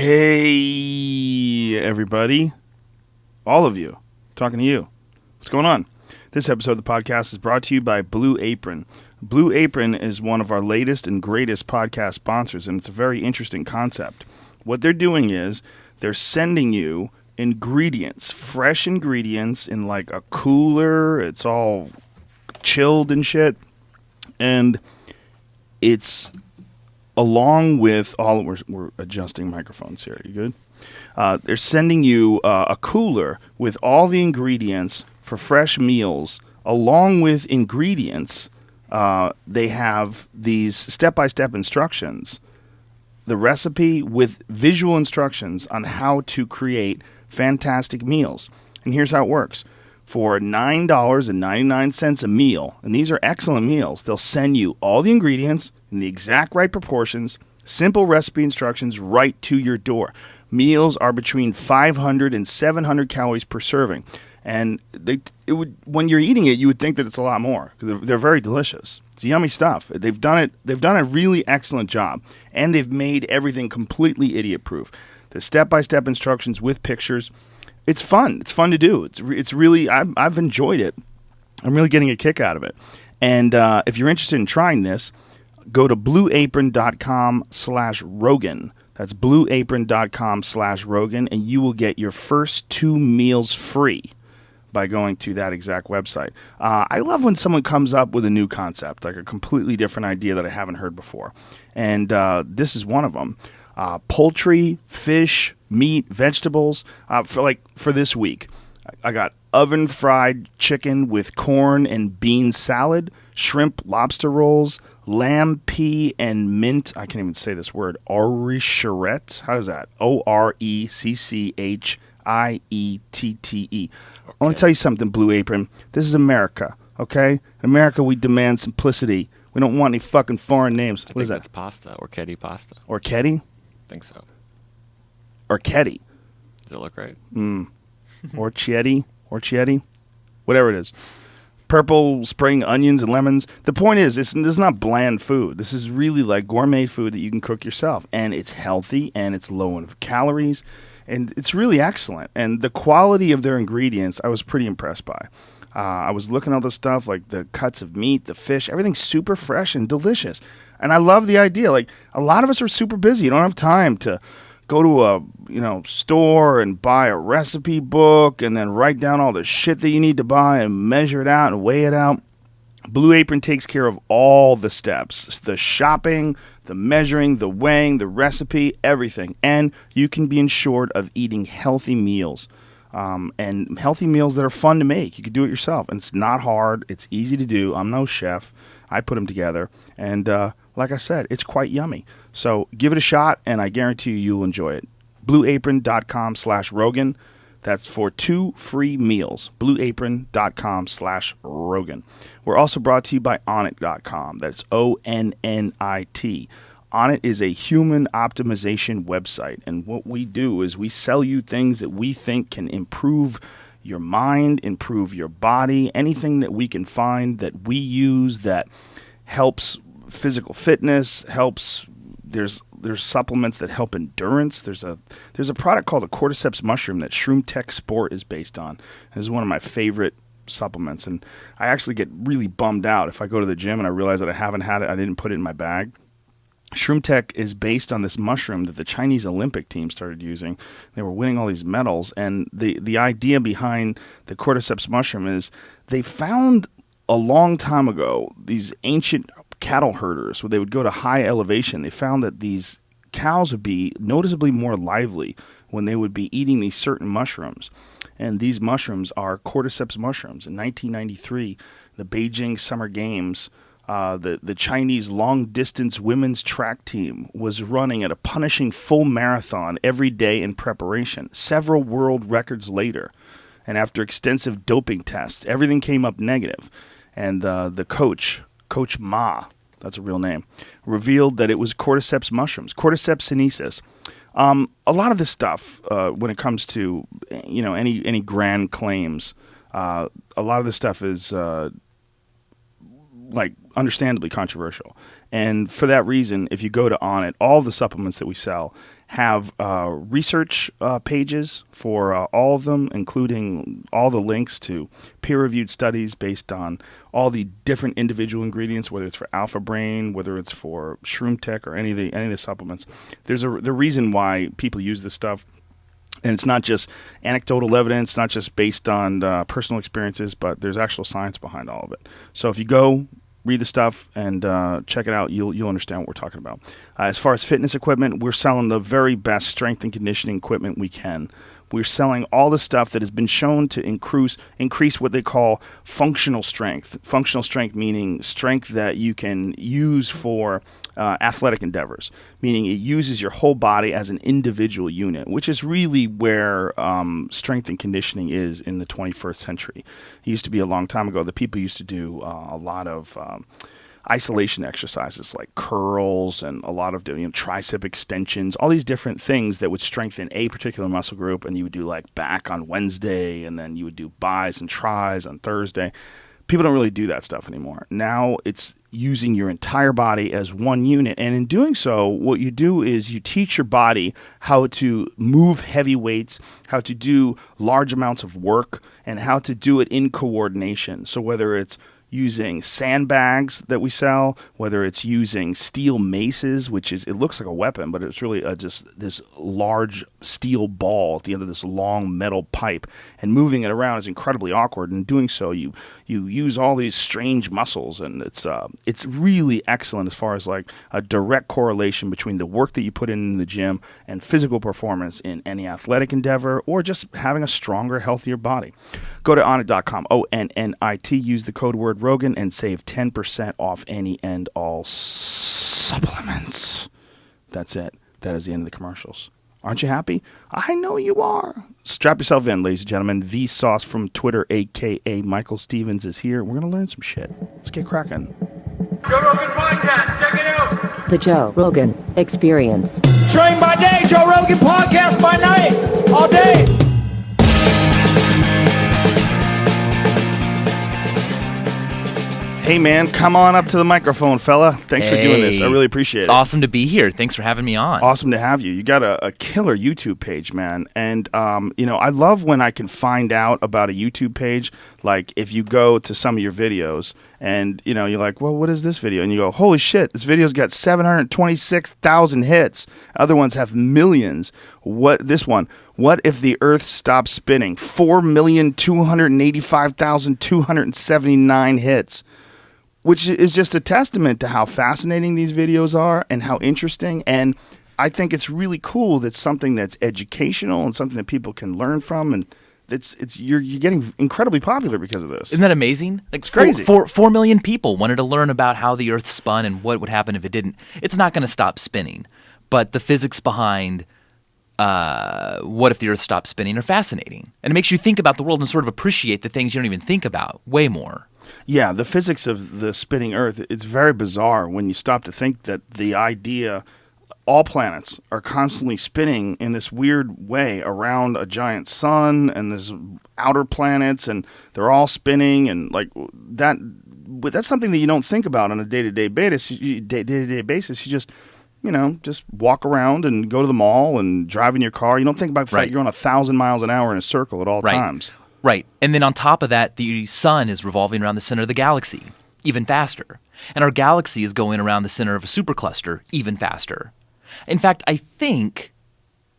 Hey, everybody. All of you. Talking to you. What's going on? This episode of the podcast is brought to you by Blue Apron. Blue Apron is one of our latest and greatest podcast sponsors, and it's a very interesting concept. What they're doing is they're sending you ingredients, fresh ingredients in like a cooler. It's all chilled and shit. And it's along with all, we're adjusting microphones here. You good? They're sending you a cooler with all the ingredients for fresh meals, along with ingredients. They have these step-by-step instructions, the recipe with visual instructions on how to create fantastic meals. And here's how it works. For $9.99 a meal, and these are excellent meals, they'll send you all the ingredients in the exact right proportions, simple recipe instructions right to your door. Meals are between 500 and 700 calories per serving. And when you're eating it, you would think that it's a lot more because they're very delicious. It's yummy stuff. They've done a really excellent job, and they've made everything completely idiot-proof. The step-by-step instructions with pictures. It's fun. It's fun to do. It's really, I've enjoyed it. I'm really getting a kick out of it. And if you're interested in trying this, go to blueapron.com/Rogan. That's blueapron.com/Rogan, and you will get your first 2 meals free by going to that exact website. I love when someone comes up with a new concept, like a completely different idea that I haven't heard before. And this is one of them. Poultry, fish, meat, vegetables. For this week, I got oven fried chicken with corn and bean salad, shrimp lobster rolls, lamb, pea, and mint. I can't even say this word. Orecchiette. How is that? Orecchiette. Okay. I want to tell you something, Blue Apron. This is America, okay? In America, we demand simplicity. We don't want any fucking foreign names. What is that? That's pasta. Orecchiette pasta. Orecchiette? I think so. Orecchiette. Does it look right? Orecchiette, whatever it is. Purple spring onions and lemons. The point is, this is not bland food. This is really like gourmet food that you can cook yourself. And it's healthy, and it's low in calories, and it's really excellent. And the quality of their ingredients, I was pretty impressed by. I was looking at all the stuff, like the cuts of meat, the fish, everything's super fresh and delicious. And I love the idea. Like, a lot of us are super busy. You don't have time to go to a store and buy a recipe book and then write down all the shit that you need to buy and measure it out and weigh it out. Blue Apron takes care of all the steps, the shopping, the measuring, the weighing, the recipe, everything. And you can be ensured of eating healthy meals, and healthy meals that are fun to make. You can do it yourself, and it's not hard. It's easy to do. I'm no chef. I put them together, and like I said, it's quite yummy. So give it a shot, and I guarantee you'll enjoy it. blueapron.com/Rogan. That's for 2 free meals. blueapron.com/Rogan. We're also brought to you by Onnit.com. That's ONNIT. Onnit is a human optimization website, and what we do is we sell you things that we think can improve your mind, improve your body, anything that we can find that we use that helps physical fitness, helps. There's supplements that help endurance. There's a product called a cordyceps mushroom that Shroom Tech Sport is based on. This is one of my favorite supplements, and I actually get really bummed out if I go to the gym and I realize that I haven't had it. I didn't put it in my bag. Shroom Tech is based on this mushroom that the Chinese Olympic team started using. They were winning all these medals, and the idea behind the cordyceps mushroom is they found a long time ago these ancient cattle herders, where they would go to high elevation. They found that these cows would be noticeably more lively when they would be eating these certain mushrooms. And these mushrooms are cordyceps mushrooms. In 1993, the Beijing Summer Games, the Chinese long-distance women's track team was running at a punishing full marathon every day in preparation, several world records later. And after extensive doping tests, everything came up negative. And the Coach Ma, that's a real name, revealed that it was cordyceps mushrooms, cordyceps sinensis. A lot of this stuff, when it comes to any grand claims, a lot of this stuff is like understandably controversial. And for that reason, if you go to Onnit, all the supplements that we sell have research pages for all of them, including all the links to peer-reviewed studies based on all the different individual ingredients, whether it's for Alpha Brain, whether it's for Shroom Tech, or any of the supplements. There's the reason why people use this stuff. And it's not just anecdotal evidence, not just based on personal experiences, but there's actual science behind all of it. So if you go, read the stuff, and check it out, you'll understand what we're talking about. As far as fitness equipment, we're selling the very best strength and conditioning equipment we can. We're selling all the stuff that has been shown to increase what they call functional strength. Functional strength meaning strength that you can use for athletic endeavors, meaning it uses your whole body as an individual unit, which is really where strength and conditioning is in the 21st century. It used to be a long time ago that people used to do a lot of isolation exercises like curls and a lot of tricep extensions, all these different things that would strengthen a particular muscle group. And you would do like back on Wednesday, and then you would do bis and tris on Thursday. People don't really do that stuff anymore. Now it's using your entire body as one unit. And in doing so, what you do is you teach your body how to move heavy weights, how to do large amounts of work, and how to do it in coordination. So whether it's using sandbags that we sell, whether it's using steel maces, which is, it looks like a weapon, but it's really just this large steel ball at the end of this long metal pipe, and moving it around is incredibly awkward. And doing so, you use all these strange muscles, and it's really excellent as far as like a direct correlation between the work that you put in the gym and physical performance in any athletic endeavor, or just having a stronger, healthier body. Go to onnit.com, ONNIT, use the code word Rogan, and save 10% off any and all supplements. That's it. That is the end of the commercials. Aren't you happy? I know you are. Strap yourself in, ladies and gentlemen. VSauce from Twitter, a.k.a. Michael Stevens, is here. We're going to learn some shit. Let's get cracking. Joe Rogan Podcast, check it out. The Joe Rogan Experience. Train by day, Joe Rogan Podcast by night, all day. Hey, man, come on up to the microphone, fella. Thanks for doing this. I really appreciate it. It's awesome to be here. Thanks for having me on. Awesome to have you. You got a killer YouTube page, man. And, I love when I can find out about a YouTube page. Like, if you go to some of your videos and, you're like, well, what is this video? And you go, holy shit, this video's got 726,000 hits. Other ones have millions. What if the Earth stopped spinning? 4,285,279 hits. Which is just a testament to how fascinating these videos are and how interesting. And I think it's really cool that something that's educational and something that people can learn from, and you're getting incredibly popular because of this. Isn't that amazing? Like, it's crazy. 4 million people wanted to learn about how the Earth spun and what would happen if it didn't. It's not going to stop spinning, but the physics behind what if the Earth stopped spinning are fascinating, and it makes you think about the world and sort of appreciate the things you don't even think about way more. Yeah, the physics of the spinning Earth, it's very bizarre when you stop to think that the idea all planets are constantly spinning in this weird way around a giant sun, and there's outer planets, and they're all spinning, and like that. But that's something that you don't think about on a day-to-day basis. You just walk around and go to the mall and drive in your car. You don't think about the fact you're on 1,000 miles an hour in a circle at all times. Right. And then on top of that, the sun is revolving around the center of the galaxy even faster. And our galaxy is going around the center of a supercluster even faster. In fact, I think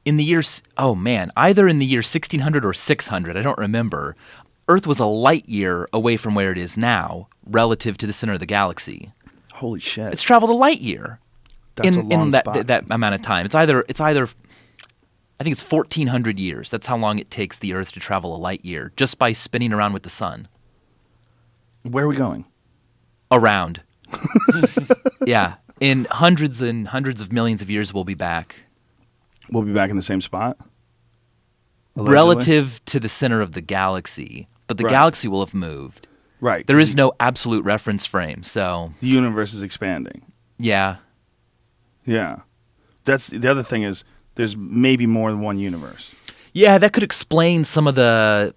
in the year, either in the year 1600 or 600, I don't remember, Earth was a light year away from where it is now relative to the center of the galaxy. Holy shit. It's traveled a light year. That's a long that spot. that amount of time. It's either I think it's 1,400 years. That's how long it takes the Earth to travel a light year just by spinning around with the sun. Where are we going? Around. Yeah. In hundreds and hundreds of millions of years, we'll be back. We'll be back in the same spot? Allegedly? Relative to the center of the galaxy. But the galaxy will have moved. Right. There is no absolute reference frame, so... The universe is expanding. Yeah. Yeah. That's the other thing is there's maybe more than one universe. Yeah, that could explain some of the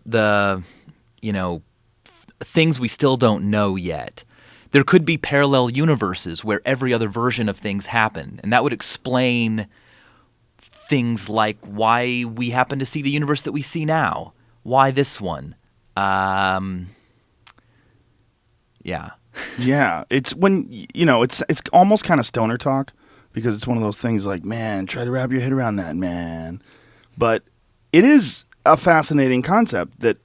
things we still don't know yet. There could be parallel universes where every other version of things happen, and that would explain things like why we happen to see the universe that we see now. Why this one? Yeah. Yeah, it's when it's almost kind of stoner talk because it's one of those things like, man, try to wrap your head around that, man. But it is a fascinating concept that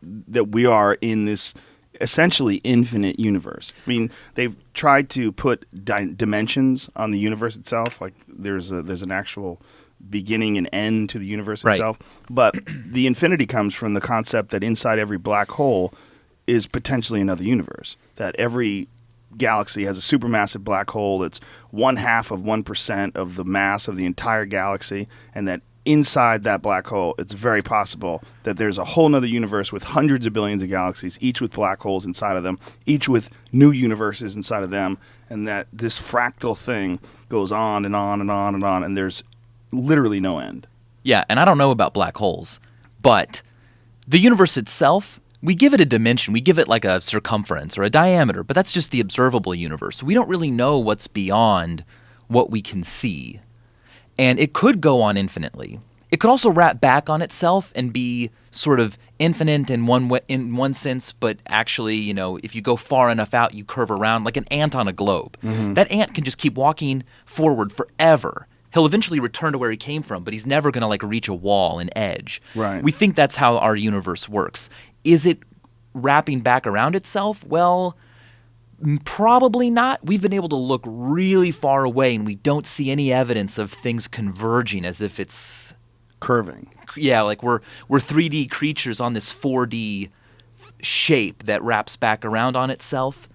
we are in this essentially infinite universe. I mean, they've tried to put dimensions on the universe itself. Like there's an actual beginning and end to the universe itself. But the infinity comes from the concept that inside every black hole is potentially another universe. That every galaxy has a supermassive black hole that's 0.5% of the mass of the entire galaxy, and that inside that black hole, it's very possible that there's a whole nother universe with hundreds of billions of galaxies, each with black holes inside of them, each with new universes inside of them, and that this fractal thing goes on and on and on and on, and there's literally no end. Yeah, and I don't know about black holes, but the universe itself, we give it a dimension. We give it like a circumference or a diameter, but that's just the observable universe. We don't really know what's beyond what we can see. And it could go on infinitely. It could also wrap back on itself and be sort of infinite in one sense, but actually, if you go far enough out, you curve around like an ant on a globe. Mm-hmm. That ant can just keep walking forward forever. He'll eventually return to where he came from, but he's never going to reach a wall, an edge. Right. We think that's how our universe works. Is it wrapping back around itself? Well, probably not. We've been able to look really far away, and we don't see any evidence of things converging as if it's curving. Yeah, like we're 3D creatures on this 4D shape that wraps back around on itself.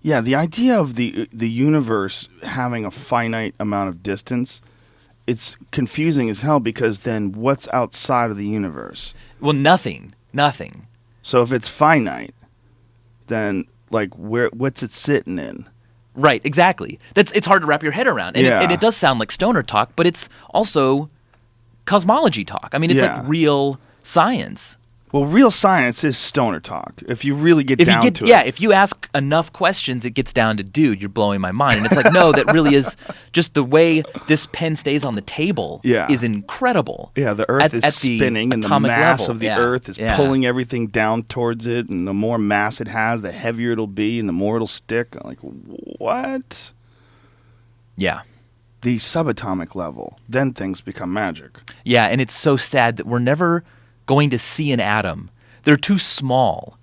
Yeah, the idea of the universe having a finite amount of distance, it's confusing as hell because then what's outside of the universe? Well, nothing. So if it's finite, then what's it sitting in? Right, exactly. It's hard to wrap your head around. And it does sound like stoner talk, but it's also cosmology talk. I mean, it's like real science. Well, real science is stoner talk. If you really get down to it. Yeah, if you ask enough questions, it gets down to, dude, you're blowing my mind. And it's like, no, that really is just the way this pen stays on the table is incredible. Yeah, the Earth is spinning, and the mass level. of the Earth is pulling everything down towards it. And the more mass it has, the heavier it'll be, and the more it'll stick. I'm like, what? Yeah. The subatomic level, then things become magic. Yeah, and it's so sad that we're never going to see an atom. They're too small.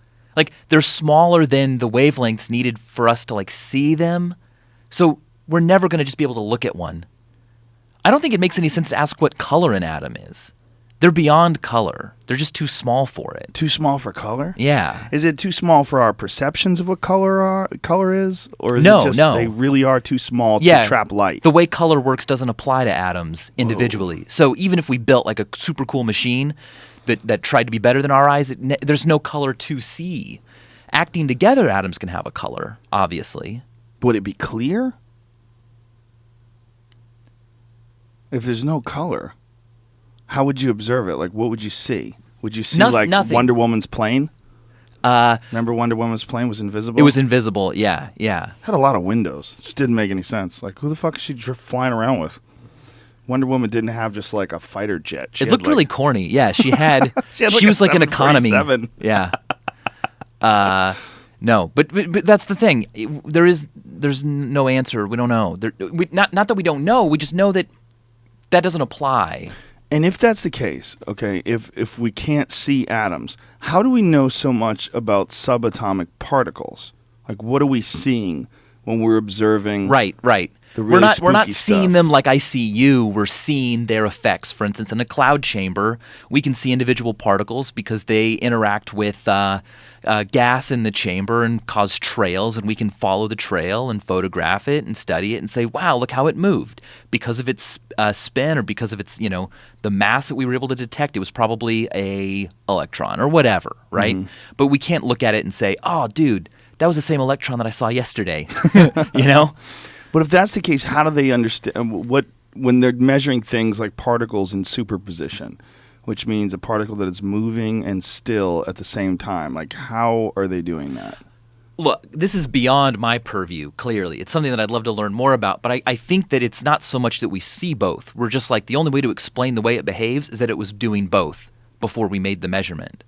They're smaller than the wavelengths needed for us to see them. So we're never going to just be able to look at one. I don't think it makes any sense to ask what color an atom is. They're beyond color. They're just too small for it. Too small for color? Yeah. Is it too small for our perceptions of what color is? Or is No, it just they really are too small to trap light? The way color works doesn't apply to atoms individually. Whoa. So even if we built a super cool machine that tried to be better than our eyes, there's no color to see. Acting together, atoms can have a color, obviously. Would it be clear? If there's no color, how would you observe it? What would you see? Would you see nothing. Wonder Woman's plane? Remember Wonder Woman's plane was invisible? It was invisible, yeah. Had a lot of windows. Just didn't make any sense. Who the fuck is she flying around with? Wonder Woman didn't have just a fighter jet. It looked really corny. Yeah, she had. she was an economy. Yeah. No, but that's the thing. There's no answer. We don't know. Not that we don't know. We just know that doesn't apply. And if that's the case, okay, if we can't see atoms, how do we know so much about subatomic particles? What are we seeing when we're observing? Right. We're not seeing them like I see you. We're seeing their effects. For instance, in a cloud chamber, we can see individual particles because they interact with gas in the chamber and cause trails, and we can follow the trail and photograph it and study it and say, wow, look how it moved. Because of its spin or because of its, the mass that we were able to detect, it was probably a electron or whatever, right? Mm-hmm. But we can't look at it and say, oh, dude, that was the same electron that I saw yesterday, But if that's the case, how do they understand when they're measuring things like particles in superposition, which means a particle that is moving and still at the same time? How are they doing that? Look, this is beyond my purview, clearly. It's something that I'd love to learn more about, but I think that it's not so much that we see both. We're just like, the only way to explain the way it behaves is that it was doing both before we made the measurement.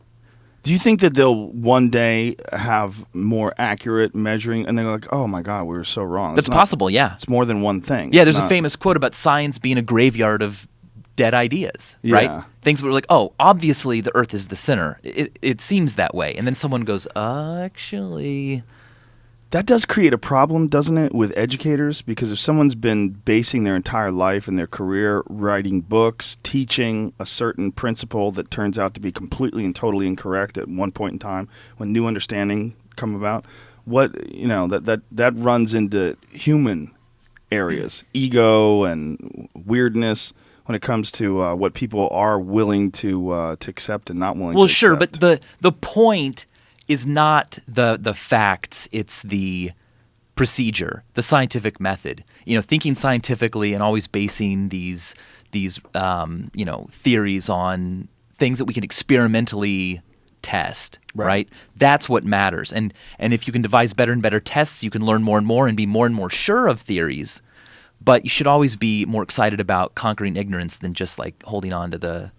Do you think that they'll one day have more accurate measuring, and they're like, oh my God, we were so wrong? That's possible, yeah. It's more than one thing. Yeah, It's there's a not- famous quote about science being a graveyard of dead ideas, right? Yeah. Things were like, oh, obviously the Earth is the center. It seems that way. And then someone goes, actually... That does create a problem, doesn't it, with educators? Because if someone's been basing their entire life and their career writing books, teaching a certain principle that turns out to be completely and totally incorrect at one point in time, when new understanding come about, that runs into human areas, ego and weirdness when it comes to what people are willing to accept and not willing to accept. Well, sure, but the point is not the facts, it's the procedure, the scientific method. Thinking scientifically and always basing these theories on things that we can experimentally test, right? That's what matters. And if you can devise better and better tests, you can learn more and more sure of theories. But you should always be more excited about conquering ignorance than just like holding on to the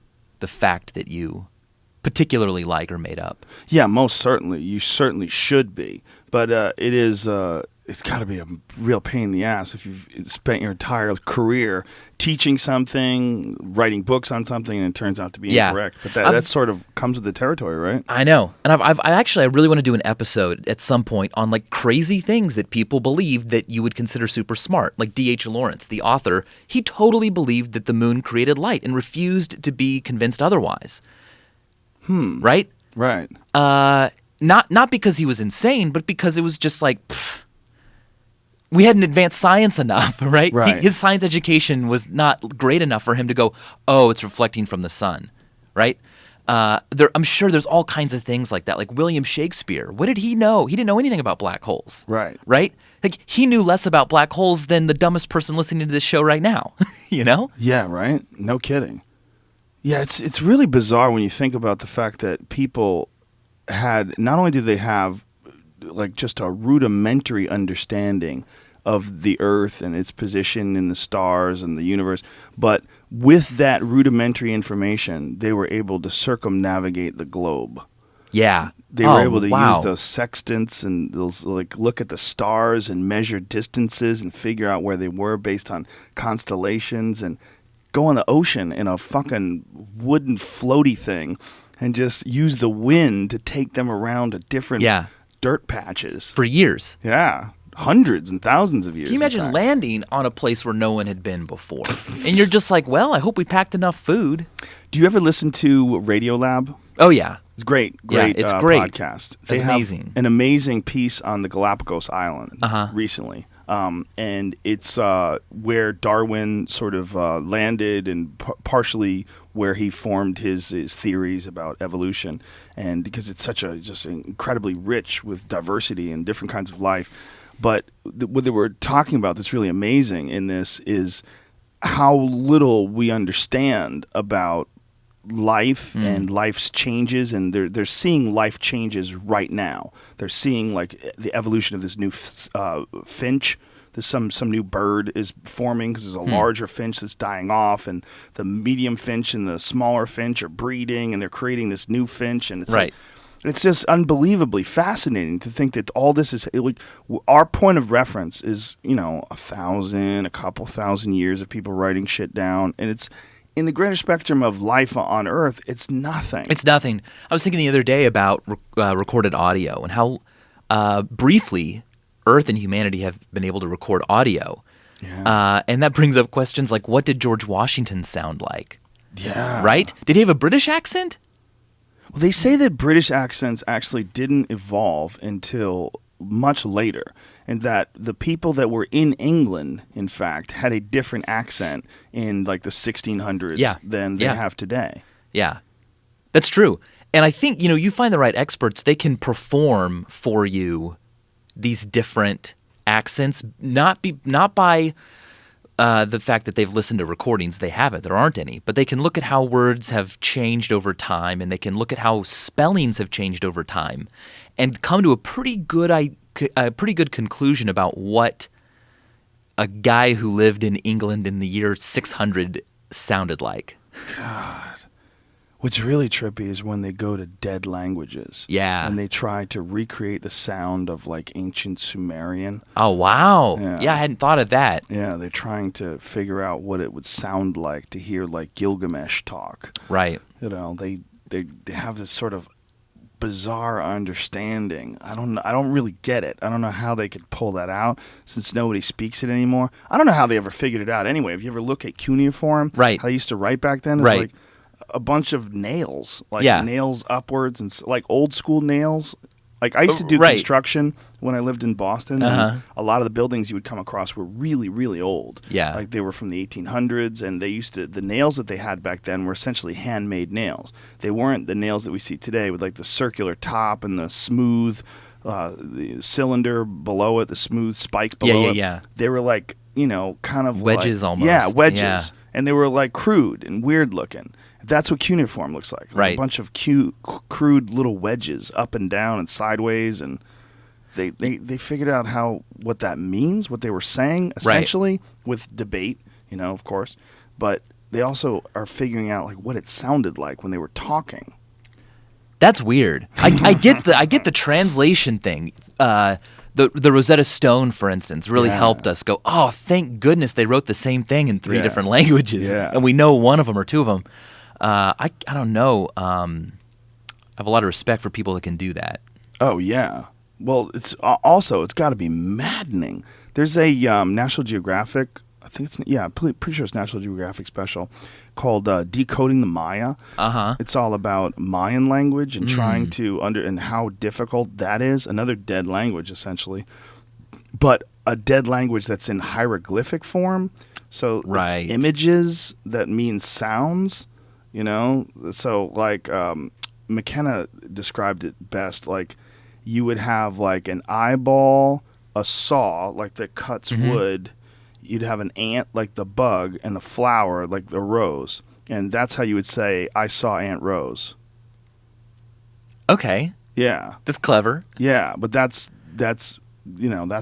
fact that you particularly like or made up. Yeah, most certainly. You certainly should be. But it's got to be a real pain in the ass if you've spent your entire career teaching something, writing books on something, and it turns out to be incorrect. But that sort of comes with the territory, right? I know. And I really want to do an episode at some point on like crazy things that people believed that you would consider super smart. Like D.H. Lawrence, the author, he totally believed that the moon created light and refused to be convinced otherwise. Right? Right. Not because he was insane, but because it was just like, we hadn't advanced science enough, right? Right. His science education was not great enough for him to go, oh, it's reflecting from the sun, right? I'm sure there's all kinds of things like that. Like William Shakespeare, what did he know? He didn't know anything about black holes. Right. Right? Like he knew less about black holes than the dumbest person listening to this show right now, you know? Yeah, right? No kidding. Yeah, it's really bizarre when you think about the fact that people had, not only did they have like just a rudimentary understanding of the Earth and its position in the stars and the universe, but with that rudimentary information, they were able to circumnavigate the globe. Yeah. They were able to use those sextants and those like look at the stars and measure distances and figure out where they were based on constellations and go on the ocean in a fucking wooden floaty thing and just use the wind to take them around to different dirt patches. For years. Yeah. Hundreds and thousands of years. Can you imagine landing on a place where no one had been before? And you're just like, well, I hope we packed enough food. Do you ever listen to Radiolab? Oh, yeah. It's great It's great. podcast. That's They have amazing. an amazing piece on the Galapagos Island recently. And it's where Darwin sort of landed and partially where he formed his theories about evolution. And because it's such just incredibly rich with diversity and different kinds of life. But what they were talking about that's really amazing in this is how little we understand about life and life's changes, and they're seeing life changes right now. They're seeing like the evolution of this new finch. There's some new bird is forming because there's a larger finch that's dying off, and the medium finch and the smaller finch are breeding, and they're creating this new finch, and it's like, it's just unbelievably fascinating to think that all this is like our point of reference is a couple thousand years of people writing shit down, and it's in the greater spectrum of life on Earth, it's nothing. It's nothing. I was thinking the other day about recorded audio and how briefly Earth and humanity have been able to record audio. Yeah. And that brings up questions like, what did George Washington sound like? Yeah. Right? Did he have a British accent? Well, they say that British accents actually didn't evolve until much later, and that the people that were in England, in fact, had a different accent in like the 1600s than they have today. Yeah, that's true. And I think, you find the right experts, they can perform for you these different accents, not by the fact that they've listened to recordings. They haven't. There aren't any. But they can look at how words have changed over time, and they can look at how spellings have changed over time and come to a pretty good a pretty good conclusion about what a guy who lived in England in the year 600 sounded like. What's really trippy is when they go to dead languages. Yeah. And they try to recreate the sound of like ancient Sumerian. Oh, wow. Yeah. Yeah, I hadn't thought of that. Yeah, they're trying to figure out what it would sound like to hear like Gilgamesh talk. Right. You know, they have this sort of bizarre understanding. I don't really get it. I don't know how they could pull that out since nobody speaks it anymore. I don't know how they ever figured it out anyway. If you ever look at cuneiform, Right. how they used to write back then, it's Right. like a bunch of nails, like Yeah. nails upwards and like old school nails. Like I used to do Right. construction when I lived in Boston. Uh-huh. And a lot of the buildings you would come across were really, really old. Yeah. Like they were from the 1800s, and the nails that they had back then were essentially handmade nails. They weren't the nails that we see today with like the circular top and the smooth the cylinder below it, the smooth spike below it. Yeah. They were like, kind of Wedges like, almost. Yeah, wedges. Yeah. And they were like crude and weird looking. That's what cuneiform looks like. Right. A bunch of crude little wedges up and down and sideways, and they figured out what that means, what they were saying, essentially, with debate, of course. But they also are figuring out like what it sounded like when they were talking. That's weird. I get the translation thing. The Rosetta Stone, for instance, really helped us go, oh, thank goodness they wrote the same thing in 3 different languages. Yeah. And we know one of them or 2 of them. I don't know. I have a lot of respect for people that can do that. Oh, yeah. Well, it's got to be maddening. There's a National Geographic, I'm pretty sure it's National Geographic special called Decoding the Maya. Uh-huh. It's all about Mayan language and trying to and how difficult that is. Another dead language, essentially. But a dead language that's in hieroglyphic form. So Right. it's images that mean sounds, So like McKenna described it best, like you would have like an eyeball, a saw like that cuts wood. You'd have an ant like the bug, and a flower like the rose. And that's how you would say, I saw Aunt Rose. Okay. Yeah. That's clever. Yeah, but that's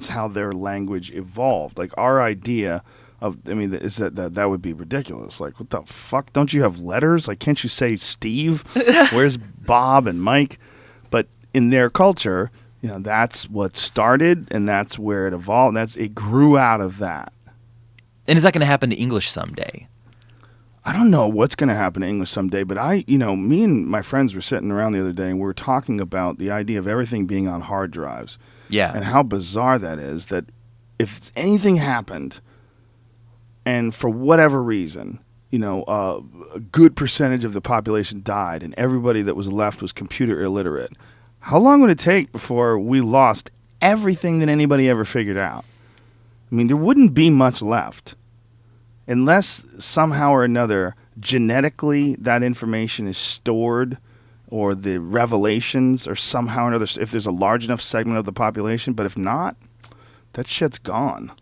how their language evolved. Like our idea is that would be ridiculous. Like, what the fuck? Don't you have letters? Like, can't you say Steve? Where's Bob and Mike? But in their culture, that's what started, and that's where it evolved. It grew out of that. And is that going to happen to English someday? I don't know what's going to happen to English someday, but me and my friends were sitting around the other day, and we were talking about the idea of everything being on hard drives. Yeah. And how bizarre that is, that if anything happened, and for whatever reason, a good percentage of the population died, and everybody that was left was computer illiterate, how long would it take before we lost everything that anybody ever figured out? I mean, there wouldn't be much left. Unless somehow or another, genetically, that information is stored, or the revelations, or somehow or another, if there's a large enough segment of the population. But if not, that shit's gone.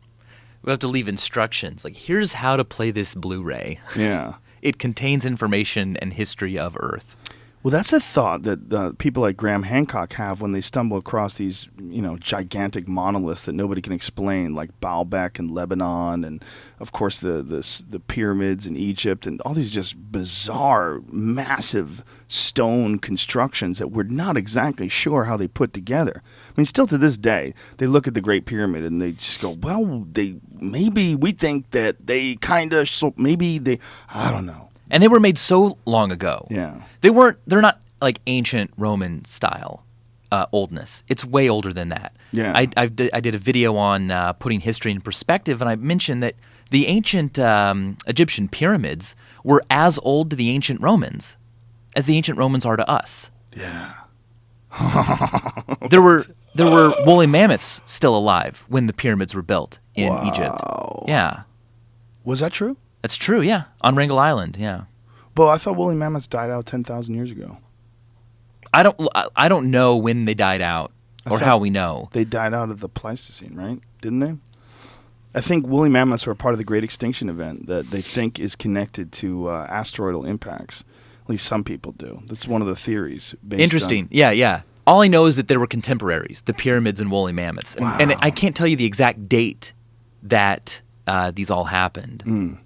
We have to leave instructions. Like, here's how to play this Blu-ray. Yeah. It contains information and history of Earth. Well, that's a thought that people like Graham Hancock have when they stumble across these, gigantic monoliths that nobody can explain, like Baalbek in Lebanon, and of course the pyramids in Egypt, and all these just bizarre, massive stone constructions that we're not exactly sure how they put together. I mean, still to this day, they look at the Great Pyramid and they just go, well, we think that they kind of, so maybe they, I don't know. And they were made so long ago. Yeah. They're not like ancient Roman style oldness. It's way older than that. Yeah. I did a video on putting history in perspective, and I mentioned that the ancient Egyptian pyramids were as old to the ancient Romans as the ancient Romans are to us. Yeah. There were woolly mammoths still alive when the pyramids were built in Egypt. Yeah. Was that true? That's true, yeah. On Wrangel Island, yeah. But I thought woolly mammoths died out 10,000 years ago. I don't know when they died out or how we know. They died out of the Pleistocene, right? Didn't they? I think woolly mammoths were part of the Great Extinction Event that they think is connected to asteroidal impacts. At least some people do. That's one of the theories. Interesting. Yeah. All I know is that there were contemporaries, the pyramids and woolly mammoths. And I can't tell you the exact date that these all happened.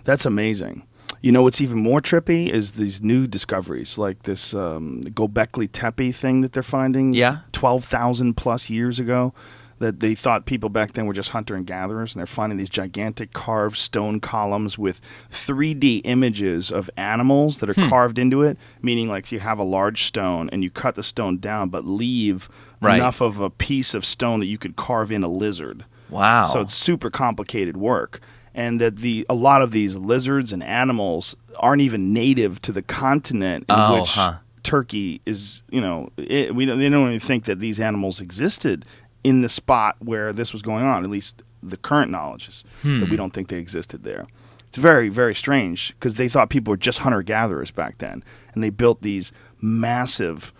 That's amazing. You know what's even more trippy is these new discoveries, like this Gobekli Tepe thing that they're finding 12,000 plus years ago, that they thought people back then were just hunter and gatherers, and they're finding these gigantic carved stone columns with 3D images of animals that are carved into it, meaning like you have a large stone and you cut the stone down but leave enough of a piece of stone that you could carve in a lizard. Wow. So it's super complicated work. And that a lot of these lizards and animals aren't even native to the continent in which Turkey is, they don't even think that these animals existed in the spot where this was going on. At least the current knowledge is that we don't think they existed there. It's very, very strange because they thought people were just hunter-gatherers back then. And they built these massive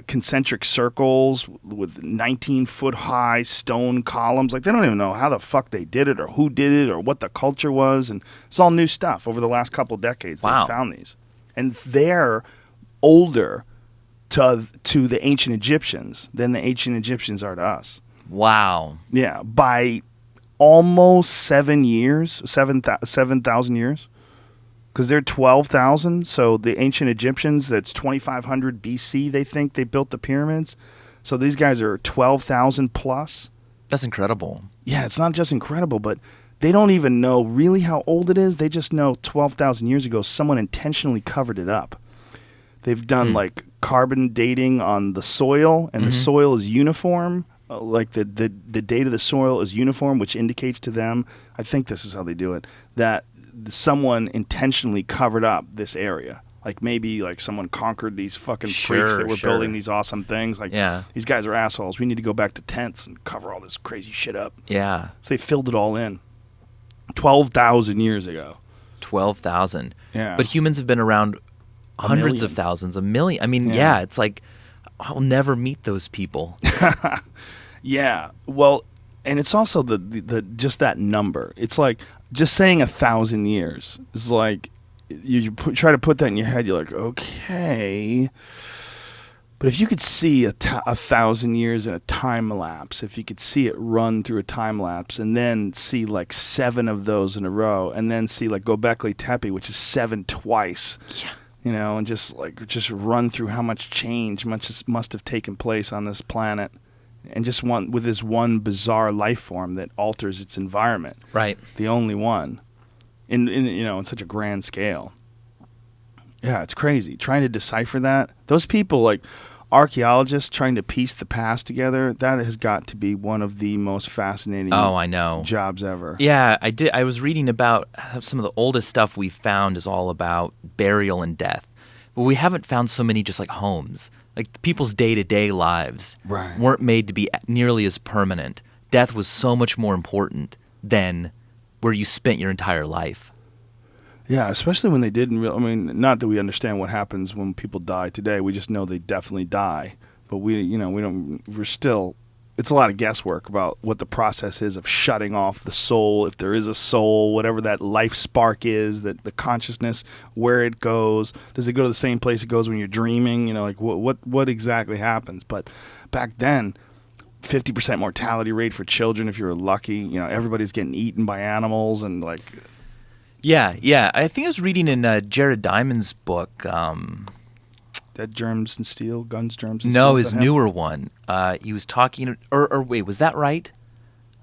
concentric circles with 19-foot-high stone columns. Like, they don't even know how the fuck they did it or who did it or what the culture was. And it's all new stuff over the last couple decades. Wow. They found these. And they're older to the ancient Egyptians than the ancient Egyptians are to us. Wow. Yeah, by almost 7 years, 7,000 years. Because they're 12,000, so the ancient Egyptians, that's 2,500 BC, they think they built the pyramids. So these guys are 12,000 plus. That's incredible. Yeah, it's not just incredible, but they don't even know really how old it is. They just know 12,000 years ago, someone intentionally covered it up. They've done carbon dating on the soil, and the soil is uniform. Like the date of the soil is uniform, which indicates to them, I think this is how they do it, that someone intentionally covered up this area. Like maybe like someone conquered these fucking freaks that were building these awesome things. Like, these guys are assholes. We need to go back to tents and cover all this crazy shit up. Yeah. So they filled it all in. 12,000 years ago. 12,000. Yeah. But humans have been around hundreds of thousands, a million. I mean, it's like, I'll never meet those people. Yeah. Well, and it's also the just that number. It's like just saying 1,000 years is like you try to put that in your head. You're like, okay, but if you could see 1,000 years in a time lapse, if you could see it run through a time lapse, and then see like 7 of those in a row, and then see like Gobekli Tepe, which is 7 twice. Yeah. And just run through how much change must have taken place on this planet. And just with this one bizarre life form that alters its environment. Right. The only one. In such a grand scale. Yeah, it's crazy. Trying to decipher that. Those people, like archaeologists trying to piece the past together, that has got to be one of the most fascinating jobs ever. Yeah, I did. I was reading about some of the oldest stuff we found is all about burial and death. But we haven't found so many just like homes. Like people's day-to-day lives weren't made to be nearly as permanent. Death was so much more important than where you spent your entire life. Yeah, especially when they didn't not that we understand what happens when people die today. We just know they definitely die. But we're still, it's a lot of guesswork about what the process is of shutting off the soul, if there is a soul, whatever that life spark is, that the consciousness, where it goes. Does it go to the same place it goes when you're dreaming? Like what exactly happens? But back then, 50% mortality rate for children if you were lucky. Everybody's getting eaten by animals and like. Yeah. I think I was reading in Jared Diamond's book. Dead Germs and Steel, Guns, Germs and Steel? No, his newer one. He was talking, or wait, was that right?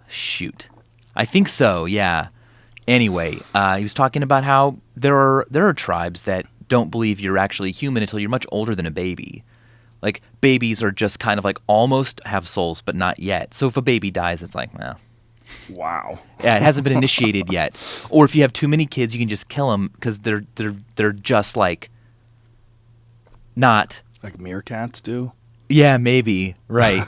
Shoot. I think so, yeah. Anyway, he was talking about how there are tribes that don't believe you're actually human until you're much older than a baby. Like, babies are just kind of like almost have souls, but not yet. So if a baby dies, it's like, well. Wow. Yeah, it hasn't been initiated yet. Or if you have too many kids, you can just kill them because they're just like not like meerkats do. Yeah, maybe. Right.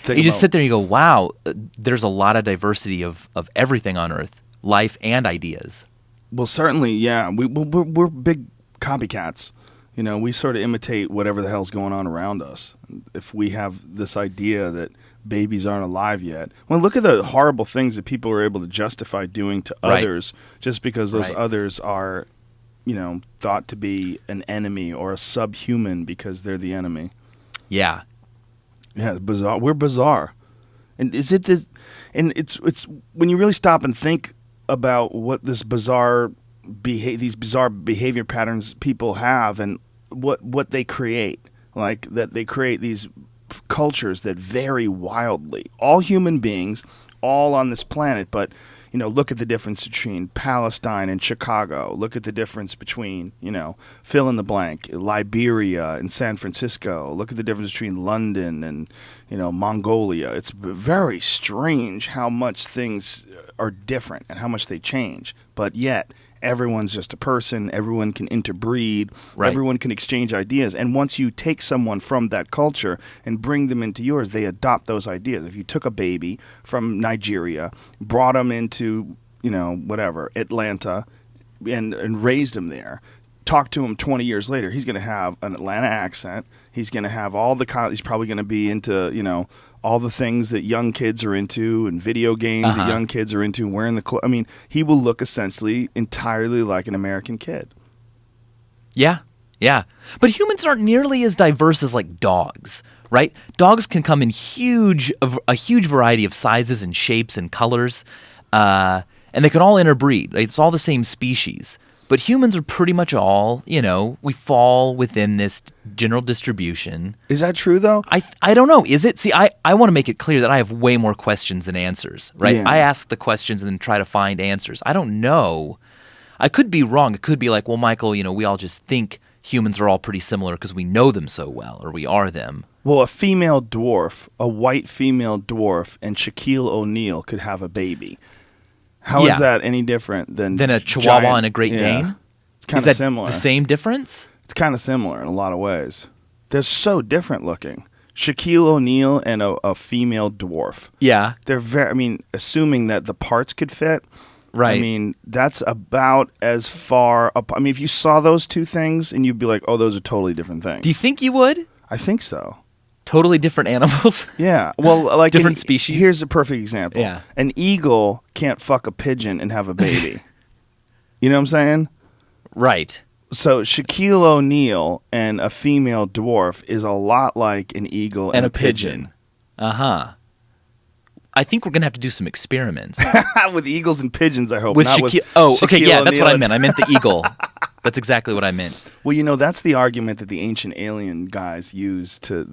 You just sit there and you go, wow, there's a lot of diversity of everything on Earth, life and ideas. Well, certainly, yeah. We're big copycats. We sort of imitate whatever the hell's going on around us. If we have this idea that babies aren't alive yet. Well, look at the horrible things that people are able to justify doing to others just because those others are, thought to be an enemy or a subhuman because they're the enemy. Yeah. Yeah, it's bizarre. We're bizarre. And is it this? And it's when you really stop and think about what this these bizarre behavior patterns people have, and what they create, like that they create these cultures that vary wildly. All human beings, all on this planet, but look at the difference between Palestine and Chicago. Look at the difference between, fill in the blank, Liberia and San Francisco. Look at the difference between London and, Mongolia. It's very strange how much things are different and how much they change. But yet, everyone's just a person. Everyone can interbreed. Right. Everyone can exchange ideas. And once you take someone from that culture and bring them into yours, they adopt those ideas. If you took a baby from Nigeria, brought him into, Atlanta, and raised him there, talk to him 20 years later, he's going to have an Atlanta accent. He's going to have he's probably going to be into, all the things that young kids are into and video games that young kids are into, wearing the clothes. I mean, he will look essentially entirely like an American kid. Yeah, yeah. But humans aren't nearly as diverse as like dogs, right? Dogs can come in a huge variety of sizes and shapes and colors, and they can all interbreed. Right? It's all the same species. But humans are pretty much all, we fall within this general distribution. Is that true, though? I don't know. Is it? See, I want to make it clear that I have way more questions than answers, right? Yeah. I ask the questions and then try to find answers. I don't know. I could be wrong. It could be like, well, Michael, we all just think humans are all pretty similar because we know them so well, or we are them. Well, a white female dwarf, and Shaquille O'Neal could have a baby. How is that any different than a Chihuahua giant, and a Great Dane? It's kind Is of that similar. the same difference? It's kind of similar in a lot of ways. They're so different looking. Shaquille O'Neal and a female dwarf. Yeah. They're assuming that the parts could fit. Right. I mean, that's about as far up. I mean, if you saw those two things and you'd be like, oh, those are totally different things. Do you think you would? I think so. Totally different animals? Yeah. Well, like different species? Here's a perfect example. Yeah. An eagle can't fuck a pigeon and have a baby. You know what I'm saying? Right. So Shaquille O'Neal and a female dwarf is a lot like an eagle and a pigeon. Uh-huh. I think we're going to have to do some experiments. With eagles and pigeons, I hope. With not Shaquille. with Oh, okay, Shaquille yeah, that's what I O'Neal. meant. I meant the eagle. That's exactly what I meant. Well, that's the argument that the ancient alien guys used to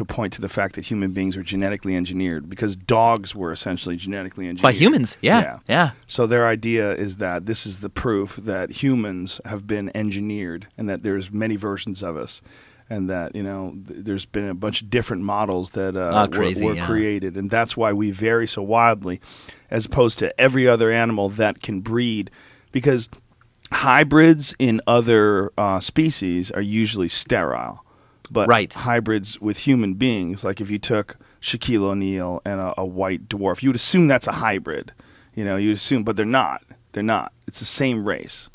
point to the fact that human beings were genetically engineered, because dogs were essentially genetically engineered. By humans, yeah. So their idea is that this is the proof that humans have been engineered and that there's many versions of us. And that, there's been a bunch of different models that were created. And that's why we vary so wildly as opposed to every other animal that can breed. Because hybrids in other species are usually sterile. But hybrids with human beings, like if you took Shaquille O'Neal and a white dwarf, you would assume that's a hybrid. You'd assume, but they're not. They're not. It's the same race.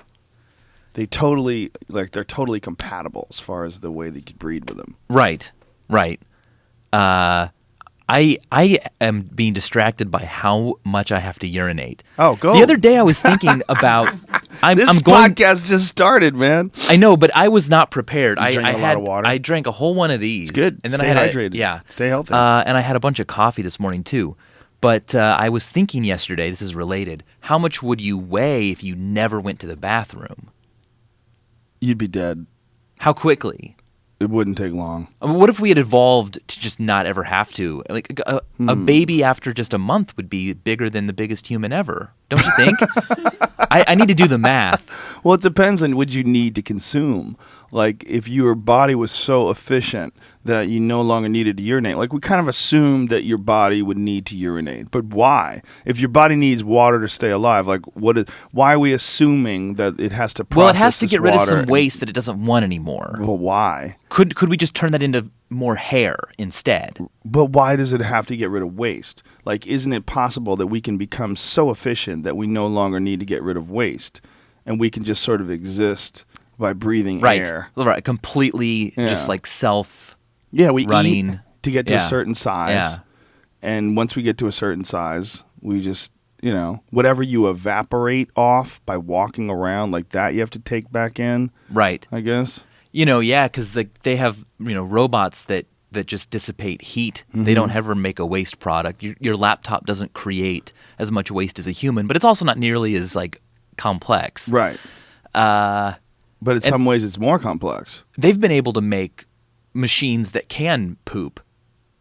They're totally compatible as far as the way they could breed with them. Right. I am being distracted by how much I have to urinate. Oh, go. The other day I was thinking about This podcast just started, man. I know, but I was not prepared. You drank a lot of water? I drank a whole one of these. It's good. And then Stay I had hydrated. Stay healthy. And I had a bunch of coffee this morning too. But I was thinking yesterday, this is related, how much would you weigh if you never went to the bathroom? You'd be dead. How quickly? It wouldn't take long. I mean, what if we had evolved to just not ever have to? Like a baby after just a month would be bigger than the biggest human ever. Don't you think? I need to do the math. Well, it depends on what you need to consume. Like, if your body was so efficient that you no longer needed to urinate. Like, we kind of assumed that your body would need to urinate. But why? If your body needs water to stay alive, like, why are we assuming that it has to process Well, it has to this get rid of water some waste that it doesn't want anymore. Well, why? Could we just turn that into more hair instead? But why does it have to get rid of waste? Like, isn't it possible that we can become so efficient that we no longer need to get rid of waste, and we can just sort of exist by breathing air? Right, completely just like we running eat to get to a certain size. Yeah. And once we get to a certain size, we just, whatever you evaporate off by walking around like that, you have to take back in. Right. I guess. Because they have robots that that just dissipate heat. They don't ever make a waste product. Your laptop doesn't create as much waste as a human, but it's also not nearly as like complex. Right. But in some ways, it's more complex. They've been able to make machines that can poop.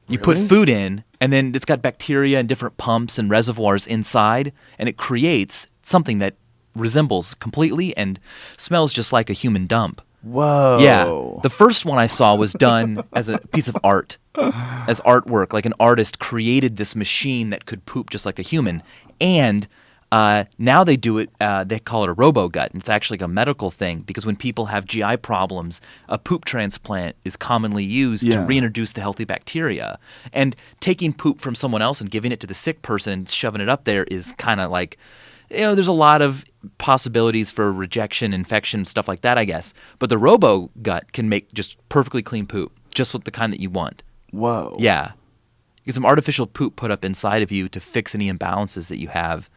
You put food in, and then it's got bacteria and different pumps and reservoirs inside, and it creates something that resembles completely and smells just like a human dump. Whoa. Yeah. The first one I saw was done as a piece of art, as artwork. Like an artist created this machine that could poop just like a human. And now they do it, they call it a robo-gut. And it's actually like a medical thing because when people have GI problems, a poop transplant is commonly used to reintroduce the healthy bacteria. And taking poop from someone else and giving it to the sick person and shoving it up there is kind of like, there's a lot of possibilities for rejection, infection, stuff like that, I guess. But the robo-gut can make just perfectly clean poop, just with the kind that you want. Whoa. Yeah. Get some artificial poop put up inside of you to fix any imbalances that you have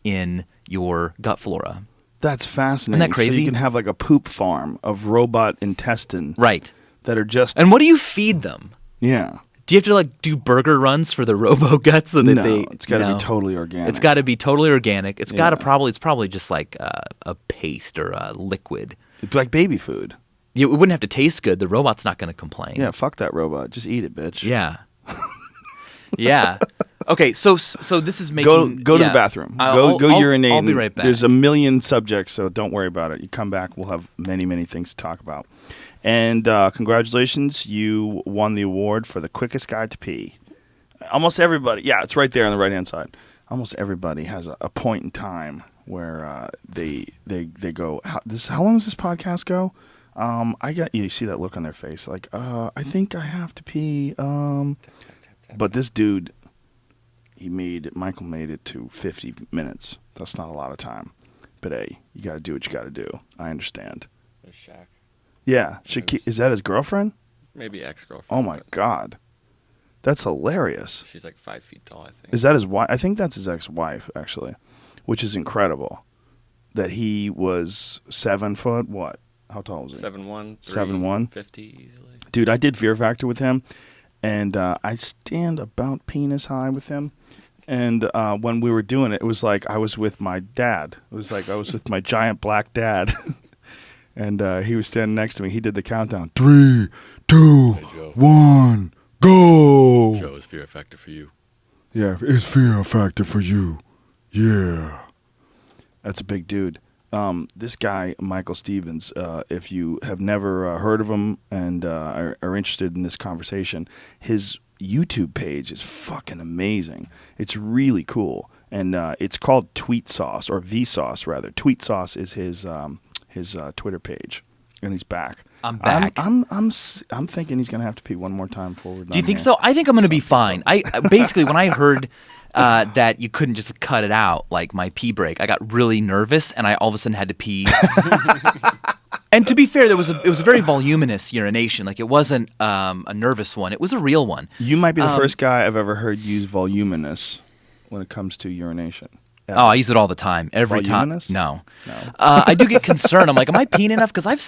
in your gut flora. That's fascinating. Isn't that crazy? So you can have like a poop farm of robot intestine. Right. That are just... And what do you feed them? Yeah. Do you have to like do burger runs for the robo-gut so that it's got to be totally organic. It's got to be totally organic. It's got to it's probably just like a paste or a liquid. It's like baby food. It wouldn't have to taste good. The robot's not going to complain. Yeah, fuck that robot. Just eat it, bitch. Yeah. Yeah. Okay, so this is making... Go to the bathroom. Go urinate. I'll be right back. There's a million subjects, so don't worry about it. You come back, we'll have many, many things to talk about. And congratulations, you won the award for the quickest guy to pee. Almost everybody, it's right there on the right-hand side. Almost everybody has a point in time where they go, how long does this podcast go? You see that look on their face, like, I think I have to pee. But this dude, Michael made it to 50 minutes. That's not a lot of time. But hey, you got to do what you got to do. I understand. There's Shaq. Yeah. Is that his girlfriend? Maybe ex-girlfriend. Oh, my God. That's hilarious. She's like 5 feet tall, I think. Is that his wife? I think that's his ex-wife, actually, which is incredible. That he was 7 foot, what? How tall was he? 7'1", 7'1", 50 easily. Dude, I did Fear Factor with him, and I stand about penis high with him. And when we were doing it, it was like I was with my dad. It was like I was with my giant black dad. And he was standing next to me. He did the countdown. 3, 2, 1, go. Joe, is Fear Factor for you? Yeah, it's Fear Factor for you. Yeah. That's a big dude. This guy, Michael Stevens, if you have never heard of him and are interested in this conversation, his YouTube page is fucking amazing. It's really cool. And it's called VSauce, or VSauce, rather. VSauce is his Twitter page, and he's back. I'm back. I'm thinking he's gonna have to pee one more time before we're done. Do you think here. so? I think I'm gonna be fine. I basically when I heard that you couldn't just cut it out like my pee break, I got really nervous, and I all of a sudden had to pee. And to be fair, it was a very voluminous urination. Like it wasn't a nervous one; it was a real one. You might be the first guy I've ever heard use voluminous when it comes to urination. Oh, I use it all the time. Every Voluminous? time. No. I do get concerned. I'm like, am I peeing enough? Because I've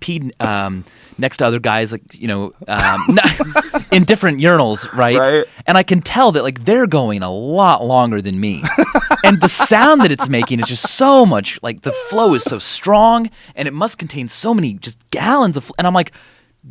peed next to other guys, like in different urinals, right? And I can tell that like they're going a lot longer than me, and the sound that it's making is just so much. Like the flow is so strong, and it must contain so many just gallons of. And I'm like,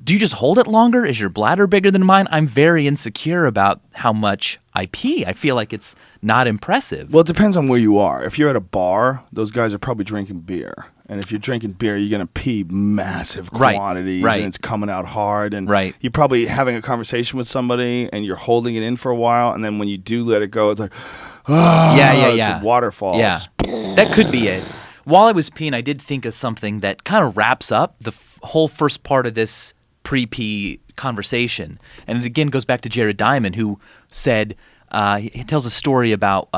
do you just hold it longer? Is your bladder bigger than mine? I'm very insecure about how much I pee. I feel like it's not impressive. Well, it depends on where you are. If you're at a bar, those guys are probably drinking beer. And if you're drinking beer, you're going to pee massive quantities, and it's coming out hard. And you're probably having a conversation with somebody, and you're holding it in for a while, and then when you do let it go, it's like, it's a waterfall. Yeah, that could be it. While I was peeing, I did think of something that kind of wraps up the whole first part of this pre-pee conversation. And it again goes back to Jared Diamond, who said, he tells a story about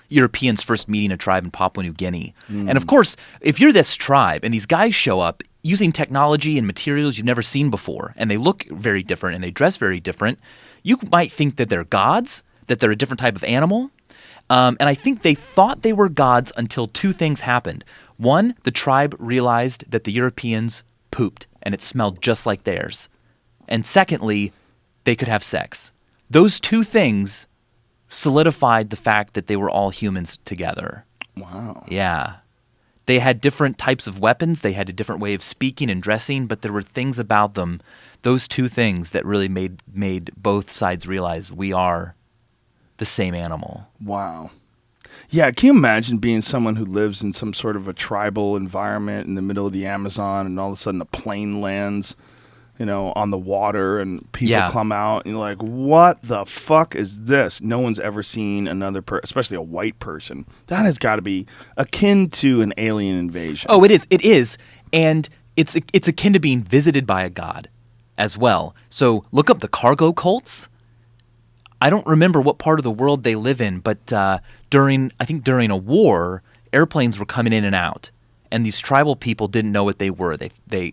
Europeans first meeting a tribe in Papua New Guinea. And of course, if you're this tribe and these guys show up using technology and materials you've never seen before, and they look very different and they dress very different, you might think that they're gods, that they're a different type of animal. And I think they thought they were gods until 2 things happened. One, the tribe realized that the Europeans pooped and it smelled just like theirs. And secondly, they could have sex. Those two things solidified the fact that they were all humans together. Wow. Yeah. They had different types of weapons. They had a different way of speaking and dressing, but there were things about them, those two things, that really made both sides realize we are the same animal. Wow. Yeah, can you imagine being someone who lives in some sort of a tribal environment in the middle of the Amazon, and all of a sudden a plane lands, on the water, and people come out, and you're like, what the fuck is this? No one's ever seen another person, especially a white person. That has got to be akin to an alien invasion. Oh, it is. It is. And it's akin to being visited by a god as well. So look up the cargo cults. I don't remember what part of the world they live in, but during a war, airplanes were coming in and out. And these tribal people didn't know what they were.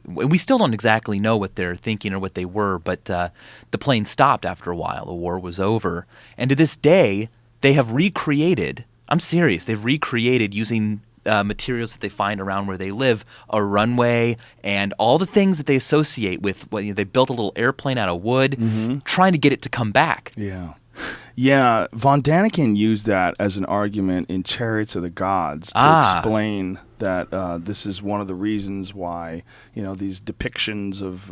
We still don't exactly know what they're thinking or what they were, but the plane stopped after a while. The war was over. And to this day, they have recreated, I'm serious, they've recreated using materials that they find around where they live, a runway, and all the things that they associate with, they built a little airplane out of wood, trying to get it to come back. Yeah. Yeah, Von Daniken used that as an argument in Chariots of the Gods to explain that this is one of the reasons why, these depictions of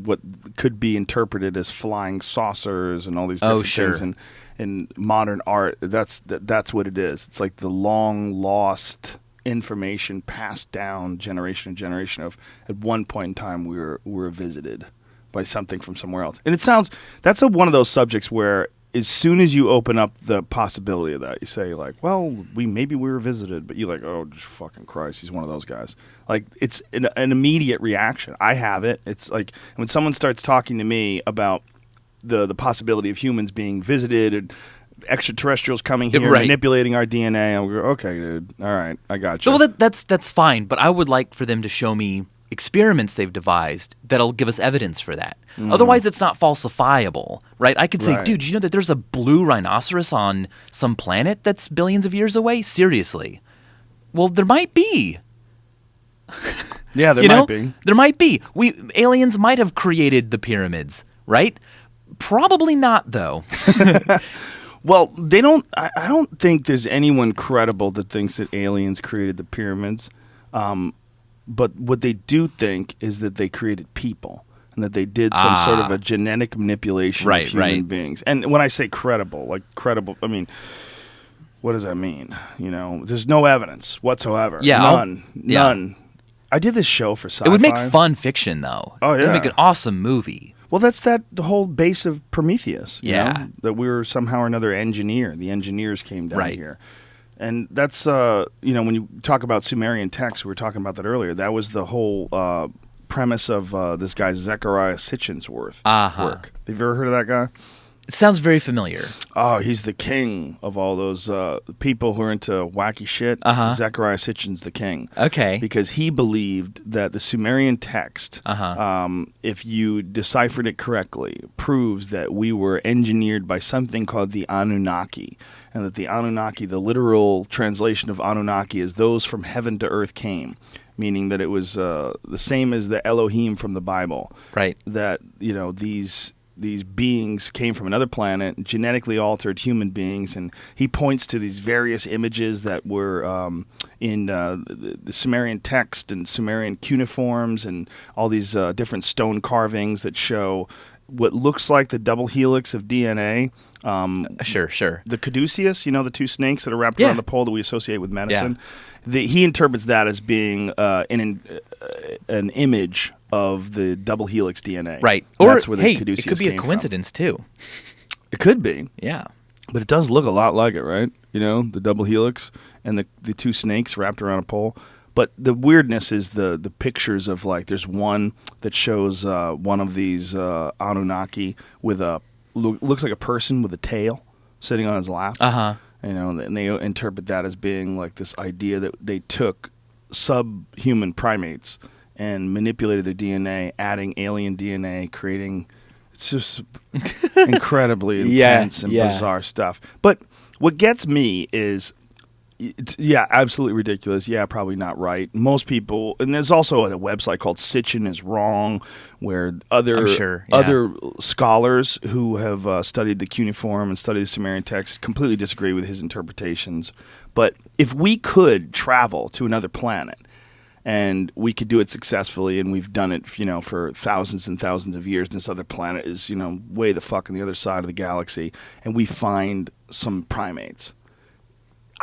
what could be interpreted as flying saucers and all these different things in modern art, that's what it is. It's like the long lost information passed down generation to generation of, at one point in time we were visited by something from somewhere else. And that's one of those subjects where as soon as you open up the possibility of that, you say like, well, maybe we were visited, but you're like, oh, just fucking Christ, he's one of those guys. Like, it's an immediate reaction. I have it. It's like when someone starts talking to me about the possibility of humans being visited and extraterrestrials coming here, manipulating our DNA, I'll go, okay, dude, all right, I got you. Well, that's fine, but I would like for them to show me experiments they've devised that'll give us evidence for that. Otherwise, it's not falsifiable, right? I could say, dude, you know that there's a blue rhinoceros on some planet that's billions of years away? Seriously. Well, there might be. Yeah, there might be. There might be. Aliens might have created the pyramids, right? Probably not, though. Well, they don't. I don't think there's anyone credible that thinks that aliens created the pyramids. But what they do think is that they created people, and that they did some sort of a genetic manipulation of human beings. And when I say credible, I mean, what does that mean? There's no evidence whatsoever. Yeah, None. I did this show for sci-fi. It would make fun fiction, though. Oh, yeah. It would make an awesome movie. Well, that's the whole base of Prometheus. Yeah. That we were somehow or another engineer. The engineers came down here. And that's, when you talk about Sumerian texts, we were talking about that earlier, that was the whole premise of this guy, Zechariah Sitchin's work. Have you ever heard of that guy? It sounds very familiar. Oh, he's the king of all those people who are into wacky shit. Zechariah Sitchin's the king. Okay. Because he believed that the Sumerian text, if you deciphered it correctly, proves that we were engineered by something called the Anunnaki. And that the Anunnaki, the literal translation of Anunnaki, is those from heaven to earth came. Meaning that it was the same as the Elohim from the Bible. Right. That, these beings came from another planet, genetically altered human beings, and he points to these various images that were in the Sumerian text and Sumerian cuneiforms and all these different stone carvings that show what looks like the double helix of DNA. Sure. The caduceus, the two snakes that are wrapped around the pole that we associate with medicine. He interprets that as being an image of the double helix DNA. Right. That's where the caduceus it could be a came coincidence, too. It could be. Yeah. But it does look a lot like it, right? The double helix and the two snakes wrapped around a pole. But the weirdness is the pictures of, like, there's one that shows one of these Anunnaki with looks like a person with a tail sitting on his lap. And they interpret that as being like this idea that they took subhuman primates and manipulated their DNA, adding alien DNA, creating... It's just incredibly intense and bizarre stuff. But what gets me is, Yeah, absolutely ridiculous. Yeah, probably not right. Most people, and there's also a website called Sitchin is Wrong, where I'm sure, yeah. other scholars who have studied the cuneiform and studied the Sumerian text completely disagree with his interpretations. But if we could travel to another planet, and we could do it successfully, and we've done it, for thousands and thousands of years, and this other planet is, way the fuck on the other side of the galaxy, and we find some primates.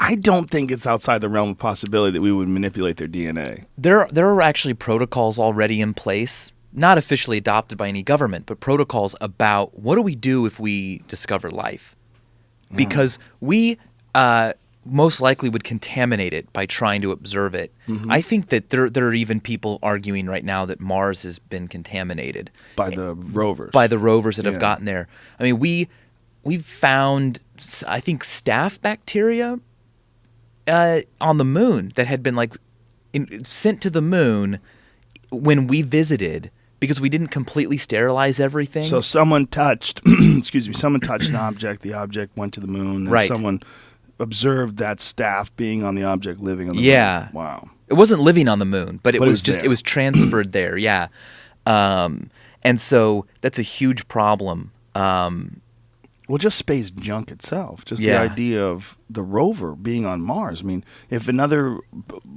I don't think it's outside the realm of possibility that we would manipulate their DNA. There are actually protocols already in place, not officially adopted by any government, but protocols about what do we do if we discover life? Because we most likely would contaminate it by trying to observe it. Mm-hmm. I think that there are even people arguing right now that Mars has been contaminated. By the rovers. By the rovers that have gotten there. I mean, we've found, I think, staph bacteria on the moon that had been sent to the moon when we visited because we didn't completely sterilize everything. So someone touched, someone touched an object. The object went to the moon. And right. Someone observed that staph being on the object living on the moon. Wow. It wasn't living on the moon, but it was just there. It was transferred there. Yeah. And so that's a huge problem. Well, just space junk itself, just the idea of the rover being on Mars. I mean, if another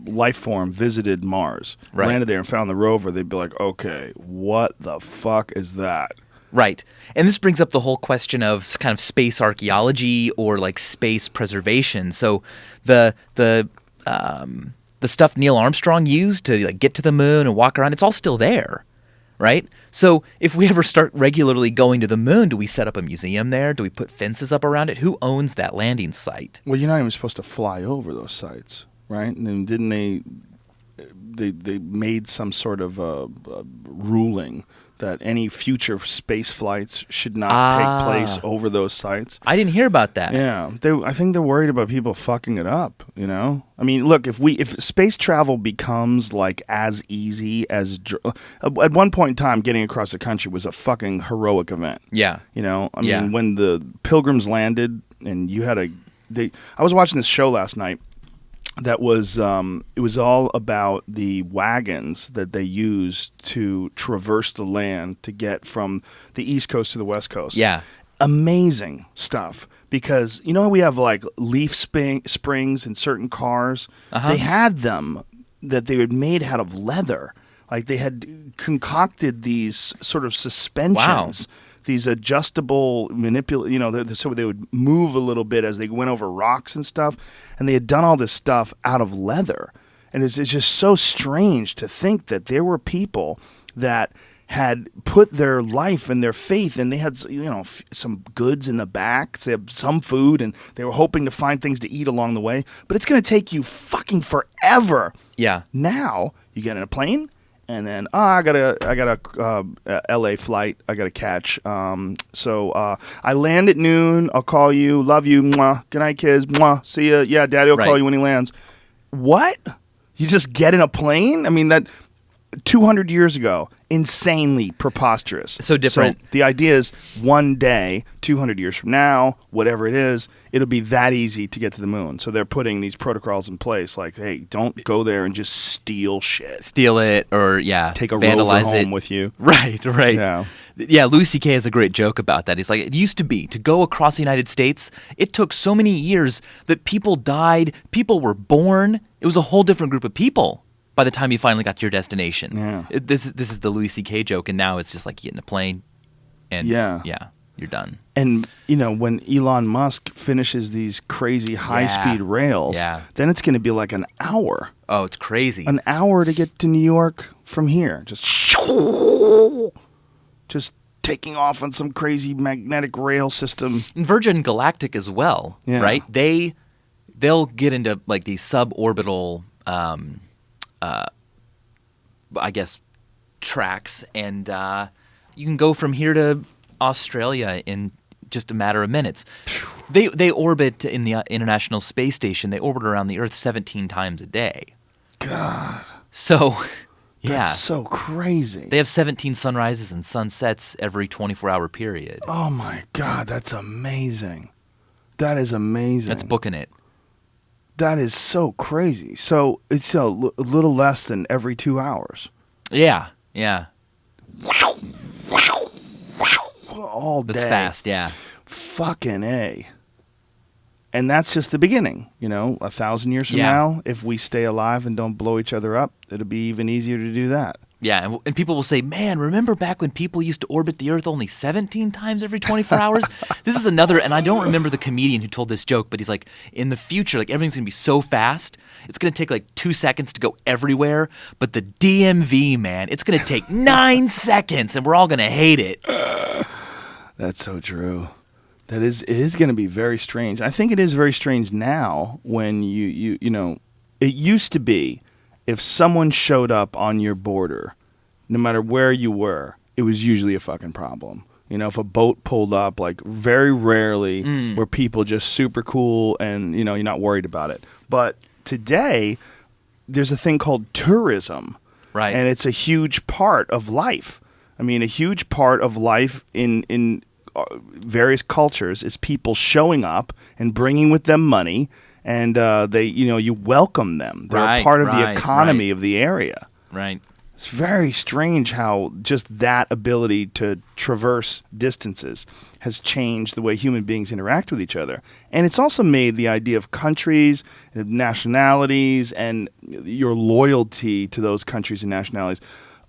life form visited Mars, landed there and found the rover, they'd be like, okay, what the fuck is that? Right. And this brings up the whole question of kind of space archaeology or space preservation. So the stuff Neil Armstrong used to get to the moon and walk around, it's all still there. Right? So if we ever start regularly going to the moon, do we set up a museum there? Do we put fences up around it? Who owns that landing site? Well, you're not even supposed to fly over those sites, right? And then didn't they made some sort of ruling that any future space flights should not take place over those sites. I didn't hear about that. Yeah, I think they're worried about people fucking it up. I mean, look, if space travel becomes as easy as at one point in time, getting across the country was a fucking heroic event. Yeah, I mean, when the Pilgrims landed, and you had I was watching this show last night. That was it was all about the wagons that they used to traverse the land to get from the East Coast to the West Coast. Yeah. Amazing stuff. Because, we have leaf springs in certain cars? Uh-huh. They had them that they had made out of leather. They had concocted these sort of suspensions. Wow. These adjustable so they would move a little bit as they went over rocks and stuff. And they had done all this stuff out of leather. And it's just so strange to think that there were people that had put their life and their faith, and they had some goods in the back. They had some food, and they were hoping to find things to eat along the way. But it's going to take you fucking forever. Yeah. Now you get in a plane. And then I got a LA flight I got to catch. So I land at noon. I'll call you. Love you. Mwah. Good night, kids. Mwah. See ya. Yeah, Daddy will call you when he lands. What? You just get in a plane? I mean, that 200 years ago, insanely preposterous. So different. So the idea is one day, 200 years from now, whatever it is, it'll be that easy to get to the moon. So they're putting these protocols in place hey, don't go there and just steal shit. Steal it or, take a vandalize rover home it with you. Right. Yeah, Louis C.K. has a great joke about that. He's like, it used to be, to go across the United States, it took so many years that people died, people were born. It was a whole different group of people by the time you finally got to your destination. Yeah. This is the Louis C.K. joke, and now it's just you get in a plane and you're done. And, when Elon Musk finishes these crazy high-speed rails, then it's going to be an hour. Oh, it's crazy. An hour to get to New York from here. Just taking off on some crazy magnetic rail system. And Virgin Galactic as well, right? They'll get into these suborbital I guess tracks, and you can go from here to Australia in just a matter of minutes. They orbit in the International Space Station. They orbit around the Earth 17 times a day. God. So, that's so crazy. They have 17 sunrises and sunsets every 24-hour period. Oh my God, that's amazing. That is amazing. That's booking it. That is so crazy. So it's a little less than every 2 hours. Yeah, yeah. All day. That's fast, yeah. Fucking A. And that's just the beginning. 1,000 years from Yeah. now, if we stay alive and don't blow each other up, it'll be even easier to do that. Yeah, and people will say, man, remember back when people used to orbit the Earth only 17 times every 24 hours? This is another, and I don't remember the comedian who told this joke, but he's like, in the future, like everything's going to be so fast, it's going to take like 2 seconds to go everywhere, but the DMV, man, it's going to take 9 seconds, and we're all going to hate it. That's so true. It is going to be very strange. I think it is very strange now when you it used to be if someone showed up on your border, no matter where you were, it was usually a fucking problem. If a boat pulled up, like very rarely were people just super cool and, you're not worried about it. But today, there's a thing called tourism. Right. And it's a huge part of life. I mean, a huge part of life in various cultures is people showing up and bringing with them money. And you welcome them. They're a part of the economy of the area. Right. It's very strange how just that ability to traverse distances has changed the way human beings interact with each other. And it's also made the idea of countries, and nationalities, and your loyalty to those countries and nationalities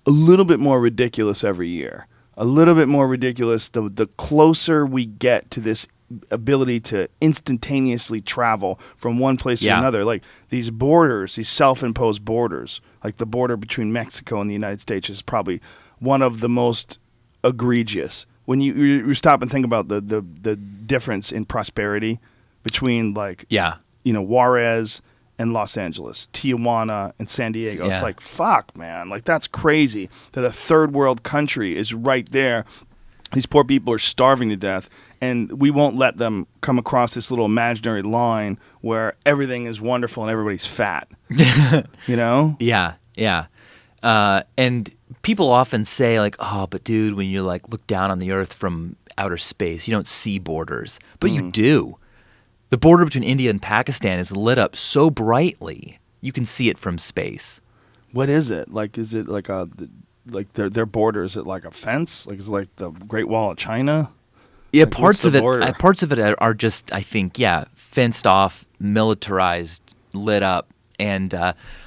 a little bit more ridiculous every year. A little bit more ridiculous the closer we get to this ability to instantaneously travel from one place to another. Like these borders, these self-imposed borders, like the border between Mexico and the United States is probably one of the most egregious. When you stop and think about the difference in prosperity between Juarez and Los Angeles, Tijuana and San Diego. Yeah. It's like, fuck, man. Like that's crazy that a third world country is right there. These poor people are starving to death, and we won't let them come across this little imaginary line where everything is wonderful and everybody's fat. Yeah, yeah. And people often say, like, oh, but dude, when you like look down on the Earth from outer space, you don't see borders. But you do. The border between India and Pakistan is lit up so brightly, you can see it from space. What is it? Like, is it like their border? Is it like a fence? Like, is it like the Great Wall of China? Yeah, Like, parts of border? it are just, I think, fenced off, militarized, lit up, and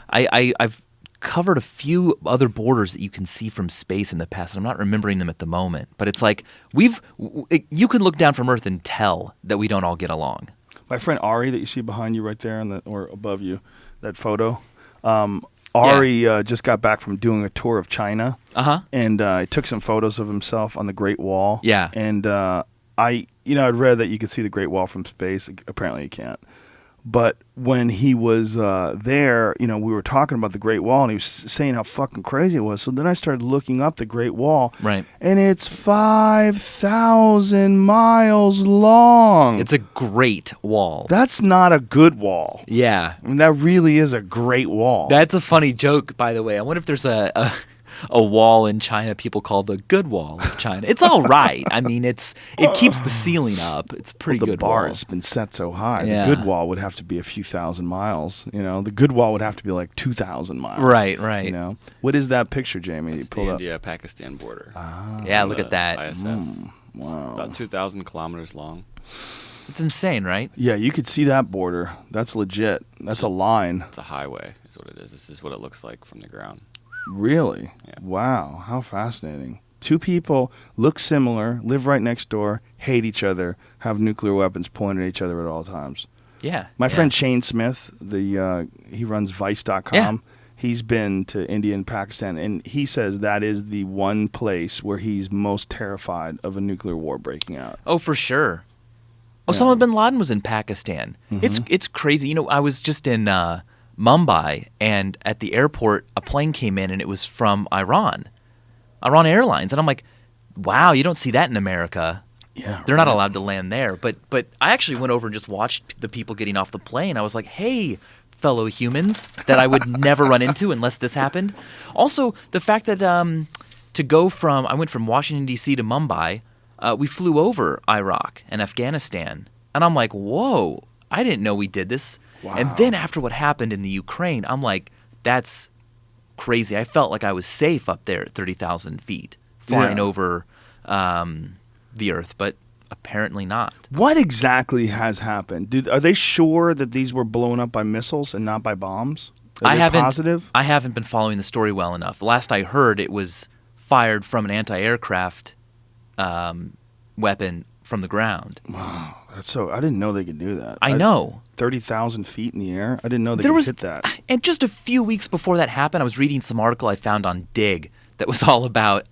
I've covered a few other borders that you can see from space in the past. And I'm not remembering them at the moment, but it's like you can look down from Earth and tell that we don't all get along. My friend Ari, that you see behind you right there, or above you, that photo. Ari just got back from doing a tour of China, and he took some photos of himself on the Great Wall. Yeah, and I'd read that you could see the Great Wall from space. Apparently, you can't. But when he was there, we were talking about the Great Wall, and he was saying how fucking crazy it was. So then I started looking up the Great Wall, right? And it's 5,000 miles long. It's a great wall. That's not a good wall. Yeah, I mean, that really is a great wall. That's a funny joke, by the way. I wonder if there's a wall in China people call the good wall of China. It's all right. I mean, it keeps the ceiling up. It's a pretty good wall. The bar wall. has been set so high. Yeah. The good wall would have to be a few thousand miles. The good wall would have to be like 2,000 miles. Right. What is that picture, Jamie? It's you pulled the up. India-Pakistan border. Yeah, look at that. ISS. Wow. About 2,000 kilometers long. It's insane, right? Yeah, you could see that border. That's legit. That's a line. It's a highway is what it is. This is what it looks like from the ground. Really? Yeah. Wow, how fascinating. Two people look similar, live right next door, hate each other, have nuclear weapons pointed at each other at all times. Yeah. My friend Shane Smith, he runs Vice.com. Yeah. He's been to India and Pakistan, and he says that is the one place where he's most terrified of a nuclear war breaking out. Oh, for sure. Osama bin Laden was in Pakistan. Mm-hmm. It's crazy. I was just in Mumbai, and at the airport, a plane came in, and it was from Iran Airlines, and I'm like, wow, you don't see that in America. Yeah, they're not allowed to land there. But I actually went over and just watched the people getting off the plane. I was like, hey, fellow humans that I would never run into unless this happened. Also, the fact that I went from Washington, D.C. to Mumbai, we flew over Iraq and Afghanistan. And I'm like, whoa, I didn't know we did this. And then after what happened in the Ukraine, I'm like, that's crazy. I felt like I was safe up there at 30,000 feet flying over the Earth, but apparently not. What exactly has happened? Are they sure that these were blown up by missiles and not by bombs? I haven't. Positive? I haven't been following the story well enough. Last I heard, it was fired from an anti-aircraft weapon from the ground. Wow, I didn't know they could do that. I know. 30,000 feet in the air? I didn't know they could hit that. And just a few weeks before that happened, I was reading some article I found on Dig that was all about,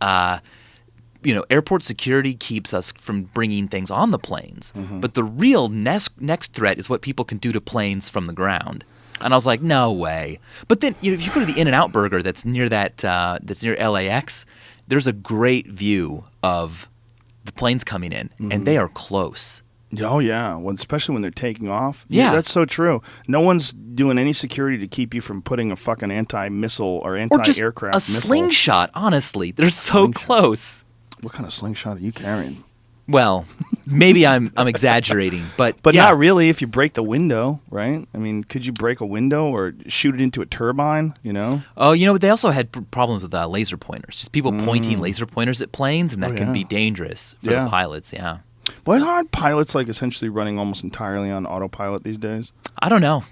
airport security keeps us from bringing things on the planes. Mm-hmm. But the real next threat is what people can do to planes from the ground. And I was like, no way. But then, if you go to the In-N-Out Burger that's near that's near LAX, there's a great view of the planes coming in, and they are close. Oh, yeah. Well, especially when they're taking off. Yeah. That's so true. No one's doing any security to keep you from putting a fucking anti-missile or anti-aircraft missile. A slingshot, honestly. They're so close. What kind of slingshot are you carrying? Well, maybe I'm exaggerating, but not really if you break the window, right? I mean, could you break a window or shoot it into a turbine, Oh, they also had problems with laser pointers. Just people pointing laser pointers at planes, and that can be dangerous for the pilots, yeah. Why aren't pilots essentially running almost entirely on autopilot these days? I don't know.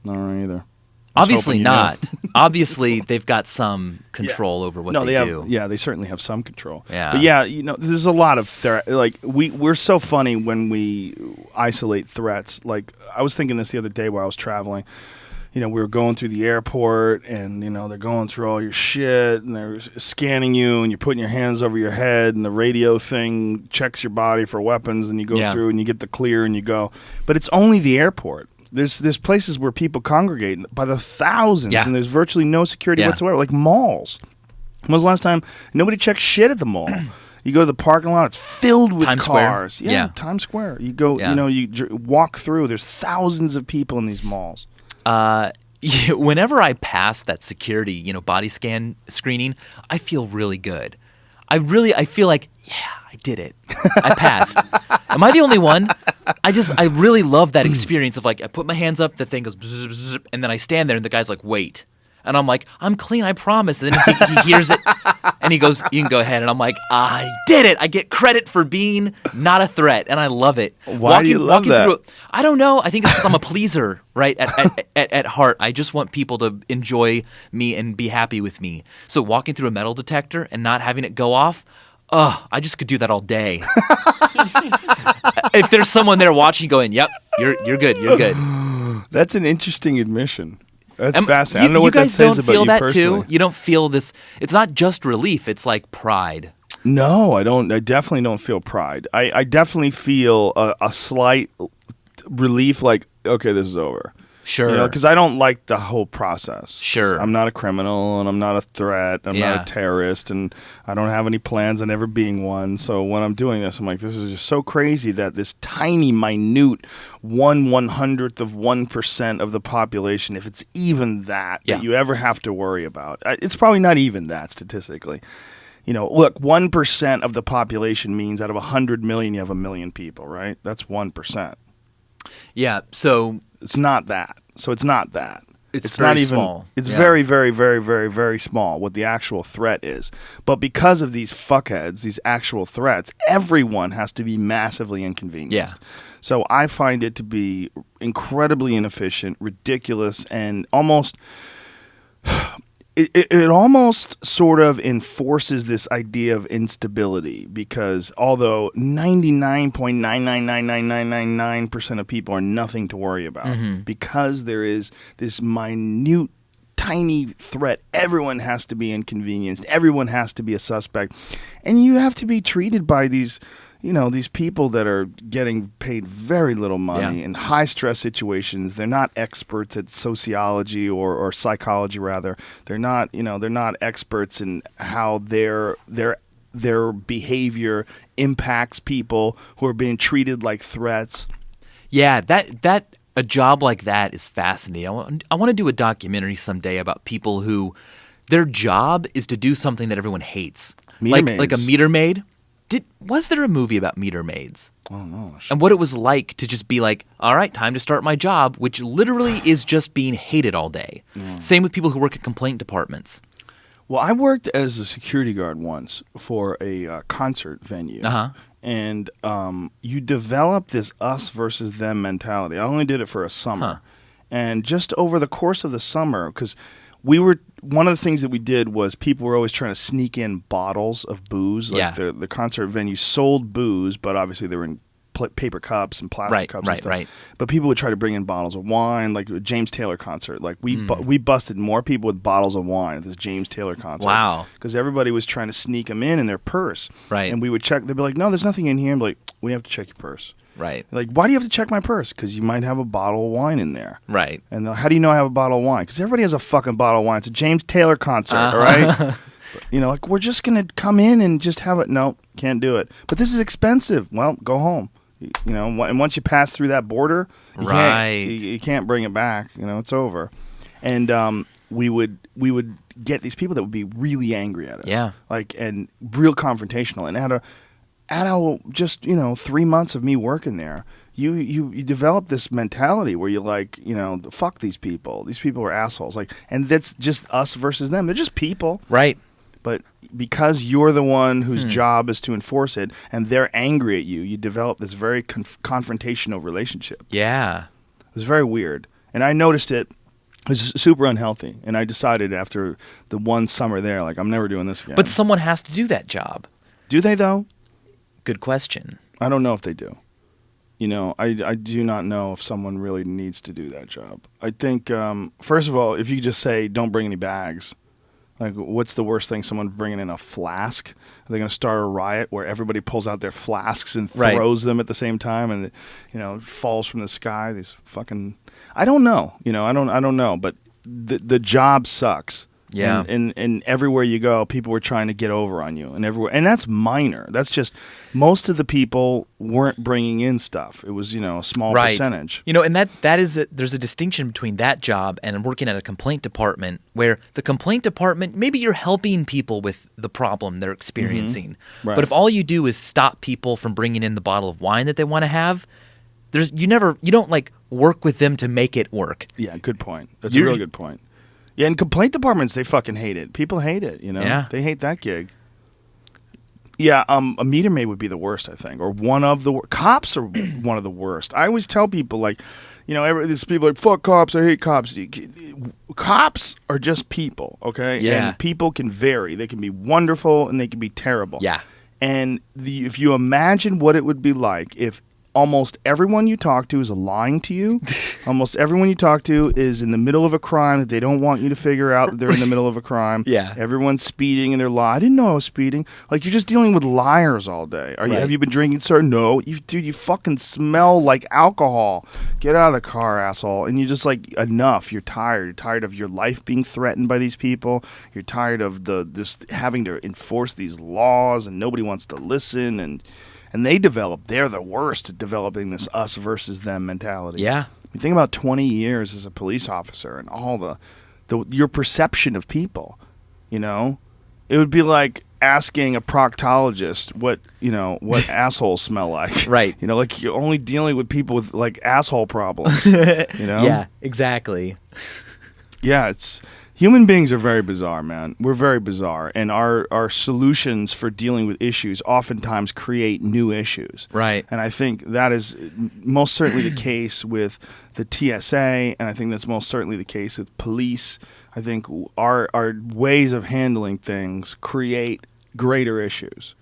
I don't know either. Obviously not. Obviously, they've got some control over what they do. Yeah, they certainly have some control. Yeah. But there's a lot of we're so funny when we isolate threats. Like I was thinking this the other day while I was traveling. We were going through the airport, and they're going through all your shit, and they're scanning you, and you're putting your hands over your head, and the radio thing checks your body for weapons, and you go through, and you get the clear, and you go. But it's only the airport. There's places where people congregate by the thousands, and there's virtually no security whatsoever, like malls. When was the last time nobody checked shit at the mall? You go to the parking lot; it's filled with Times cars. Square. Yeah, Times Square. You go, you walk through. There's thousands of people in these malls. Whenever I pass that security, body scan screening, I feel really good. I feel like, I did it. I passed. Am I the only one? I really love that experience of I put my hands up, the thing goes bzz, bzz, and then I stand there and the guy's like, wait. And I'm like, I'm clean, I promise. And then he hears it and he goes, you can go ahead. And I'm like, I did it. I get credit for being not a threat. And I love it. Why do you love that? I don't know. I think it's because I'm a pleaser, right? At heart. I just want people to enjoy me and be happy with me. So walking through a metal detector and not having it go off, I just could do that all day. If there's someone there watching going, yep, you're good, you're good. That's an interesting admission. That's fascinating. I don't know what that says about you personally. You guys don't feel that too? You don't feel this. It's not just relief. It's like pride. No, I don't. I definitely don't feel pride. I definitely feel a slight relief, like, okay, this is over. Sure. Because I don't like the whole process. Sure. I'm not a criminal, and I'm not a threat. I'm not a terrorist, and I don't have any plans on ever being one. So when I'm doing this, I'm like, this is just so crazy that this tiny, minute 1/100th of 1% of the population, if it's even that you ever have to worry about. It's probably not even that statistically. Look, 1% of the population means out of 100 million, you have 1 million people, right? That's 1%. Yeah, so it's not that. So it's not that. It's not very even small. It's very, very, very, very, very small what the actual threat is. But because of these fuckheads, these actual threats, everyone has to be massively inconvenienced. Yeah. So I find it to be incredibly inefficient, ridiculous, and almost It almost sort of enforces this idea of instability, because although 99.9999999% of people are nothing to worry about, because there is this minute, tiny threat, everyone has to be inconvenienced, everyone has to be a suspect, and you have to be treated by these people that are getting paid very little money in high stress situations. They're not experts at sociology or psychology, rather. They're not experts in how their behavior impacts people who are being treated like threats. Yeah, that a job like that is fascinating. I want to do a documentary someday about people who their job is to do something that everyone hates. Like a meter maid. Was there a movie about meter maids? Oh no. And what it was like to just be like, all right, time to start my job, which literally is just being hated all day. Same with people who work at complaint departments. Well, I worked as a security guard once for a concert venue. And you develop this us versus them mentality. I only did it for a summer. And just over the course of the summer, because one of the things that we did was people were always trying to sneak in bottles of booze. Like the concert venue sold booze, but obviously they were in paper cups and plastic cups and stuff. But people would try to bring in bottles of wine, like a James Taylor concert. Like we busted more people with bottles of wine at this James Taylor concert. Wow. Because everybody was trying to sneak them in their purse. Right. And we would check. They'd be like, no, there's nothing in here. I'm like, we have to check your purse. Right. Like, why do you have to check my purse? Because you might have a bottle of wine in there. Right. And how do you know I have a bottle of wine? Because everybody has a fucking bottle of wine. It's a James Taylor concert, all right? Like, we're just going to come in and just have it. No, can't do it. But this is expensive. Well, go home. And once you pass through that border, you can't bring it back. It's over. And we would get these people that would be really angry at us. Yeah. And real confrontational. And out of just 3 months of me working there, you develop this mentality where you're like, fuck these people. These people are assholes. And that's just us versus them. They're just people. Right. But because you're the one whose job is to enforce it, and they're angry at you, you develop this very confrontational relationship. Yeah. It was very weird. And I noticed it. It was super unhealthy. And I decided after the one summer there, I'm never doing this again. But someone has to do that job. Do they, though? Good question. I don't know if they do. I do not know if someone really needs to do that job. I think, first of all, if you just say, don't bring any bags, what's the worst thing? Someone bringing in a flask? Are they going to start a riot where everybody pulls out their flasks and throws them at the same time and, it falls from the sky? These fucking... I don't know. I don't know. But the job sucks. Yeah. And everywhere you go, people were trying to get over on you. And that's minor. That's just... Most of the people weren't bringing in stuff. It was, a small percentage. And that is there's a distinction between that job and working at a complaint department, where the complaint department, maybe you're helping people with the problem they're experiencing. Right. But if all you do is stop people from bringing in the bottle of wine that they want to have, you don't work with them to make it work. Yeah, good point. That's a real good point. Yeah, in complaint departments, they fucking hate it. People hate it, Yeah. They hate that gig. Yeah, a meter maid would be the worst, I think, or one of the cops are one of the worst. I always tell people, these people fuck cops, I hate cops. Cops are just people, okay? Yeah. And people can vary. They can be wonderful and they can be terrible. Yeah. And if you imagine what it would be like if almost everyone you talk to is lying to you. Almost everyone you talk to is in the middle of a crime that they don't want you to figure out that they're in the middle of a crime. Yeah. Everyone's speeding and they're lying. I didn't know I was speeding. You're just dealing with liars all day. Have you been drinking, sir? No. Dude, you fucking smell like alcohol. Get out of the car, asshole. And you're just enough. You're tired. You're tired of your life being threatened by these people. You're tired of this having to enforce these laws and nobody wants to listen and they're the worst at developing this us versus them mentality. Yeah. You think about 20 years as a police officer and all your perception of people, it would be like asking a proctologist what assholes smell like. Right. You're only dealing with people with asshole problems, Yeah, exactly. Yeah, human beings are very bizarre, man. We're very bizarre, and our solutions for dealing with issues oftentimes create new issues. Right. And I think that is most certainly the case with the TSA, and I think that's most certainly the case with police. I think our ways of handling things create greater issues.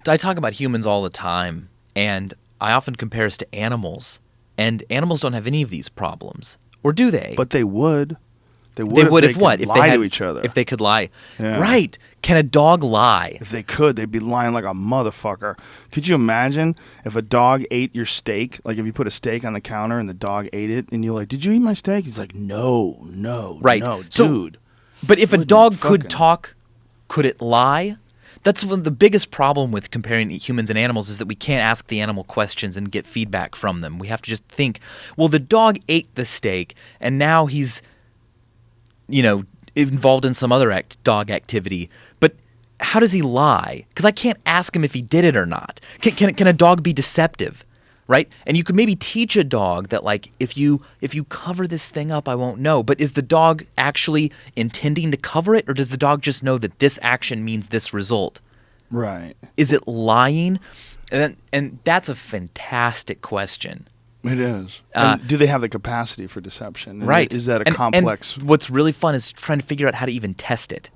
I talk about humans all the time, and I often compare us to animals, and animals don't have any of these problems. Or do they? But they would. They would if if what? Could If lie they had, to each other. If they could lie. Yeah. Right. Can a dog lie? If they could, they'd be lying like a motherfucker. Could you imagine if a dog ate your steak? If you put a steak on the counter and the dog ate it, and you're like, "Did you eat my steak?" He's like, "No, right. no, So, dude." But if a dog could talk, could it lie? That's one of the biggest problem with comparing humans and animals is that we can't ask the animal questions and get feedback from them. We have to just think, well, the dog ate the steak, and now he's, involved in some other dog activity. But how does he lie? Because I can't ask him if he did it or not. Can a dog be deceptive? Right? And you could maybe teach a dog that, like, if you cover this thing up, I won't know. But is the dog actually intending to cover it, or does the dog just know that this action means this result? Right. Is it lying? And that's a fantastic question. It is. And do they have the capacity for deception? Right. Is that a complex? And what's really fun is trying to figure out how to even test it.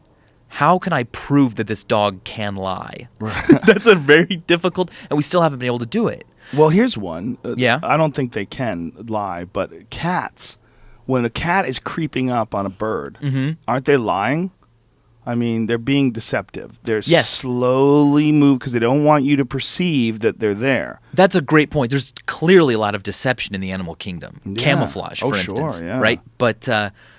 How can I prove that this dog can lie? Right. That's a very difficult, and we still haven't been able to do it. Well, here's one. Yeah. I don't think they can lie, but cats, when a cat is creeping up on a bird, aren't they lying? I mean, they're being deceptive. They're slowly moved because they don't want you to perceive that they're there. That's a great point. There's clearly a lot of deception in the animal kingdom. Yeah. Camouflage, for instance. Sure, yeah. Right? But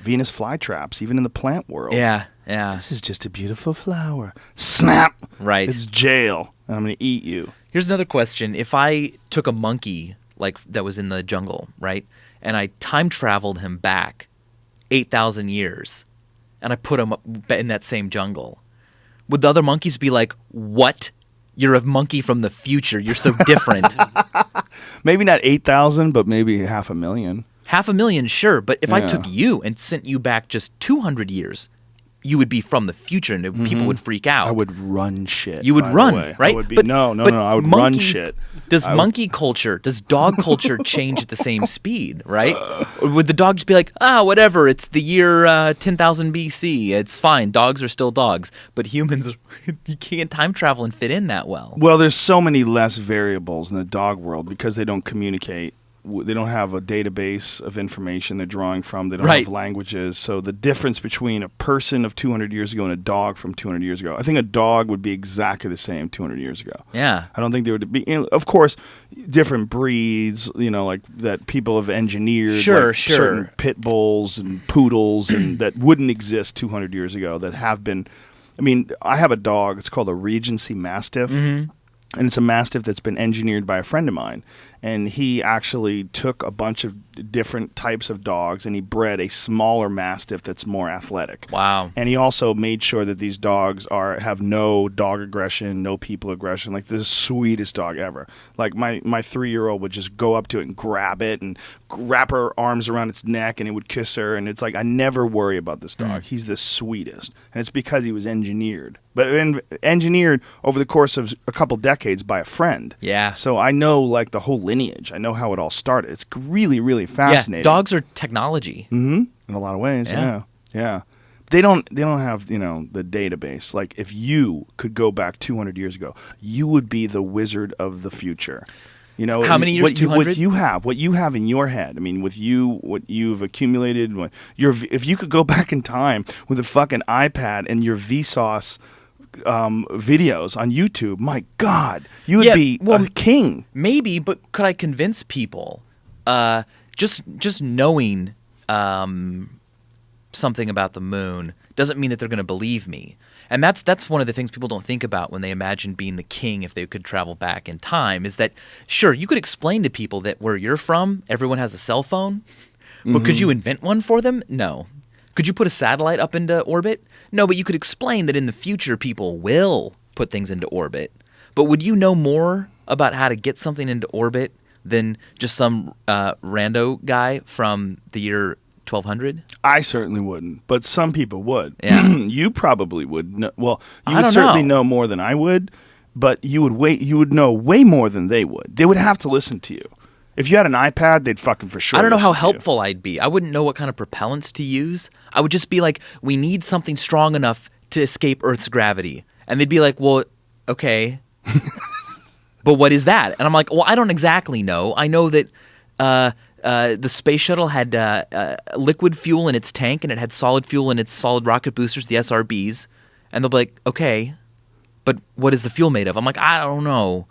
Venus flytraps, even in the plant world. yeah. This is just a beautiful flower. Snap. Right. It's jail, and I'm going to eat you. Here's another question. If I took a monkey like that was in the jungle, right, and I time traveled him back 8,000 years, and I put him in that same jungle, would the other monkeys be like, "What? You're a monkey from the future. You're so different." Maybe not 8,000, but maybe 500,000. 500,000, sure, but if I Yeah. took you and sent you back just 200 years, you would be from the future, and people would freak out. I would run shit. You would by the run, way. right? I would be, But- no. but I would run monkey- shit. Does monkey culture, does dog culture change at the same speed, right? Or would the dog just be like, whatever, it's the year 10,000 BC, it's fine, dogs are still dogs. But humans, you can't time travel and fit in that well. Well, there's so many less variables in the dog world because they don't communicate. They don't have a database of information they're drawing from. They don't Right. have languages. So the difference between a person of 200 years ago and a dog from 200 years ago, I think a dog would be exactly the same 200 years ago. Yeah. I don't think there would be, of course, different breeds, like that people have engineered. Sure, like sure. Certain pit bulls and poodles and that wouldn't exist 200 years ago that have been. I mean, I have a dog. It's called a Regency Mastiff. Mm-hmm. And it's a Mastiff that's been engineered by a friend of mine. And he actually took a bunch of different types of dogs and he bred a smaller Mastiff that's more athletic. Wow. And he also made sure that these dogs have no dog aggression, no people aggression. Like, the sweetest dog ever. Like, my 3-year-old would just go up to it and grab it and wrap her arms around its neck and it would kiss her. And it's like, I never worry about this dog. He's the sweetest. And it's because he was engineered. But engineered over the course of a couple decades by a friend. Yeah. So I know, like, the whole lineage. I know how it all started. It's really, really fascinating. Yeah, dogs are technology. In a lot of ways, yeah. They don't have, the database. Like, if you could go back 200 years ago, you would be the wizard of the future. How many years? 200? What you have in your head. I mean, with you, what you've accumulated. If you could go back in time with a fucking iPad and your VSauce videos on YouTube, my God, you would be a king. Maybe, but could I convince people? Just knowing something about the moon doesn't mean that they're going to believe me. And that's one of the things people don't think about when they imagine being the king if they could travel back in time, is that, sure, you could explain to people that where you're from, everyone has a cell phone, but could you invent one for them? No. Could you put a satellite up into orbit? No, but you could explain that in the future people will put things into orbit. But would you know more about how to get something into orbit than just some rando guy from the year 1200? I certainly wouldn't, but some people would. Yeah. You probably would. Well, you I would don't certainly know. know more than I would, but you would know way more than they would. They would have to listen to you. If you had an iPad, they'd fucking for sure. I don't know how listen to you. helpful I'd be. I wouldn't know what kind of propellants to use. I would just be like, we need something strong enough to escape Earth's gravity. And they'd be like, well, okay. But what is that? And I'm like, well, I don't exactly know. I know that the space shuttle had liquid fuel in its tank and it had solid fuel in its solid rocket boosters, the SRBs. And they'll be like, okay, but what is the fuel made of? I'm like, I don't know.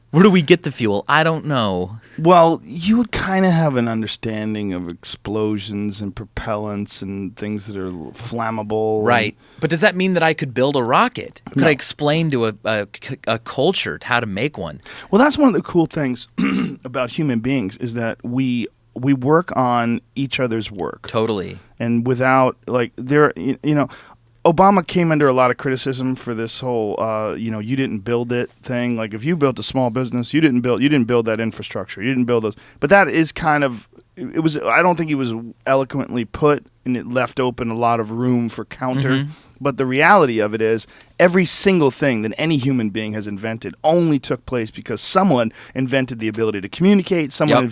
Where do we get the fuel? I don't know. Well, you would kind of have an understanding of explosions and propellants and things that are flammable. Right. But does that mean that I could build a rocket? Could No. I explain to a culture how to make one? Well, that's one of the cool things about human beings is that we work on each other's work. Totally. And without, like, Obama came under a lot of criticism for this whole, you didn't build it thing. Like, if you built a small business, you didn't build that infrastructure. You didn't build those. But that is kind of, it was. I don't think he was eloquently put, and it left open a lot of room for counter. But the reality of it is, every single thing that any human being has invented only took place because someone invented the ability to communicate, someone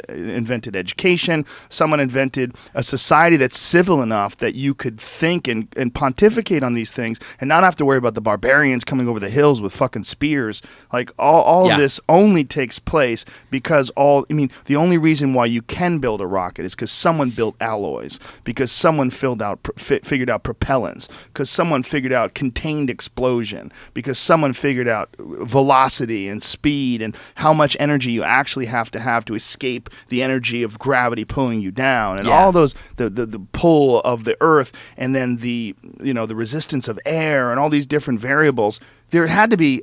invented education, someone invented a society that's civil enough that you could think and pontificate on these things and not have to worry about the barbarians coming over the hills with fucking spears. Like, all of this only takes place because the only reason why you can build a rocket is because someone built alloys, because someone figured out propellants, because someone figured out contained explosion, because someone figured out velocity and speed and how much energy you actually have to escape the energy of gravity pulling you down, and all those the pull of the earth, and then the resistance of air, and all these different variables. There had to be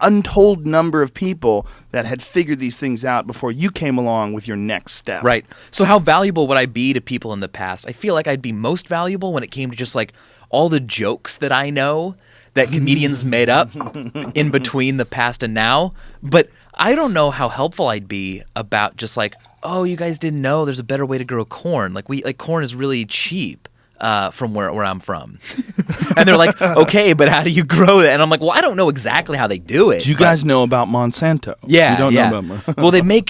untold number of people that had figured these things out before you came along with your next step. Right. So how valuable would I be to people in the past? I feel like I'd be most valuable when it came to just like all the jokes that I know that comedians made up in between the past and now. But I don't know how helpful I'd be about just like, oh, you guys didn't know there's a better way to grow corn. Like corn is really cheap from where I'm from. And they're like, okay, but how do you grow that? And I'm like, well, I don't know exactly how they do it. Do you guys know about Monsanto? Yeah, you don't know about Monsanto. Well, they make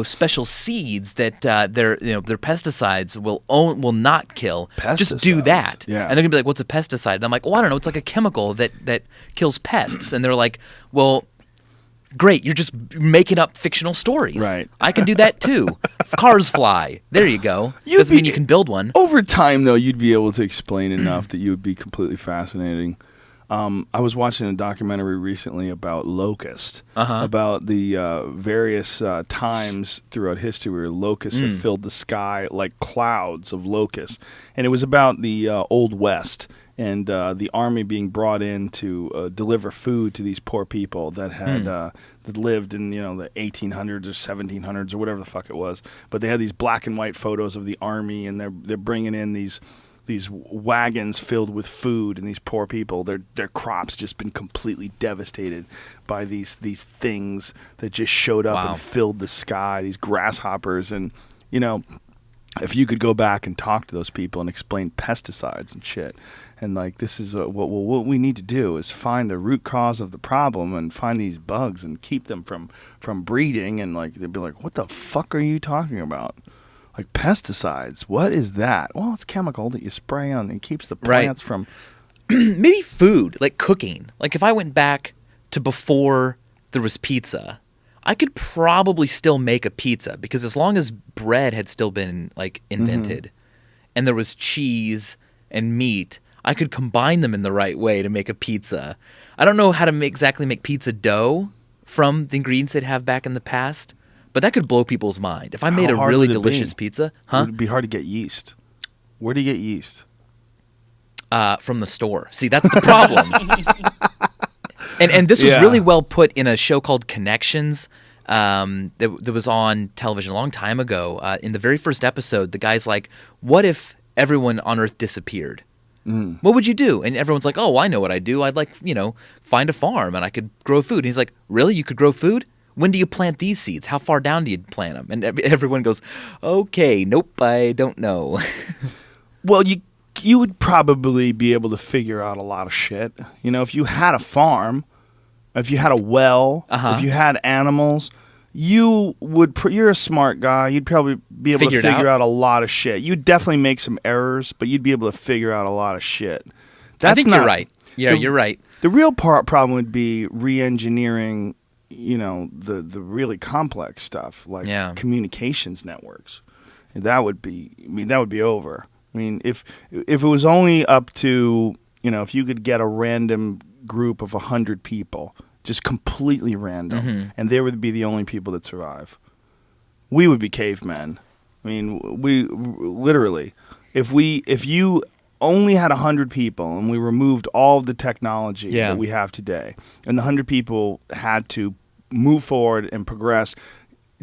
special seeds that their pesticides will not kill. Just do that. Yeah. And they're gonna be like, what's a pesticide? And I'm like, well, I don't know. It's like a chemical that kills pests. And they're like, well, great, you're just making up fictional stories. Right. I can do that too. Cars fly. There you go. Doesn't mean you can build one. Over time, though, you'd be able to explain enough that you would be completely fascinating. I was watching a documentary recently about locusts, about the various times throughout history where locusts have filled the sky like clouds of locusts. And it was about the Old West and the army being brought in to deliver food to these poor people that had that lived in the 1800s or 1700s or whatever the fuck it was. But they had these black and white photos of the army, and they're bringing in these wagons filled with food, and these poor people, their crops just been completely devastated by these things that just showed up and filled the sky. These grasshoppers, and if you could go back and talk to those people and explain pesticides and shit, and like, this is what we need to do is find the root cause of the problem and find these bugs and keep them from breeding, and like, they'd be like, what the fuck are you talking about? Like, pesticides, what is that? Well, it's chemical that you spray on and keeps the plants from... Maybe food, like cooking. Like, if I went back to before there was pizza, I could probably still make a pizza, because as long as bread had still been like invented and there was cheese and meat, I could combine them in the right way to make a pizza. I don't know how to exactly make pizza dough from the ingredients they'd have back in the past, but that could blow people's mind. If I made a really delicious pizza, It would be hard to get yeast. Where do you get yeast? From the store. See, that's the problem. And this was really well put in a show called Connections that was on television a long time ago. In the very first episode, the guy's like, what if everyone on Earth disappeared? What would you do? And everyone's like, oh, I know what I'd do. I'd find a farm and I could grow food. And he's like, really? You could grow food? When do you plant these seeds? How far down do you plant them? And everyone goes, okay, nope, I don't know. Well, you would probably be able to figure out a lot of shit. If you had a farm, if you had a well, if you had animals, you're a smart guy. You'd probably be able to figure out a lot of shit. You'd definitely make some errors, but you'd be able to figure out a lot of shit. I think you're right. Yeah, you're right. The real problem would be re-engineering, the really complex stuff like communications networks. That would be over. I mean, if it was only up to, if you could get a random group of 100 people, just completely random, and they would be the only people that survive, we would be cavemen. I mean, we literally, if you only had 100 people and we removed all of the technology that we have today, and the 100 people had to move forward and progress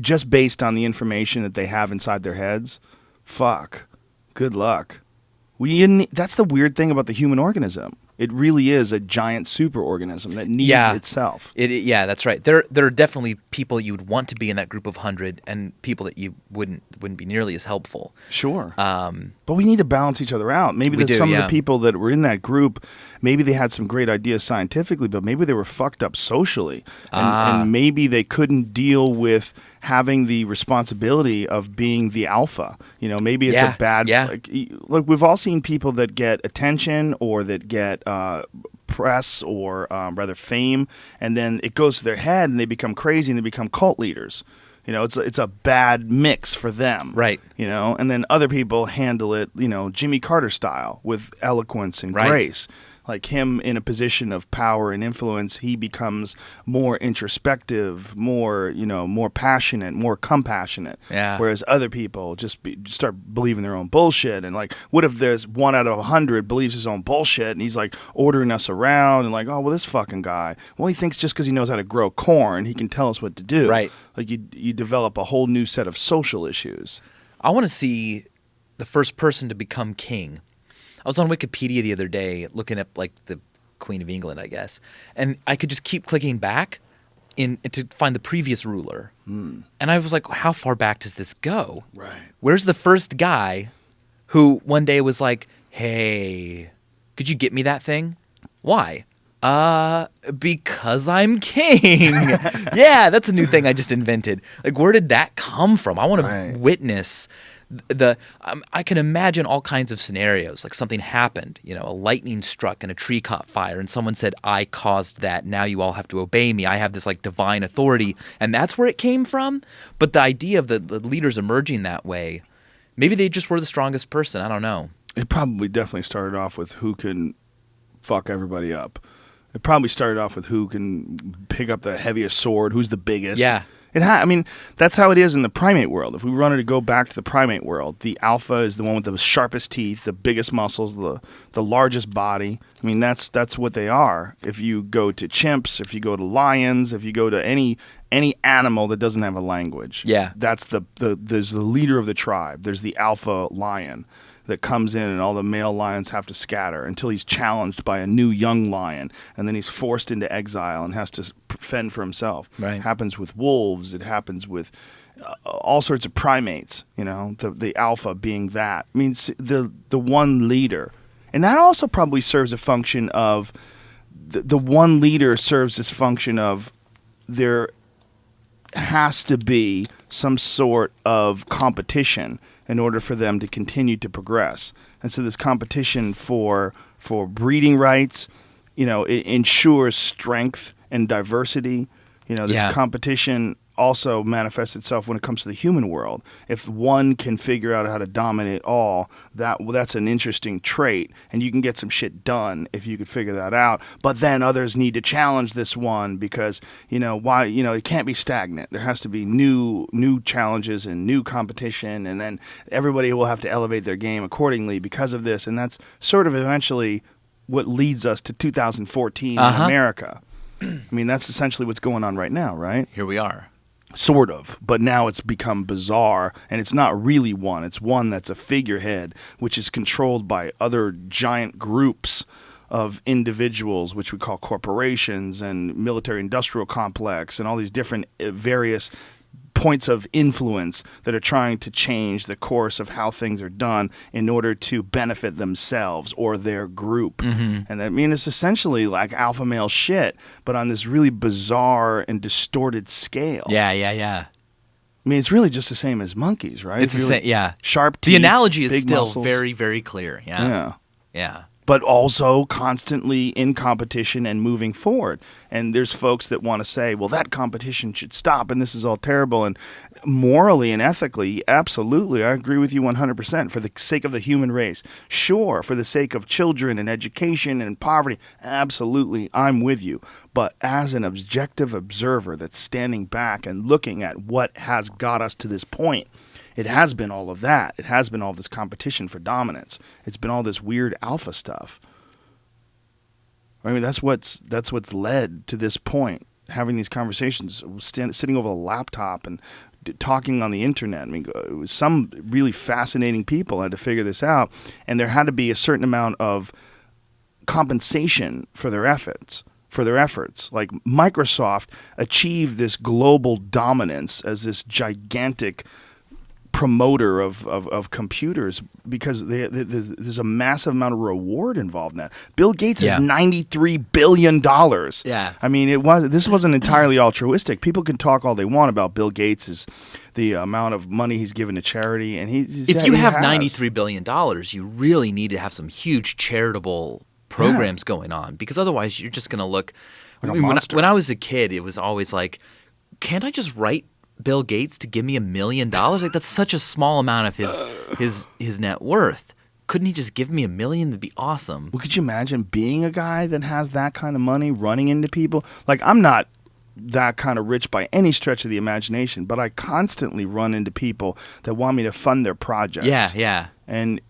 just based on the information that they have inside their heads, fuck, good luck. That's the weird thing about the human organism. It really is a giant superorganism that needs itself. Yeah, that's right. There are definitely people you would want to be in that group of 100, and people that you wouldn't be nearly as helpful. Sure. But we need to balance each other out. Maybe some of the people that were in that group, maybe they had some great ideas scientifically, but maybe they were fucked up socially. And maybe they couldn't deal with having the responsibility of being the alpha. Maybe it's a bad... Look, we've all seen people that get attention or that get press or rather fame, and then it goes to their head and they become crazy and they become cult leaders. It's a bad mix for them. Right. And then other people handle it, Jimmy Carter style with eloquence and grace. Like him in a position of power and influence, he becomes more introspective, more passionate, more compassionate. Yeah. Whereas other people just start believing their own bullshit. And like, what if there's 1 out of 100 believes his own bullshit and he's like ordering us around and like, oh, well, this fucking guy. Well, he thinks just because he knows how to grow corn, he can tell us what to do. Right. Like you develop a whole new set of social issues. I want to see the first person to become king. I was on Wikipedia the other day looking up like the Queen of England, I guess, and I could just keep clicking back to find the previous ruler. And I was like, how far back does this go? Right. Where's the first guy who one day was like, hey, could you get me that thing? Why? Because I'm king. Yeah, that's a new thing I just invented. Like, where did that come from? I want to witness I can imagine all kinds of scenarios. Like something happened, a lightning struck and a tree caught fire, and someone said, "I caused that. Now you all have to obey me. I have this like divine authority," and that's where it came from. But the idea of the leaders emerging that way, maybe they just were the strongest person. I don't know. It probably definitely started off with who can fuck everybody up. It probably started off with who can pick up the heaviest sword, who's the biggest. Yeah. That's how it is in the primate world. If we wanted to go back to the primate world, the alpha is the one with the sharpest teeth, the biggest muscles, the largest body. That's what they are. If you go to chimps, if you go to lions, if you go to any animal that doesn't have a language, that's there's the leader of the tribe. There's the alpha lion that comes in, and all the male lions have to scatter until he's challenged by a new young lion, and then he's forced into exile and has to fend for himself. Right. It happens with wolves. It happens with all sorts of primates. The alpha being that. The one leader, and that also probably serves a function of the one leader serves this function of there has to be some sort of competition in order for them to continue to progress. And so this competition for breeding rights, it ensures strength and diversity. This competition also manifests itself when it comes to the human world. If one can figure out how to dominate all, that's an interesting trait, and you can get some shit done if you could figure that out. But then others need to challenge this one because it can't be stagnant. There has to be new challenges and new competition, and then everybody will have to elevate their game accordingly because of this. And that's sort of eventually what leads us to 2014 in America. That's essentially what's going on right now, right? Here we are. Sort of, but now it's become bizarre, and it's not really one. It's one that's a figurehead, which is controlled by other giant groups of individuals, which we call corporations and military-industrial complex and all these different various points of influence that are trying to change the course of how things are done in order to benefit themselves or their group. Mm-hmm. And it's essentially like alpha male shit, but on this really bizarre and distorted scale. Yeah. It's really just the same as monkeys, right? It's the same, yeah. Sharp teeth, the analogy is still muscles. very, very clear. Yeah. But also constantly in competition and moving forward. And there's folks that want to say, well, that competition should stop and this is all terrible. And morally and ethically, absolutely, I agree with you 100%. For the sake of the human race, sure. For the sake of children and education and poverty, absolutely, I'm with you. But as an objective observer that's standing back and looking at what has got us to this point, it has been all of that. It has been all this competition for dominance. It's been all this weird alpha stuff. That's what's led to this point. Having these conversations, sitting over a laptop and talking on the internet. I mean, it was some really fascinating people had to figure this out, and there had to be a certain amount of compensation for their efforts. Like Microsoft achieved this global dominance as this gigantic promoter of computers because there's a massive amount of reward involved in that. Bill Gates has $93 billion. Yeah. I mean, this wasn't entirely altruistic. People can talk all they want about Bill Gates' the amount of money he's given to charity, and if you have $93 billion, you really need to have some huge charitable programs going on, because otherwise you're just going to look. Like I mean, when I was a kid, it was always like, can't I just write Bill Gates to give me $1 million? Like, that's such a small amount of his net worth. Couldn't he just give me $1 million? That'd be awesome. Well, could you imagine being a guy that has that kind of money, running into people? Like, I'm not that kind of rich by any stretch of the imagination, but I constantly run into people that want me to fund their projects. Yeah. And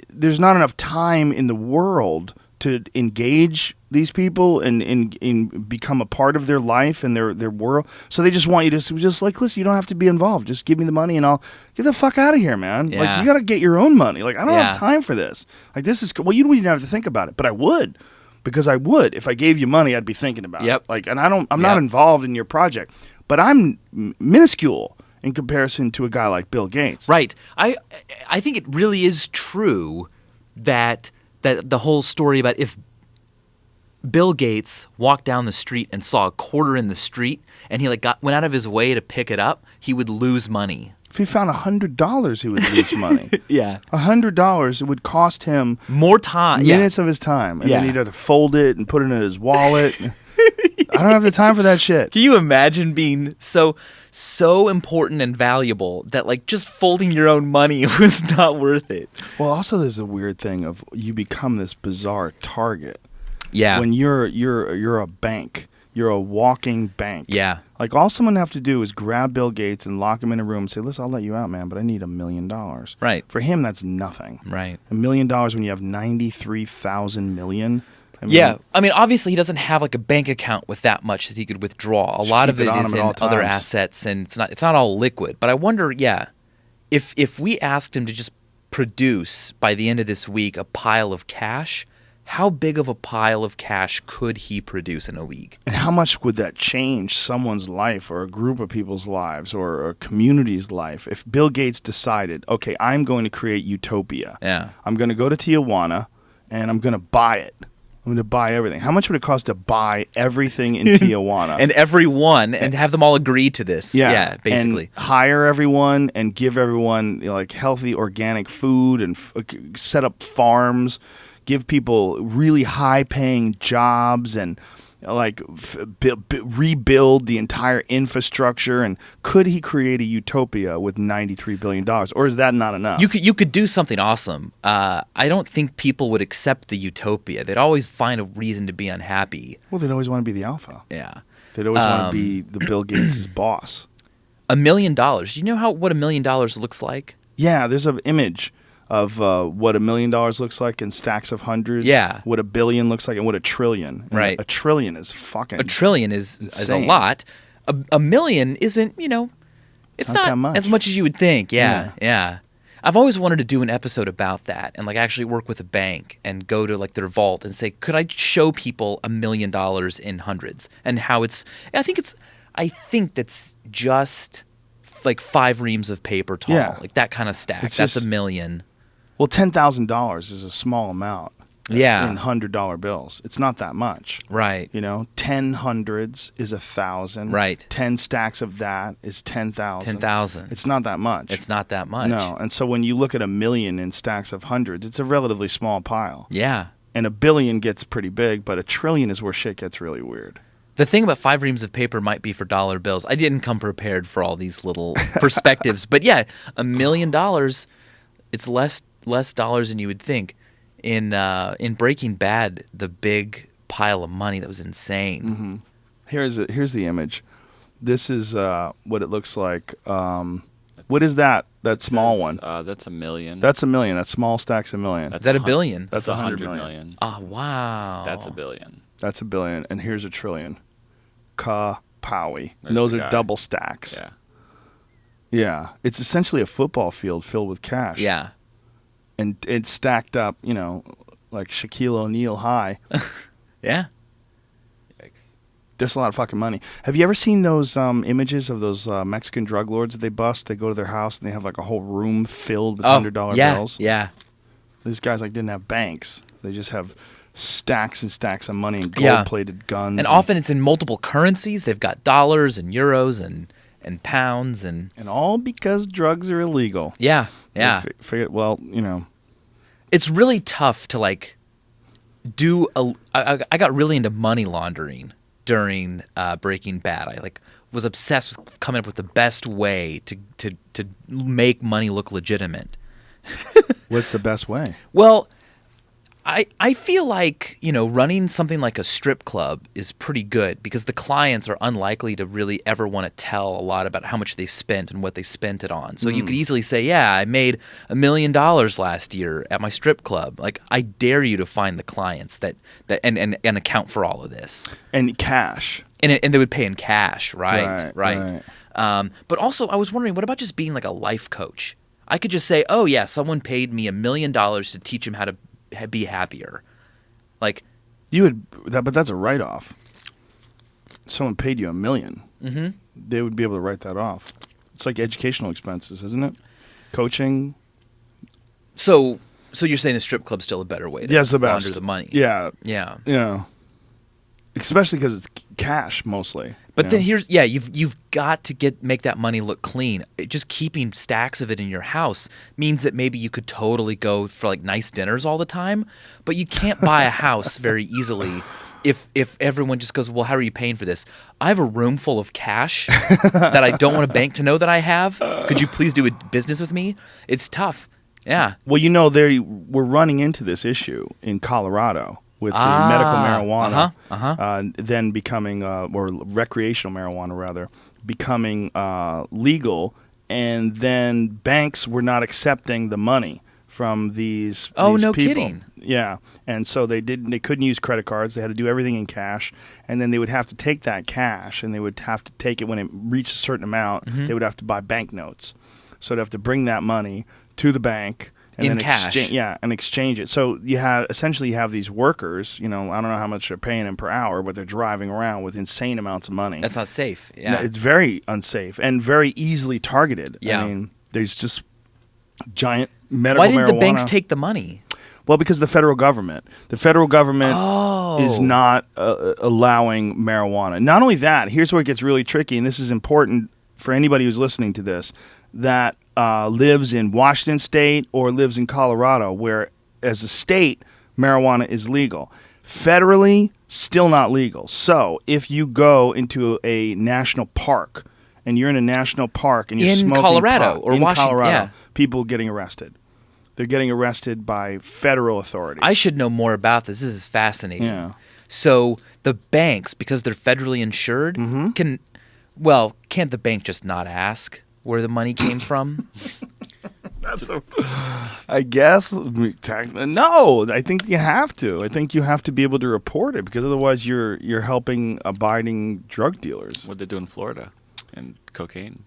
there's not enough time in the world to engage these people and become a part of their life and their world. So they just want you to just like, listen, you don't have to be involved. Just give me the money and I'll get the fuck out of here, man. Yeah. Like, you got to get your own money. Like, I don't have time for this. Like, this is, well, you don't even have to think about it, but I would, because I would. If I gave you money, I'd be thinking about it. Like, and I'm not involved in your project, but I'm minuscule in comparison to a guy like Bill Gates. Right. I think it really is true that the whole story about if Bill Gates walked down the street and saw a quarter in the street and he went out of his way to pick it up, he would lose money. If he found $100, he would lose money. Yeah. $100, it would cost him more time, minutes of his time, and then he'd have to fold it and put it in his wallet. I don't have the time for that shit. Can you imagine being so important and valuable that like just folding your own money was not worth it? Well, also there's a weird thing of you become this bizarre target. Yeah. When you're a bank, you're a walking bank. Yeah. Like, all someone have to do is grab Bill Gates and lock him in a room and say, listen, I'll let you out, man, but I need $1 million. Right. For him, that's nothing. Right. $1 million when you have 93,000 million. I mean, I mean, obviously he doesn't have like a bank account with that much that he could withdraw. A lot of it is in other assets, and it's not all liquid. But I wonder, if we asked him to just produce by the end of this week a pile of cash, how big of a pile of cash could he produce in a week? And how much would that change someone's life or a group of people's lives or a community's life if Bill Gates decided, okay, I'm going to create utopia. Yeah. I'm going to go to Tijuana and I'm going to buy it. I'm going to buy everything. How much would it cost to buy everything in Tijuana? And everyone, and have them all agree to this. Yeah, basically. And hire everyone and give everyone like healthy organic food and set up farms. Give people really high-paying jobs and like rebuild the entire infrastructure. And could he create a utopia with $93 billion, or is that not enough? You could do something awesome. I don't think people would accept the utopia. They'd always find a reason to be unhappy. Well, they'd always want to be the alpha. Yeah, they'd always want to be the Bill Gates' boss. $1 million. Do you know what $1 million looks like? Yeah, there's an image of what $1 million looks like in stacks of hundreds. Yeah. What $1 billion looks like and what $1 trillion. And right. $1 trillion is fucking. $1 trillion is a lot. A million isn't, it's not that much. as much as you would think. Yeah. I've always wanted to do an episode about that and like actually work with a bank and go to like their vault and say, could I show people $1 million in hundreds and how I think that's just like 5 reams of paper tall, like that kind of stack. That's $1 million. Well, $10,000 is a small amount. Yeah. In $100 bills. It's not that much. Right. 10 hundreds is 1,000. Right. 10 stacks of that is 10,000. 10,000. It's not that much. It's not that much. No. And so when you look at $1 million in stacks of hundreds, it's a relatively small pile. Yeah. And $1 billion gets pretty big, but $1 trillion is where shit gets really weird. The thing about 5 reams of paper might be for dollar bills. I didn't come prepared for all these little perspectives, but yeah, $1 million, it's less dollars than you would think. In Breaking Bad, the big pile of money that was insane. Mm-hmm. Here's the image. This is what it looks like. What is that? That small one? That's $1 million. That's $1 million. That small stack's $1 million. Is that $1 billion? That's $100 $100 million. Oh, wow. That's $1 billion. That's $1 billion. And here's $1 trillion. Ka-powie. There's And those the are guy. double stacks. Yeah. Yeah, it's essentially a football field filled with cash. Yeah. And it's stacked up, like Shaquille O'Neal high. Yeah. Yikes. Just a lot of fucking money. Have you ever seen those images of those Mexican drug lords that they bust? They go to their house and they have like a whole room filled with $100 yeah, bills. Yeah. These guys didn't have banks. They just have stacks and stacks of money and Yeah. gold-plated guns. And often it's in multiple currencies. They've got dollars and euros and pounds and all because drugs are illegal. yeah. Well, It's really tough to like do I got really into money laundering during Breaking Bad. I was obsessed with coming up with the best way to make money look legitimate. what's the best way? Well, I feel like, running something like a strip club is pretty good because the clients are unlikely to really ever want to tell a lot about how much they spent and what they spent it on. So you could easily say, yeah, I made $1 million last year at my strip club. Like, I dare you to find the clients that and account for all of this. And cash. And they would pay in cash, right? Right. But also, I was wondering, what about just being like a life coach? I could just say, oh, yeah, someone paid me $1 million to teach him how to be happier. Like, but that's a write-off. Someone paid you $1 million. Mm-hmm. They would be able to write that off. It's like educational expenses, isn't it? Coaching. So you're saying the strip club's still a better way to launder the money? Yeah. Yeah. Especially because it's cash mostly. But then you've got to make that money look clean. Just keeping stacks of it in your house means that maybe you could totally go for like nice dinners all the time, but you can't buy a house very easily if everyone just goes, well, how are you paying for this? I have a room full of cash that I don't want a bank to know that I have. Could you please do a business with me? It's tough. Yeah. Well, we're running into this issue in Colorado. With the medical marijuana, then becoming, or recreational marijuana rather, becoming legal, and then banks were not accepting the money from these no people. Kidding. Yeah, and so they couldn't use credit cards. They had to do everything in cash, and then they would have to take that cash, and they would have to take it when it reached a certain amount. They would have to buy banknotes, so they'd have to bring that money to the bank. And in then cash. and exchange it. So you have these workers, I don't know how much they're paying them per hour, but they're driving around with insane amounts of money. That's not safe. Yeah. It's very unsafe and very easily targeted. Yeah. I mean, there's just giant medical marijuana. Why didn't the banks take the money? Well, because the federal government is not allowing marijuana. Not only that, here's where it gets really tricky, and this is important for anybody who's listening to this, that lives in Washington State or lives in Colorado, where as a state, marijuana is legal. Federally, still not legal. So if you go into a national park and you're in a national park and you're in smoking Colorado pot, or in Washington, Colorado, people getting arrested. They're getting arrested by federal authorities. I should know more about this. This is fascinating. Yeah. So the banks, because they're federally insured, can't the bank just not ask where the money came from? I guess no. I think you have to. I think you have to be able to report it because otherwise you're helping abiding drug dealers. What'd they do in Florida? And cocaine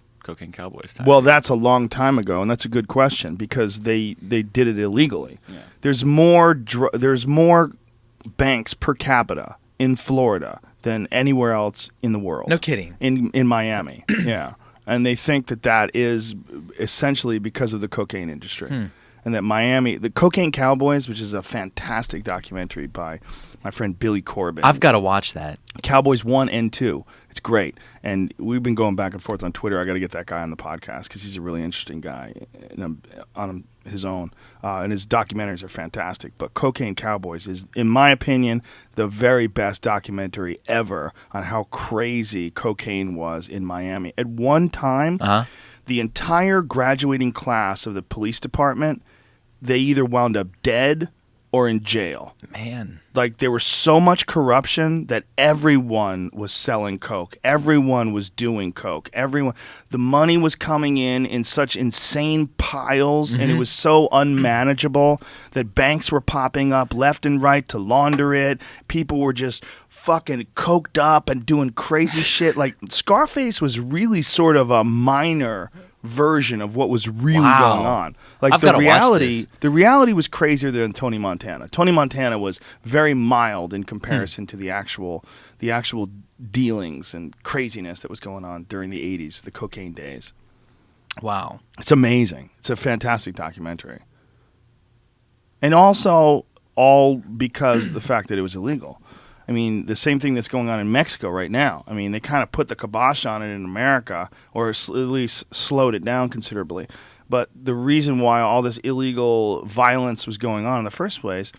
cowboys time. Well, that's a long time ago, and that's a good question because they did it illegally. Yeah. There's more banks per capita in Florida than anywhere else in the world. No kidding. In Miami, yeah. And they think that is essentially because of the cocaine industry. And that the Cocaine Cowboys, which is a fantastic documentary by my friend Billy Corbin. I've got to watch that. Cowboys 1 and 2. It's great. And we've been going back and forth on Twitter. I got to get that guy on the podcast because he's a really interesting guy on his own. And his documentaries are fantastic. But Cocaine Cowboys is, in my opinion, the very best documentary ever on how crazy cocaine was in Miami. At one time, the entire graduating class of the police department, they either wound up dead or in jail. Man. Like, there was so much corruption that everyone was selling coke. Everyone was doing coke. The money was coming in such insane piles, and it was so unmanageable that banks were popping up left and right to launder it. People were just fucking coked up and doing crazy shit. Like, Scarface was really sort of a minor version of what was really Wow. going on. Like I've the gotta watch reality, this. the reality was crazier than Tony Montana. Tony Montana was very mild in comparison to the actual dealings and craziness that was going on during the 80s, the cocaine days. Wow. It's amazing. It's a fantastic documentary. And also all because the fact that it was illegal. I mean, the same thing that's going on in Mexico right now. I mean, they kind of put the kibosh on it in America, or at least slowed it down considerably. But the reason why all this illegal violence was going on in the first place,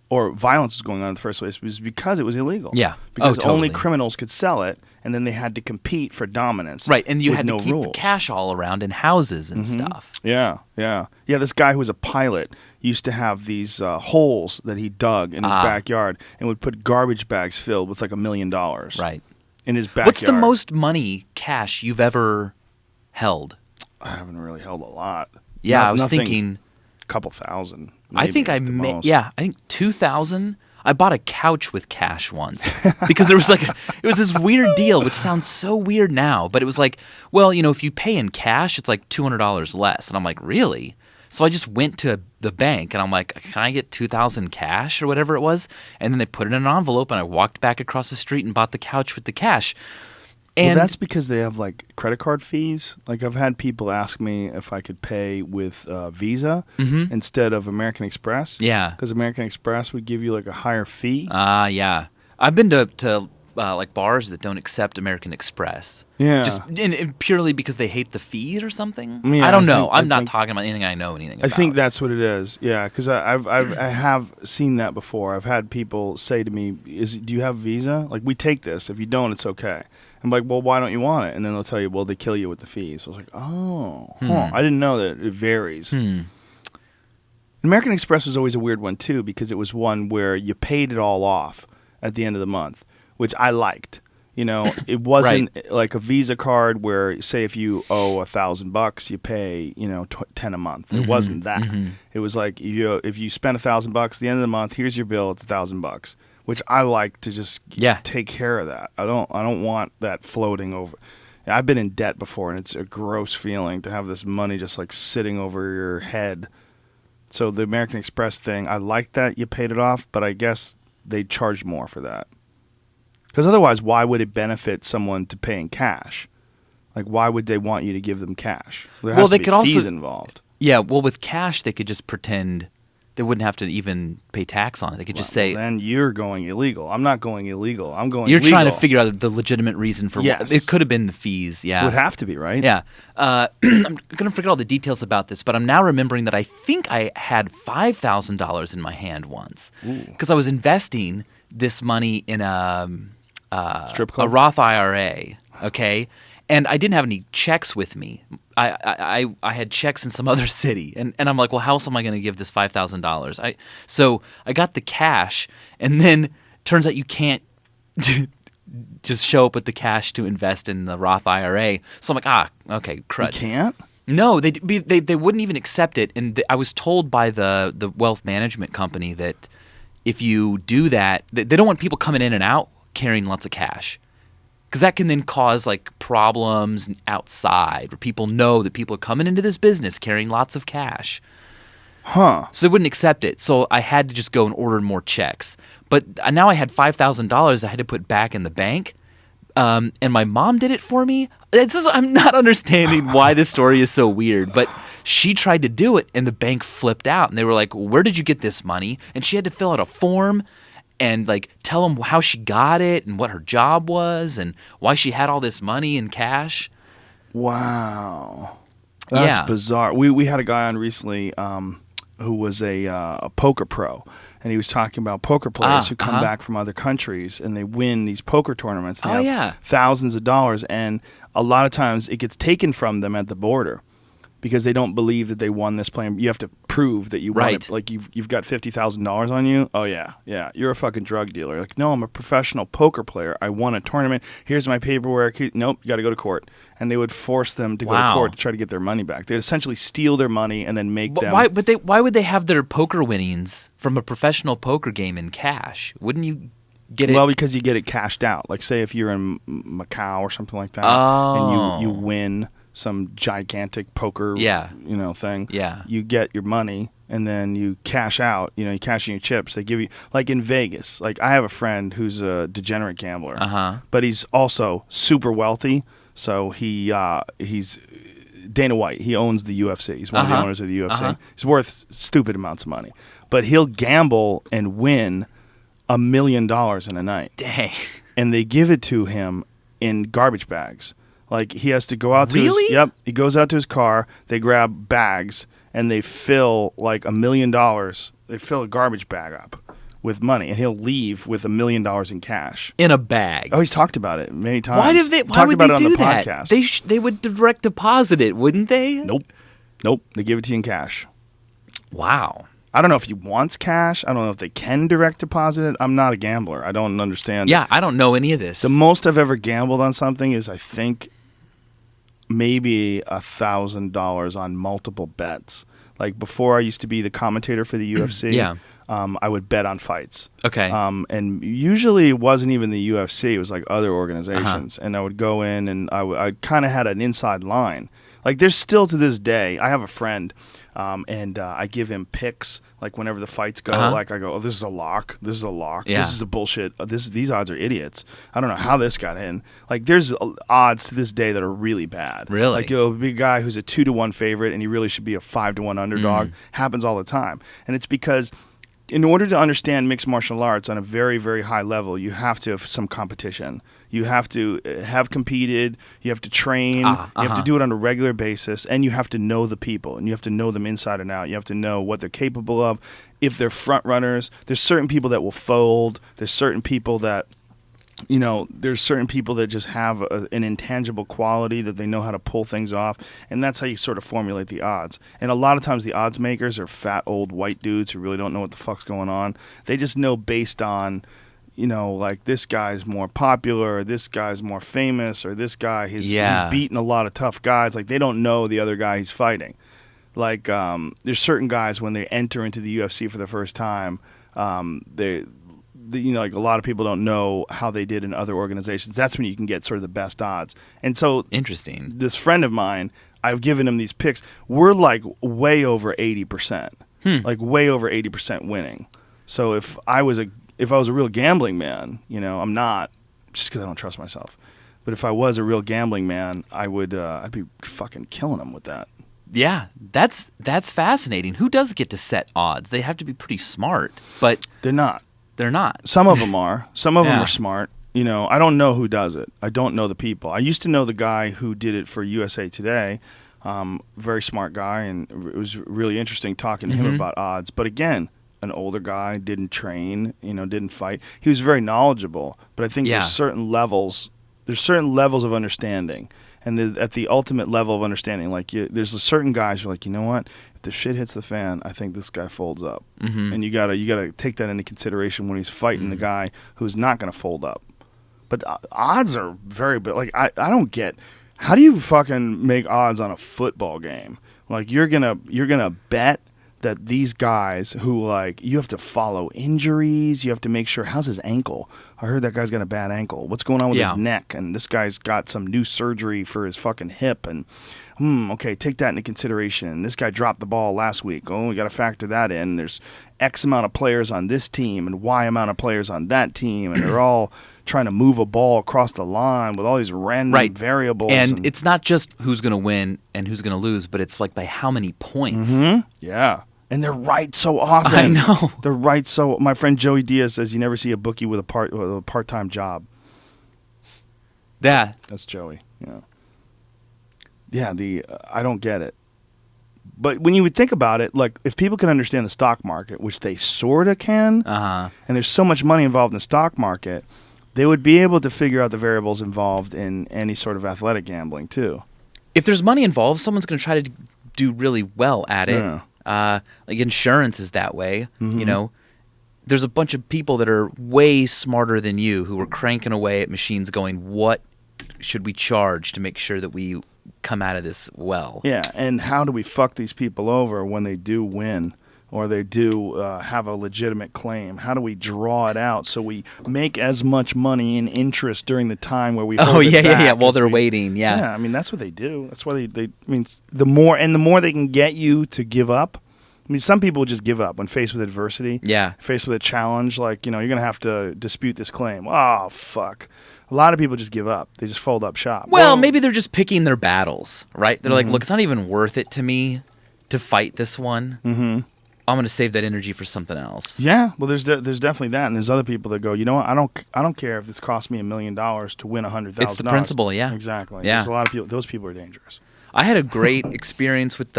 or violence was going on in the first place, was because it was illegal. Yeah. Because only Totally. criminals could sell it, and then they had to compete for dominance. Right, and you with had no to keep rules. the cash all around in houses and stuff. Yeah. This guy who was a pilot used to have these holes that he dug in his backyard and would put garbage bags filled with like $1 million. Right. In his backyard. What's the most money cash you've ever held? I haven't really held a lot. Yeah, I was Nothing's thinking. a couple thousand. I think I I think 2,000. I bought a couch with cash once because there was it was this weird deal, which sounds so weird now, but it was like, well, if you pay in cash, it's like $200 less, and I'm like, really? So I just went to the bank and I'm like, can I get 2,000 cash or whatever it was? And then they put it in an envelope, and I walked back across the street and bought the couch with the cash. And that's because they have like credit card fees. Like I've had people ask me if I could pay with Visa instead of American Express. Yeah. Because American Express would give you like a higher fee. Yeah. I've been to like bars that don't accept American Express. Yeah. Just and purely because they hate the fees or something. Yeah, I don't know. I I'm not think- talking about anything I know anything I about. think that's what it is. Yeah, because I have seen that before. I've had people say to me, "Do you have Visa? Like we take this. If you don't, it's okay." I'm like, "Well, why don't you want it?" And then they'll tell you, "Well, they kill you with the fees." I was like, "Oh, I didn't know that it varies." American Express was always a weird one too, because it was one where you paid it all off at the end of the month, which I liked. It wasn't like a Visa card where, say, if you owe $1,000, you pay $10 a month. It wasn't that. It was like if you spend $1,000 at the end of the month, here's your bill. It's $1,000, which I like to just take care of that. I don't want that floating over. I've been in debt before, and it's a gross feeling to have this money just like sitting over your head. So the American Express thing, I like that you paid it off, but I guess they charge more for that. Because otherwise, why would it benefit someone to pay in cash? Like, why would they want you to give them cash? There has to be fees involved. Yeah, well, with cash, they could just pretend they wouldn't have to even pay tax on it. They could just say, then you're going illegal. I'm not going illegal. I'm going you're legal. trying to figure out the legitimate reason for Yes. it could have been the fees. Yeah. It would have to be, right? Yeah. I'm going to forget all the details about this, but I'm now remembering that I think I had $5,000 in my hand once because I was investing this money in a Strip club? a Roth IRA, okay? And I didn't have any checks with me. I had checks in some other city, and I'm like, well, how else am I going to give this $5,000? So I got the cash, and then turns out you can't just show up with the cash to invest in the Roth IRA. So I'm like, okay, crud. You can't? No, they wouldn't even accept it, and I was told by the wealth management company that if you do that, they don't want people coming in and out carrying lots of cash. Because that can then cause like problems outside where people know that people are coming into this business carrying lots of cash. Huh. So they wouldn't accept it. So I had to just go and order more checks. But now I had $5,000 I had to put back in the bank. And my mom did it for me. I'm not understanding why this story is so weird, but she tried to do it and the bank flipped out. And they were like, where did you get this money? And she had to fill out a form and like tell them how she got it and what her job was and why she had all this money in cash. Wow. That's bizarre. We had a guy on recently who was a poker pro, and he was talking about poker players who come back from other countries and they win these poker tournaments. They have thousands of dollars, and a lot of times it gets taken from them at the border because they don't believe that they won this plane. You have to prove that you won it. Like you've got $50,000 on you. Oh yeah, you're a fucking drug dealer. Like, no, I'm a professional poker player. I won a tournament. Here's my paperwork. Nope, you got to go to court. And they would force them to go to court to try to get their money back. They'd essentially steal their money and then make them. Why would they have their poker winnings from a professional poker game in cash? Wouldn't you get it? Well, because you get it cashed out. Like say if you're in Macau or something like that, and you win some gigantic poker, Yeah. thing. Yeah. You get your money and then you cash out. You cash in your chips. They give you like in Vegas. Like I have a friend who's a degenerate gambler, but he's also super wealthy. So he's Dana White. He owns the UFC. He's one of the owners of the UFC. He's worth stupid amounts of money, but he'll gamble and win $1 million in a night. Dang. And they give it to him in garbage bags. Like he has to go out to Really? he goes out to his car, they grab bags and they fill like $1 million. They fill a garbage bag up with money and he'll leave with $1 million in cash. In a bag. Oh, he's talked about it many times. Why would Talked about they it do on the that? podcast. They would direct deposit it, wouldn't they? Nope. They give it to you in cash. Wow. I don't know if he wants cash. I don't know if they can direct deposit it. I'm not a gambler. I don't understand. Yeah, I don't know any of this. The most I've ever gambled on something is I think maybe $1,000 on multiple bets. Like before I used to be the commentator for the UFC. Yeah. I would bet on fights. Okay. And usually it wasn't even the UFC. It was like other organizations. And I would go in and I kind of had an inside line. Like there's still to this day, I have a friend and I give him picks. Like whenever the fights go, like I go, oh, this is a lock. This is a lock. Yeah. This is a bullshit. These odds are idiots. I don't know how this got in. Like there's odds to this day that are really bad. Really? Like a big guy who's a 2-1 favorite and he really should be a 5-1 underdog. Happens all the time. And it's because in order to understand mixed martial arts on a very, very high level, you have to have some competition. You have to have competed. You have to train. You have to do it on a regular basis. And you have to know the people. And you have to know them inside and out. You have to know what they're capable of. If they're front runners, there's certain people that will fold. There's certain people that, there's certain people that just have an intangible quality that they know how to pull things off. And that's how you sort of formulate the odds. And a lot of times the odds makers are fat old white dudes who really don't know what the fuck's going on. They just know based on, like this guy's more popular, or this guy's more famous, or this guy, he's beaten a lot of tough guys. Like they don't know the other guy he's fighting. Like there's certain guys when they enter into the UFC for the first time, like a lot of people don't know how they did in other organizations. That's when you can get sort of the best odds. And so Interesting. This friend of mine, I've given him these picks. We're like way over 80%, like way over 80% winning. So if I was a real gambling man, I'm not, just because I don't trust myself. But if I was a real gambling man, I'd be fucking killing them with that. Yeah, that's fascinating. Who does get to set odds? They have to be pretty smart, but They're not. they're not. Some of them are. Some of them Yeah. are smart. I don't know who does it. I don't know the people. I used to know the guy who did it for USA Today. Very smart guy, and it was really interesting talking to him about odds. But again, an older guy, didn't train, didn't fight. He was very knowledgeable, but I think there's certain levels of understanding. And at the ultimate level of understanding, like there's certain guys who are like, you know what? If the shit hits the fan, I think this guy folds up. And you gotta take that into consideration when he's fighting the guy who's not gonna fold up. But odds are very big. Like I don't get, how do you fucking make odds on a football game? Like you're gonna bet that these guys who, like, you have to follow injuries, you have to make sure, how's his ankle? I heard that guy's got a bad ankle. What's going on with his neck? And this guy's got some new surgery for his fucking hip. And, okay, take that into consideration. This guy dropped the ball last week. Oh, we got to factor that in. There's X amount of players on this team and Y amount of players on that team. And they're all trying to move a ball across the line with all these random variables. And it's not just who's going to win and who's going to lose, but it's like by how many points. Yeah. And they're right so often. I know. They're right so. My friend Joey Diaz says you never see a bookie with a part-time job. Yeah. That's Joey. Yeah. I don't get it. But when you would think about it, like if people can understand the stock market, which they sort of can, and there's so much money involved in the stock market, they would be able to figure out the variables involved in any sort of athletic gambling too. If there's money involved, someone's going to try to do really well at it. Yeah. Like insurance is that way. There's a bunch of people that are way smarter than you who are cranking away at machines going, what should we charge to make sure that we come out of this well? Yeah, and how do we fuck these people over when they do win? or they do have a legitimate claim? How do we draw it out so we make as much money in interest during the time where we hold it back while as they're we- waiting, I mean, that's what they do. That's why they I mean, the more they can get you to give up. I mean, some people just give up when faced with adversity. Yeah. Faced with a challenge, like, you're going to have to dispute this claim. Oh, fuck. A lot of people just give up. They just fold up shop. Well, maybe they're just picking their battles, right? They're Mm-hmm. like, look, it's not even worth it to me to fight this one. Mm-hmm. I'm going to save that energy for something else. Yeah, well, there's definitely that, and there's other people that go, you know what? I don't care if this costs me $1 million to win $100,000. It's the principle, yeah. Exactly. Yeah. There's a lot of people. Those people are dangerous. I had a great experience with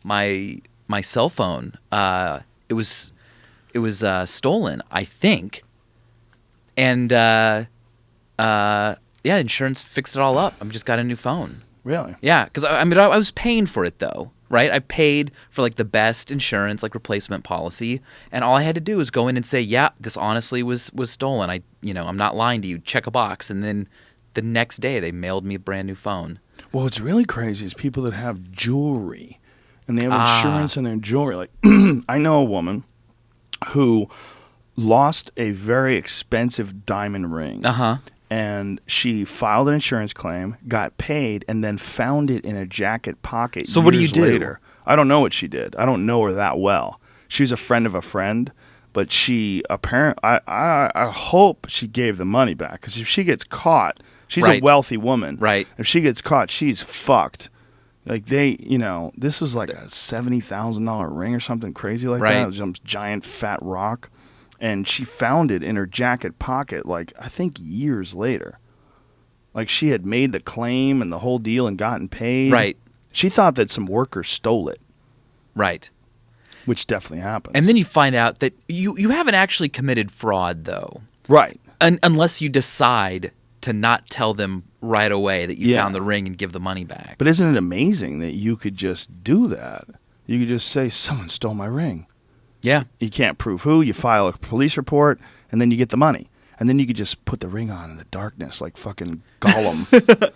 my cell phone. It was stolen, I think, and insurance fixed it all up. I just got a new phone. Really? Yeah, because I was paying for it though, right? I paid for like the best insurance, like replacement policy, and all I had to do was go in and say, yeah, this honestly was stolen. I'm not lying to you. Check a box, and then the next day they mailed me a brand new phone. Well, what's really crazy is people that have jewelry, and they have insurance on their jewelry. Like, I know a woman who lost a very expensive diamond ring. Uh-huh. And she filed an insurance claim, got paid, and then found it in a jacket pocket. So what do you years do? Later. I don't know what she did. I don't know her that well. She's a friend of a friend, but she apparently. I hope she gave the money back, because if she gets caught, she's Right. a wealthy woman. Right. If she gets caught, she's fucked. Like this was like a $70,000 ring or something crazy like Right. that. It was some giant fat rock. And she found it in her jacket pocket, like, I think years later. Like, she had made the claim and the whole deal and gotten paid. Right. She thought that some worker stole it, Right. which definitely happens. And then you find out that you haven't actually committed fraud, though. Right. Unless you decide to not tell them right away that you Yeah. found the ring and give the money back. But isn't it amazing that you could just do that? You could just say, someone stole my ring. Yeah. You can't prove who. You file a police report, and then you get the money. And then you could just put the ring on in the darkness like fucking Gollum.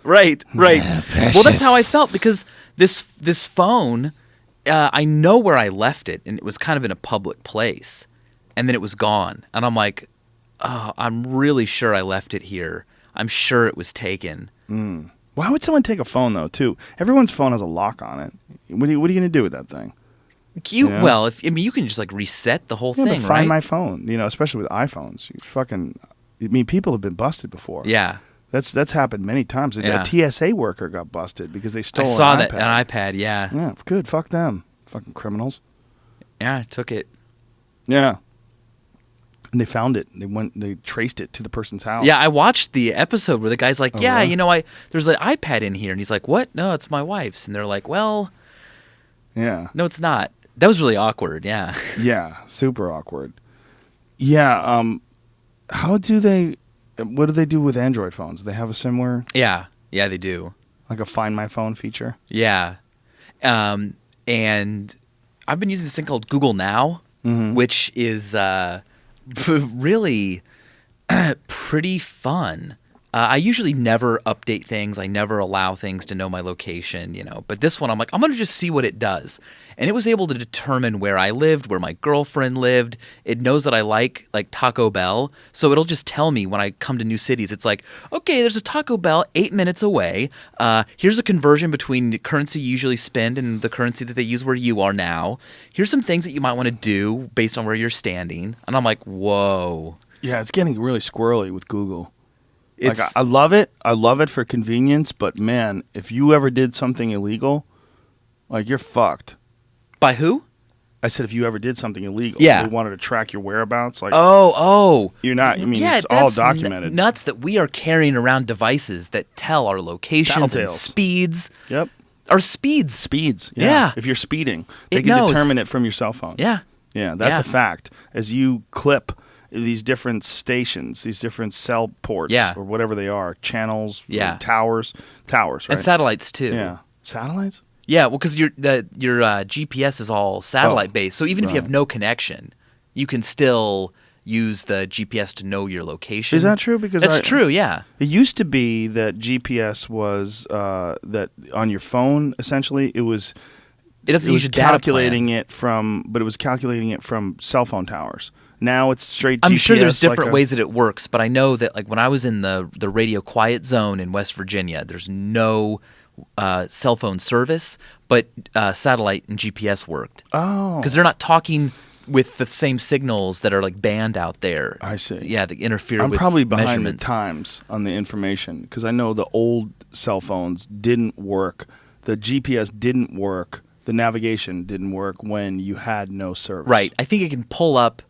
Right. Yeah, Well, that's how I precious. felt, because this phone, I know where I left it, and it was kind of in a public place, and then it was gone. And I'm like, oh, I'm really sure I left it here. I'm sure it was taken. Why would someone take a phone, though, too? Everyone's phone has a lock on it. What are you going to do with that thing? Yeah. Well, you can just like reset the whole Yeah, thing, but right? find my phone. Especially with iPhones. People have been busted before. Yeah. That's happened many times. Yeah. A TSA worker got busted because they stole I saw an that iPad. an iPad. Yeah. Yeah, good. Fuck them. Fucking criminals. Yeah, I took it. Yeah. And they found it. They traced it to the person's house. Yeah, I watched the episode where the guy's like, Oh, "Yeah, really? there's an iPad in here," and he's like, "What? No, it's my wife's." And they're like, "Well, Yeah. no, it's not." That was really awkward. Yeah. Yeah. Super awkward. Yeah. What do they do with Android phones? Do they have a similar, Yeah, they do. like a Find My Phone feature? Yeah, and I've been using this thing called Google Now, which is really pretty fun. I usually never update things. I never allow things to know my location, But this one, I'm like, I'm going to just see what it does. And it was able to determine where I lived, where my girlfriend lived. It knows that I like Taco Bell. So it'll just tell me when I come to new cities. It's like, okay, there's a Taco Bell 8 minutes away. Here's a conversion between the currency you usually spend and the currency that they use where you are now. Here's some things that you might want to do based on where you're standing. And I'm like, whoa. Yeah, it's getting really squirrely with Google. It's I love it. I love it for convenience, but man, if you ever did something illegal, you're fucked. by who? I said if you ever did something illegal, Yeah. they wanted to track your whereabouts, You're not. It's all that's documented. Nuts that we are carrying around devices that tell our locations and Tattletales. speeds. Yep. Our speeds. Speeds. Yeah. If you're speeding, they It can knows. determine it from your cell phone. Yeah. Yeah, that's Yeah. a fact. As you clip these different stations, these different cell ports, Yeah. or whatever they are, channels, Yeah. towers, right? And satellites too. Yeah. Satellites? Yeah, well, because your GPS is all satellite based, so even if you have right. no connection, you can still use the GPS to know your location. Is that true? Because That's true. Yeah. It used to be that GPS was that on your phone. Essentially, it was It doesn't it was use your data calculating plan. it from, but it was calculating it from cell phone towers. Now it's straight GPS. I'm sure there's like different a- ways that it works, but I know that like when I was in the radio quiet zone in West Virginia, there's no cell phone service, but satellite and GPS worked. Oh. Because they're not talking with the same signals that are like banned out there. I see. Yeah, that interfere I'm with probably behind the measurements. times on the information because I know the old cell phones didn't work. The GPS didn't work. The navigation didn't work when you had no service. Right. I think it can pull up,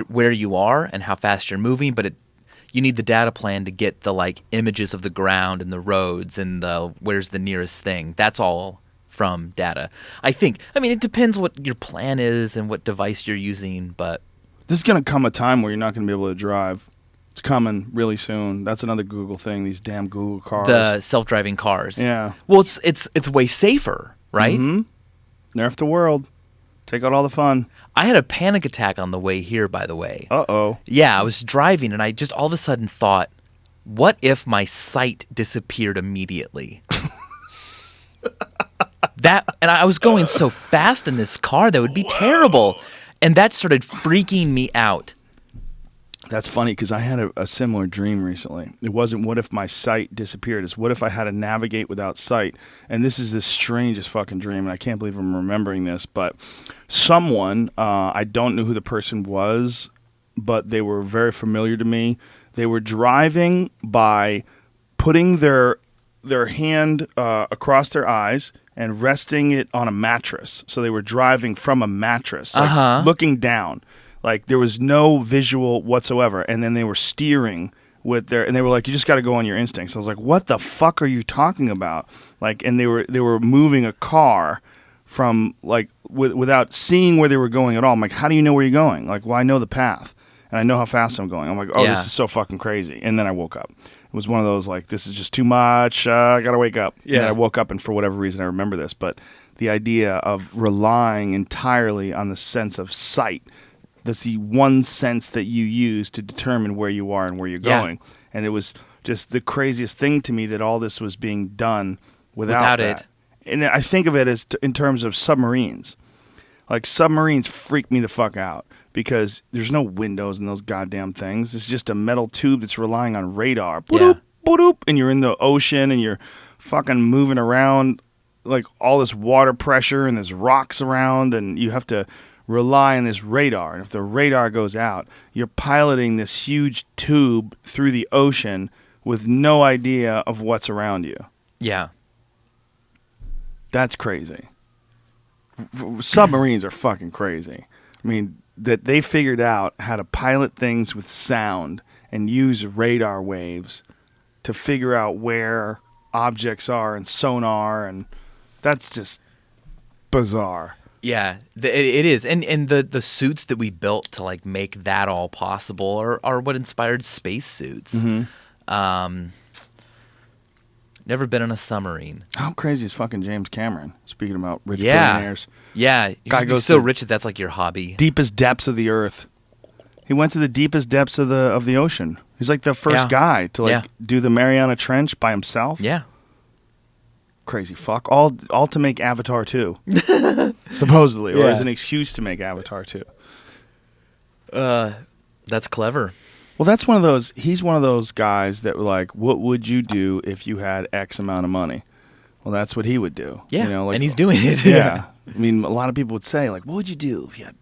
where you are and how fast you're moving, but you need the data plan to get the like images of the ground and the roads and the where's the nearest thing. That's all from data. I think. I mean, it depends what your plan is and what device you're using, but This is going to come a time where you're not going to be able to drive. It's coming really soon. That's another Google thing. These damn Google cars. the self-driving cars. Yeah. Well, it's way safer, right? Mm-hmm. Nerf the world. Take out all the fun. I had a panic attack on the way here, by the way. Uh-oh. Yeah, I was driving and I just all of a sudden thought, what if my sight disappeared immediately? And I was going so fast in this car, that would be terrible. And that started freaking me out. That's funny because I had a similar dream recently. It wasn't what if my sight disappeared. It's what if I had to navigate without sight. And this is the strangest fucking dream, and I can't believe I'm remembering this. But someone, I don't know who the person was, but they were very familiar to me. They were driving by putting their hand across their eyes and resting it on a mattress. So they were driving from a mattress, like looking down. Like there was no visual whatsoever, and then they were steering with and they were like, "You just got to go on your instincts." I was like, "What the fuck are you talking about?" Like, and they were moving a car from like without seeing where they were going at all. I'm like, "How do you know where you're going?" Like, "Well, I know the path, and I know how fast I'm going." I'm like, "Oh, This is so fucking crazy." And then I woke up. It was one of those like, "This is just too much. I gotta wake up." Yeah. And I woke up, and for whatever reason, I remember this. But the idea of relying entirely on the sense of sight. That's the one sense that you use to determine where you are and where you're going. And it was just the craziest thing to me that all this was being done without that. And I think of it as in terms of submarines. Like submarines freak me the fuck out because there's no windows in those goddamn things. It's just a metal tube that's relying on radar. Boop, boop, and you're in the ocean and you're fucking moving around like all this water pressure and there's rocks around and you have to rely on this radar. And if the radar goes out, you're piloting this huge tube through the ocean with no idea of what's around you. Yeah. That's crazy. Submarines are fucking crazy. I mean, that they figured out how to pilot things with sound and use radar waves to figure out where objects are and sonar, and that's just bizarre. Yeah, it is, and the suits that we built to like make that all possible are what inspired space suits. Never been on a submarine. How crazy is fucking James Cameron? Speaking about rich billionaires, yeah, guy you're goes so to rich that's like your hobby. deepest depths of the earth. He went to the deepest depths of the ocean. He's like the first guy to do the Mariana Trench by himself. Yeah. Crazy fuck. All to make Avatar 2. Supposedly. Or as an excuse to make Avatar 2. That's clever. Well, that's one of those. He's one of those guys that were like, what would you do if you had X amount of money? Well, that's what he would do. Yeah. Like, and he's doing it. Yeah. I mean, a lot of people would say, like, what would you do if you had,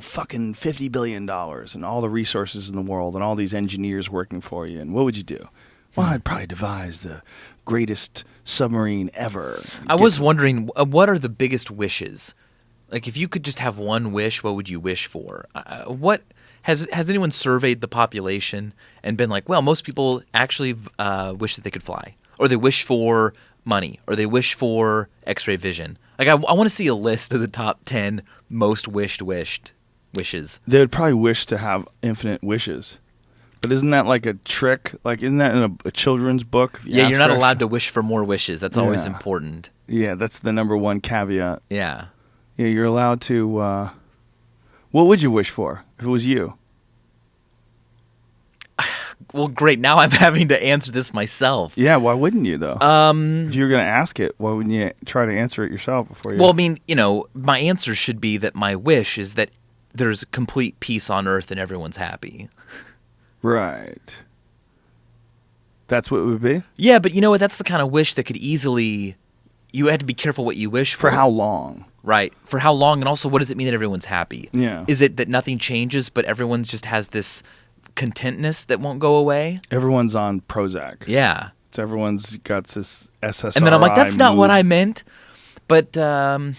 fucking $50 billion and all the resources in the world and all these engineers working for you? And what would you do? Well, I'd probably devise the greatest submarine ever. I was wondering, what are the biggest wishes? Like, if you could just have one wish, what would you wish for? What has anyone surveyed the population and been like, well, most people actually wish that they could fly, or they wish for money, or they wish for X-ray vision? Like, I want to see a list of the top 10 most wished wishes. They would probably wish to have infinite wishes. But isn't that like a trick? Like, isn't that in a children's book? Yeah, you're not allowed to wish for more wishes. That's always important. Yeah, that's the number one caveat. Yeah. Yeah, you're allowed to... what would you wish for if it was you? Well, great. Now I'm having to answer this myself. Yeah, why wouldn't you though? If you're going to ask it, why wouldn't you try to answer it yourself before you? Well, I mean, my answer should be that my wish is that there's complete peace on earth and everyone's happy. Right. That's what it would be? Yeah, but you know what? That's the kind of wish that could easily... You had to be careful what you wish for. For how long? Right. For how long? And also, what does it mean that everyone's happy? Yeah. Is it that nothing changes, but everyone just has this contentness that won't go away? Everyone's on Prozac. Yeah. It's everyone's got this SSRI. And then I'm like, that's not mood. what I meant. But I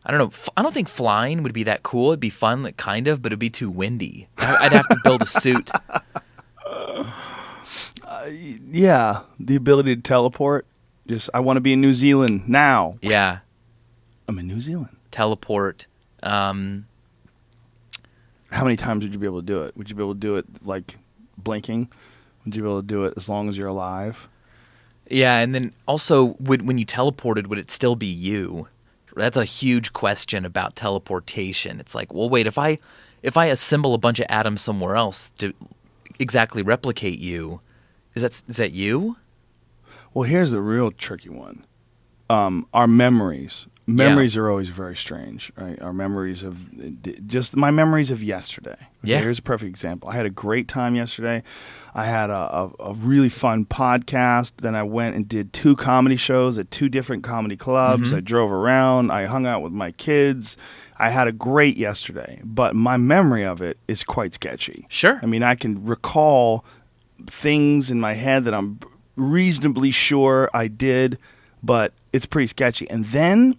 don't know. I don't think flying would be that cool. It'd be fun, like kind of, but it'd be too windy. I'd have to build a suit. Yeah, the ability to teleport. Just, I want to be in New Zealand now. Yeah. I'm in New Zealand. Teleport. How many times would you be able to do it? Would you be able to do it like blinking? Would you be able to do it as long as you're alive? Yeah, and then also, when you teleported, would it still be you? That's a huge question about teleportation. It's like, well, wait, if I assemble a bunch of atoms somewhere else to exactly replicate you, is that you? Well, here's the real tricky one. Our memories. Memories are always very strange, right? Our memories of just my memories of yesterday. Okay, Yeah. Here's a perfect example. I had a great time yesterday. I had a really fun podcast. Then I went and did 2 comedy shows at 2 different comedy clubs. I drove around. I hung out with my kids. I had a great yesterday, but my memory of it is quite sketchy. Sure. I mean, I can recall things in my head that I'm reasonably sure I did, but it's pretty sketchy. And then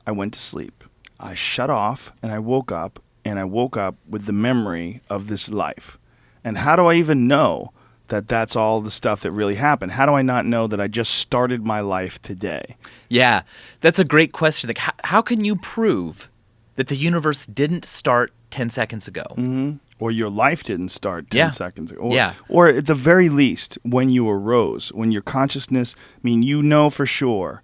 I went to sleep. I shut off and I woke up, and I woke up with the memory of this life. And how do I even know that that's all the stuff that really happened? How do I not know that I just started my life today? Yeah, that's a great question. Like, how can you prove that the universe didn't start 10 seconds ago? Mm-hmm. Or your life didn't start 10 seconds ago. Or at the very least, when you arose, when your consciousness, I mean, you know for sure,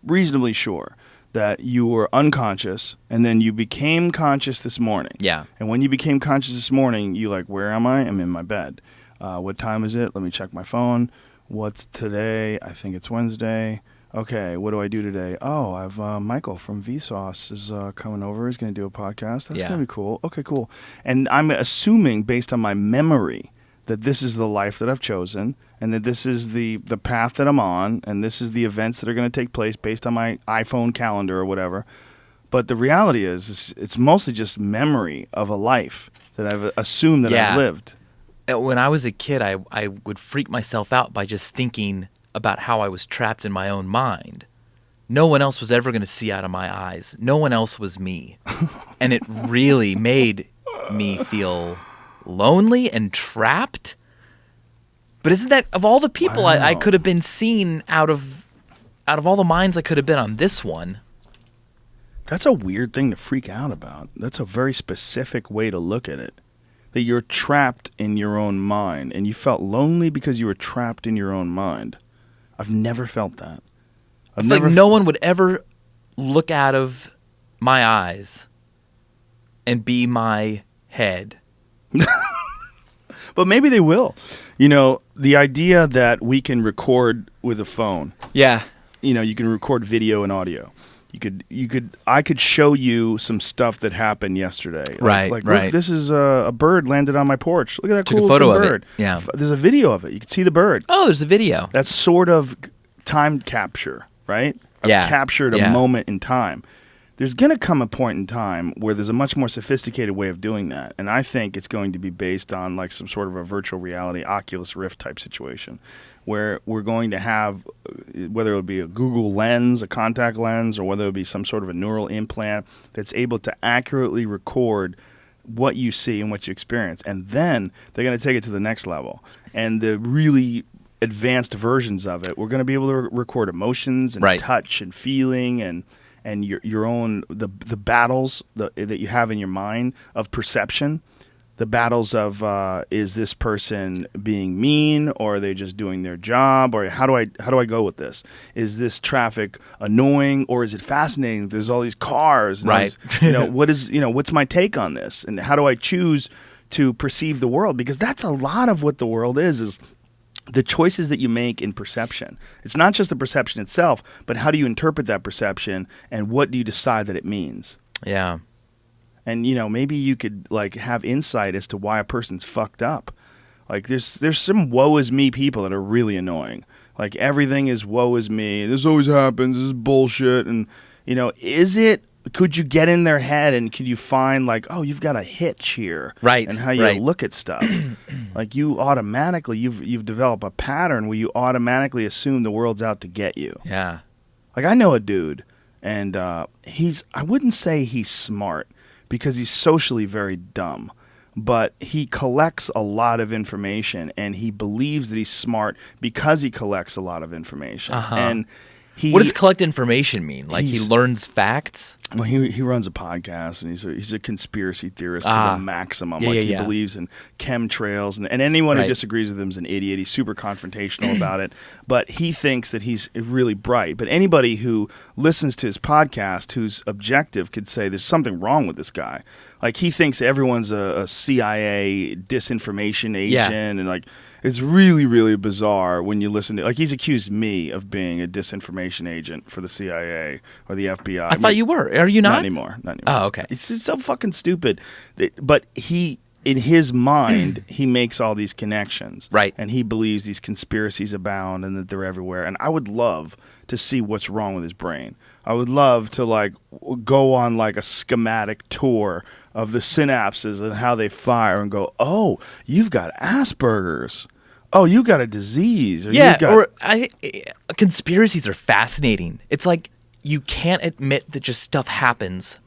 reasonably sure, that you were unconscious, and then you became conscious this morning. Yeah. And when you became conscious this morning, you like, where am I? I'm in my bed. What time is it? Let me check my phone. What's today? I think it's Wednesday. Okay, what do I do today? Oh, I've Michael from VSauce is coming over. He's going to do a podcast. That's going to be cool. Okay, cool. And I'm assuming, based on my memory, that this is the life that I've chosen, and that this is the path that I'm on, and this is the events that are going to take place based on my iPhone calendar or whatever. But the reality is it's mostly just memory of a life that I've assumed that I've lived. When I was a kid, I would freak myself out by just thinking about how I was trapped in my own mind. No one else was ever going to see out of my eyes. No one else was me. And it really made me feel lonely and trapped. But isn't that, of all the people I could have been seen out of all the minds I could have been on this one? That's a weird thing to freak out about. That's a very specific way to look at it. That you're trapped in your own mind, and you felt lonely because you were trapped in your own mind. I've never felt that. I feel like no one would ever look out of my eyes and be my head. But maybe they will. You know, the idea that we can record with a phone. Yeah. You know, you can record video and audio. I could show you some stuff that happened yesterday. Right. Look, this is a bird landed on my porch. Look at that Took cool a photo of bird. it. Yeah. There's a video of it. You can see the bird. Oh, there's a video. That's sort of time capture, right? I've captured a moment in time. There's going to come a point in time where there's a much more sophisticated way of doing that. And I think it's going to be based on like some sort of a virtual reality Oculus Rift type situation where we're going to have, whether it be a Google lens, a contact lens, or whether it be some sort of a neural implant that's able to accurately record what you see and what you experience. And then they're going to take it to the next level. And the really advanced versions of it, we're going to be able to record emotions and touch and feeling and your own the battles that you have in your mind of perception, the battles of is this person being mean, or are they just doing their job, or how do I go with this? Is this traffic annoying, or is it fascinating? There's all these cars, and what's my take on this, and how do I choose to perceive the world, because that's a lot of what the world is the choices that you make in perception. It's not just the perception itself, but how do you interpret that perception and what do you decide that it means? Yeah. And, maybe you could like have insight as to why a person's fucked up. Like there's some woe is me people that are really annoying. Like everything is woe is me. This always happens. This is bullshit. And, could you get in their head and could you find like, oh, you've got a hitch here. Right. And how you look at stuff. Like you automatically, you've developed a pattern where you automatically assume the world's out to get you. Yeah. Like I know a dude and I wouldn't say he's smart because he's socially very dumb. But he collects a lot of information, and he believes that he's smart because he collects a lot of information. And what does collect information mean? Like he learns facts? Well, he runs a podcast, and he's a conspiracy theorist to the maximum. He believes in chemtrails, and anyone who disagrees with him is an idiot. He's super confrontational about it, but he thinks that he's really bright. But anybody who listens to his podcast who's objective could say there's something wrong with this guy. Like he thinks everyone's a CIA disinformation agent, and like it's really, really bizarre when you listen to. Like he's accused me of being a disinformation agent for the CIA or the FBI. I thought you were. Are you not? Not anymore. Oh, okay. It's just so fucking stupid. But in his mind, he makes all these connections, right? And he believes these conspiracies abound and that they're everywhere. And I would love to see what's wrong with his brain. I would love to like go on like a schematic tour of the synapses and how they fire and go, oh, you've got Asperger's. Oh, you got a disease. Or conspiracies are fascinating. It's like you can't admit that just stuff happens.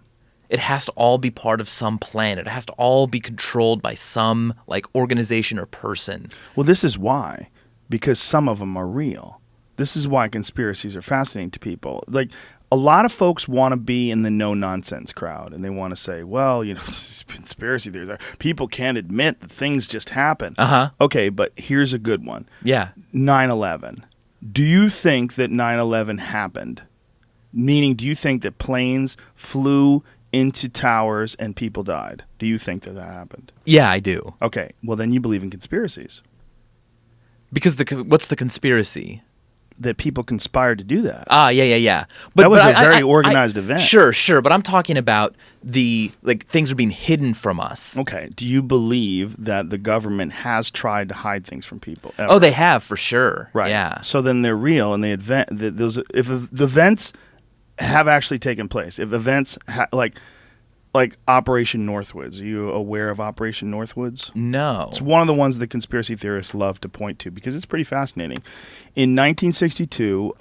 It has to all be part of some plan. It has to all be controlled by some like organization or person. Well, this is why, because some of them are real. This is why conspiracies are fascinating to people. Like a lot of folks want to be in the no-nonsense crowd, and they want to say, well, conspiracy theories. People can't admit that things just happen. Okay, but here's a good one. Yeah. 9/11. Do you think that 9/11 happened? Meaning, do you think that planes flew into towers and people died? Do you think that happened? Yeah, I do. Okay, well then you believe in conspiracies. Because what's the conspiracy? That people conspired to do that. Yeah. But that was a very organized event. Sure, but I'm talking about things are being hidden from us. Okay. Do you believe that the government has tried to hide things from people? Ever? Oh, they have for sure. Right. Yeah. So then they're real, and if the events have actually taken place, if events like Operation Northwoods. Are you aware of Operation Northwoods? No. It's one of the ones that conspiracy theorists love to point to because it's pretty fascinating. In 1962,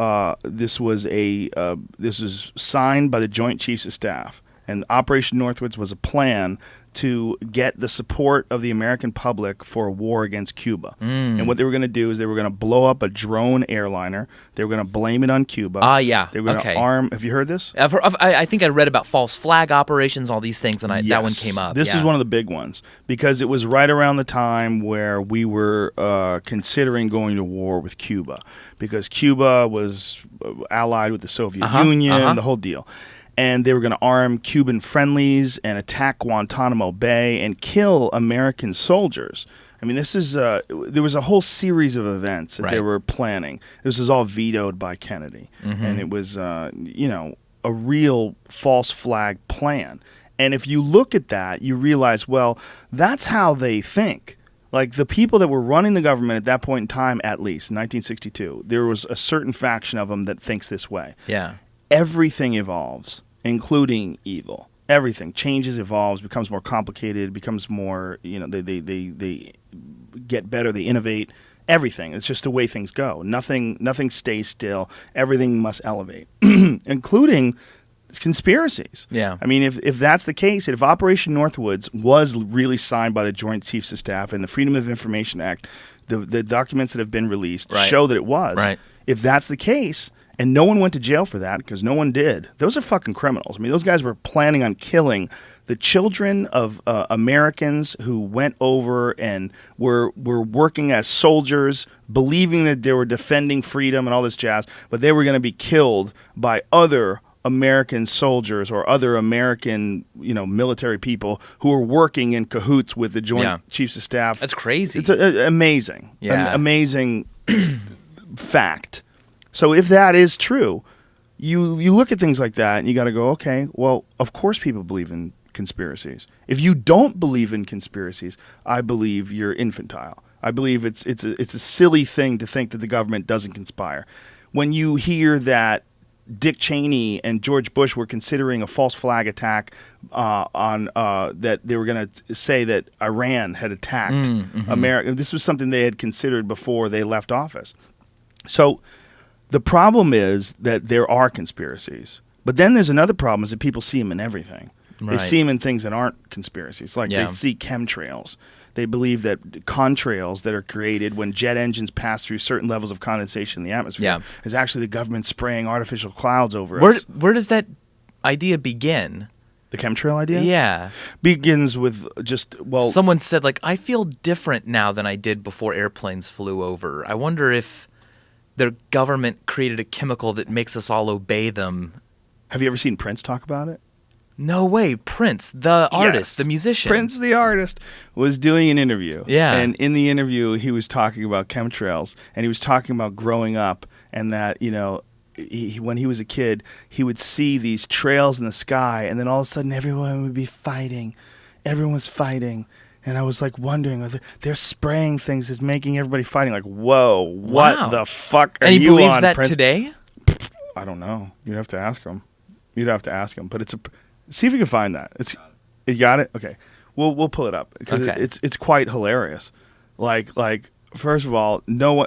this was signed by the Joint Chiefs of Staff, and Operation Northwoods was a plan to get the support of the American public for a war against Cuba. And what they were going to do is they were going to blow up a drone airliner. They were going to blame it on Cuba. Yeah. They were going to arm. Have you heard this? I think I read about false flag operations, all these things, and that one came up. This is one of the big ones because it was right around the time where we were considering going to war with Cuba because Cuba was allied with the Soviet Union, the whole deal. And they were going to arm Cuban friendlies and attack Guantanamo Bay and kill American soldiers. I mean, there was a whole series of events that they were planning. This was all vetoed by Kennedy. And it was, a real false flag plan. And if you look at that, you realize, well, that's how they think. Like the people that were running the government at that point in time, at least, in 1962, there was a certain faction of them that thinks this way. Yeah. Everything evolves, including evil. Everything changes, evolves, becomes more complicated, becomes more, they get better, they innovate. Everything. It's just the way things go. Nothing stays still. Everything must elevate, including conspiracies. Yeah. I mean, if that's the case, if Operation Northwoods was really signed by the Joint Chiefs of Staff and the Freedom of Information Act, the documents that have been released show that it was. Right. If that's the case, and no one went to jail for that because no one did. Those are fucking criminals. I mean, those guys were planning on killing the children of Americans who went over and were working as soldiers, believing that they were defending freedom and all this jazz, but they were going to be killed by other American soldiers or other American, military people who are working in cahoots with the Joint Chiefs of Staff. That's crazy. It's amazing. Yeah. An amazing fact. So if that is true, you look at things like that and you got to go, okay, well, of course people believe in conspiracies. If you don't believe in conspiracies, I believe you're infantile. I believe it's a silly thing to think that the government doesn't conspire. When you hear that Dick Cheney and George Bush were considering a false flag attack on that they were going to say that Iran had attacked America. This was something they had considered before they left office. So the problem is that there are conspiracies. But then there's another problem is that people see them in everything. They see them in things that aren't conspiracies. Like they see chemtrails. They believe that contrails that are created when jet engines pass through certain levels of condensation in the atmosphere is actually the government spraying artificial clouds over us. Where does that idea begin? The chemtrail idea? Yeah. Begins with someone said, like, I feel different now than I did before airplanes flew over. I wonder if the government created a chemical that makes us all obey them. Have you ever seen Prince talk about it? No way. Prince, the artist, the musician. Prince, the artist, was doing an interview. Yeah. And in the interview, he was talking about chemtrails, and he was talking about growing up, and that, when he was a kid, he would see these trails in the sky, and then all of a sudden everyone would be fighting. Everyone was fighting. And I was like wondering, they're spraying things that's making everybody fighting. Like, whoa, what the fuck are you on, Prince? And he believes that today? I don't know. You'd have to ask him. But see if you can find that. You got it? Okay. We'll pull it up because it's quite hilarious. Like first of all, no one.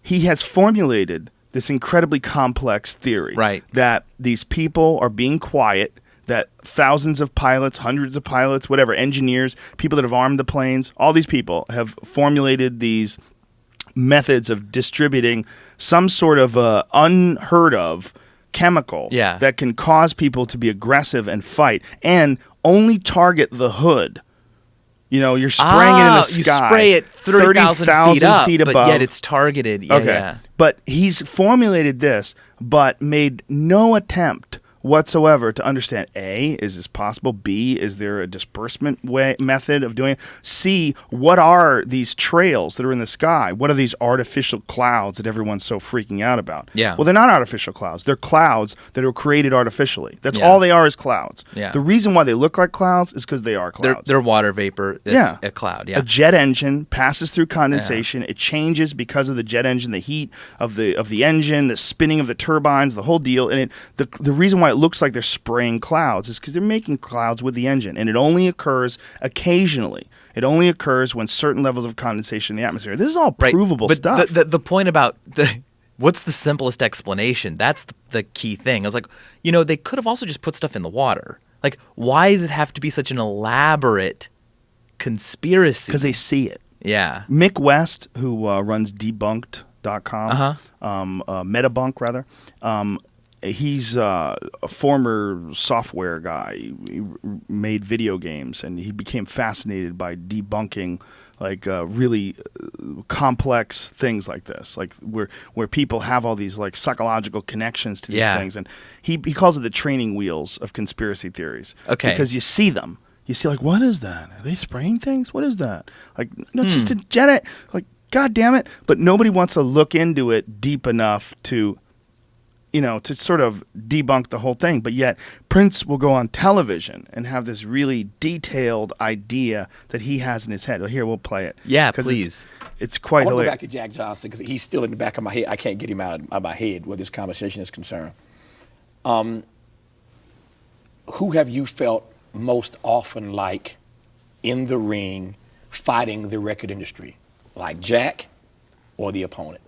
He has formulated this incredibly complex theory, right? That these people are being quiet. That thousands of pilots, hundreds of pilots, whatever, engineers, people that have armed the planes, all these people have formulated these methods of distributing some sort of unheard of chemical that can cause people to be aggressive and fight and only target the hood. You're spraying it in the sky. You spray it 30,000 feet above. But yet it's targeted. Yeah. But he's formulated this, but made no attempt whatsoever to understand, A, is this possible? B, is there a disbursement method of doing it? C, what are these trails that are in the sky? What are these artificial clouds that everyone's so freaking out about? Yeah. Well, they're not artificial clouds. They're clouds that are created artificially. That's all they are is clouds. Yeah. The reason why they look like clouds is because they are clouds. They're water vapor. It's a cloud. Yeah. A jet engine passes through condensation. It changes because of the jet engine, the heat of the engine, the spinning of the turbines, the whole deal. And the reason why it looks like they're spraying clouds is because they're making clouds with the engine, and it only occurs occasionally. It only occurs when certain levels of condensation in the atmosphere. This is all provable stuff. The point about what's the simplest explanation? That's the key thing. I was like, they could have also just put stuff in the water. Like, why does it have to be such an elaborate conspiracy? Because they see it. Yeah. Mick West, who runs debunked.com, Metabunk rather, he's a former software guy. He made video games, and he became fascinated by debunking really complex things like this, like where people have all these like psychological connections to these things, and he calls it the training wheels of conspiracy theories. Okay, because you see them. You see, like, what is that? Are they spraying things? What is that? Like, no, it's just a jet. Like, God damn it! But nobody wants to look into it deep enough to sort of debunk the whole thing. But yet Prince will go on television and have this really detailed idea that he has in his head. Well, here, we'll play it. Yeah, please. It's quite hilarious. I want to go back to Jack Johnson because he's still in the back of my head. I can't get him out of my head where this conversation is concerned. Who have you felt most often like in the ring fighting the record industry? Like Jack or the opponent?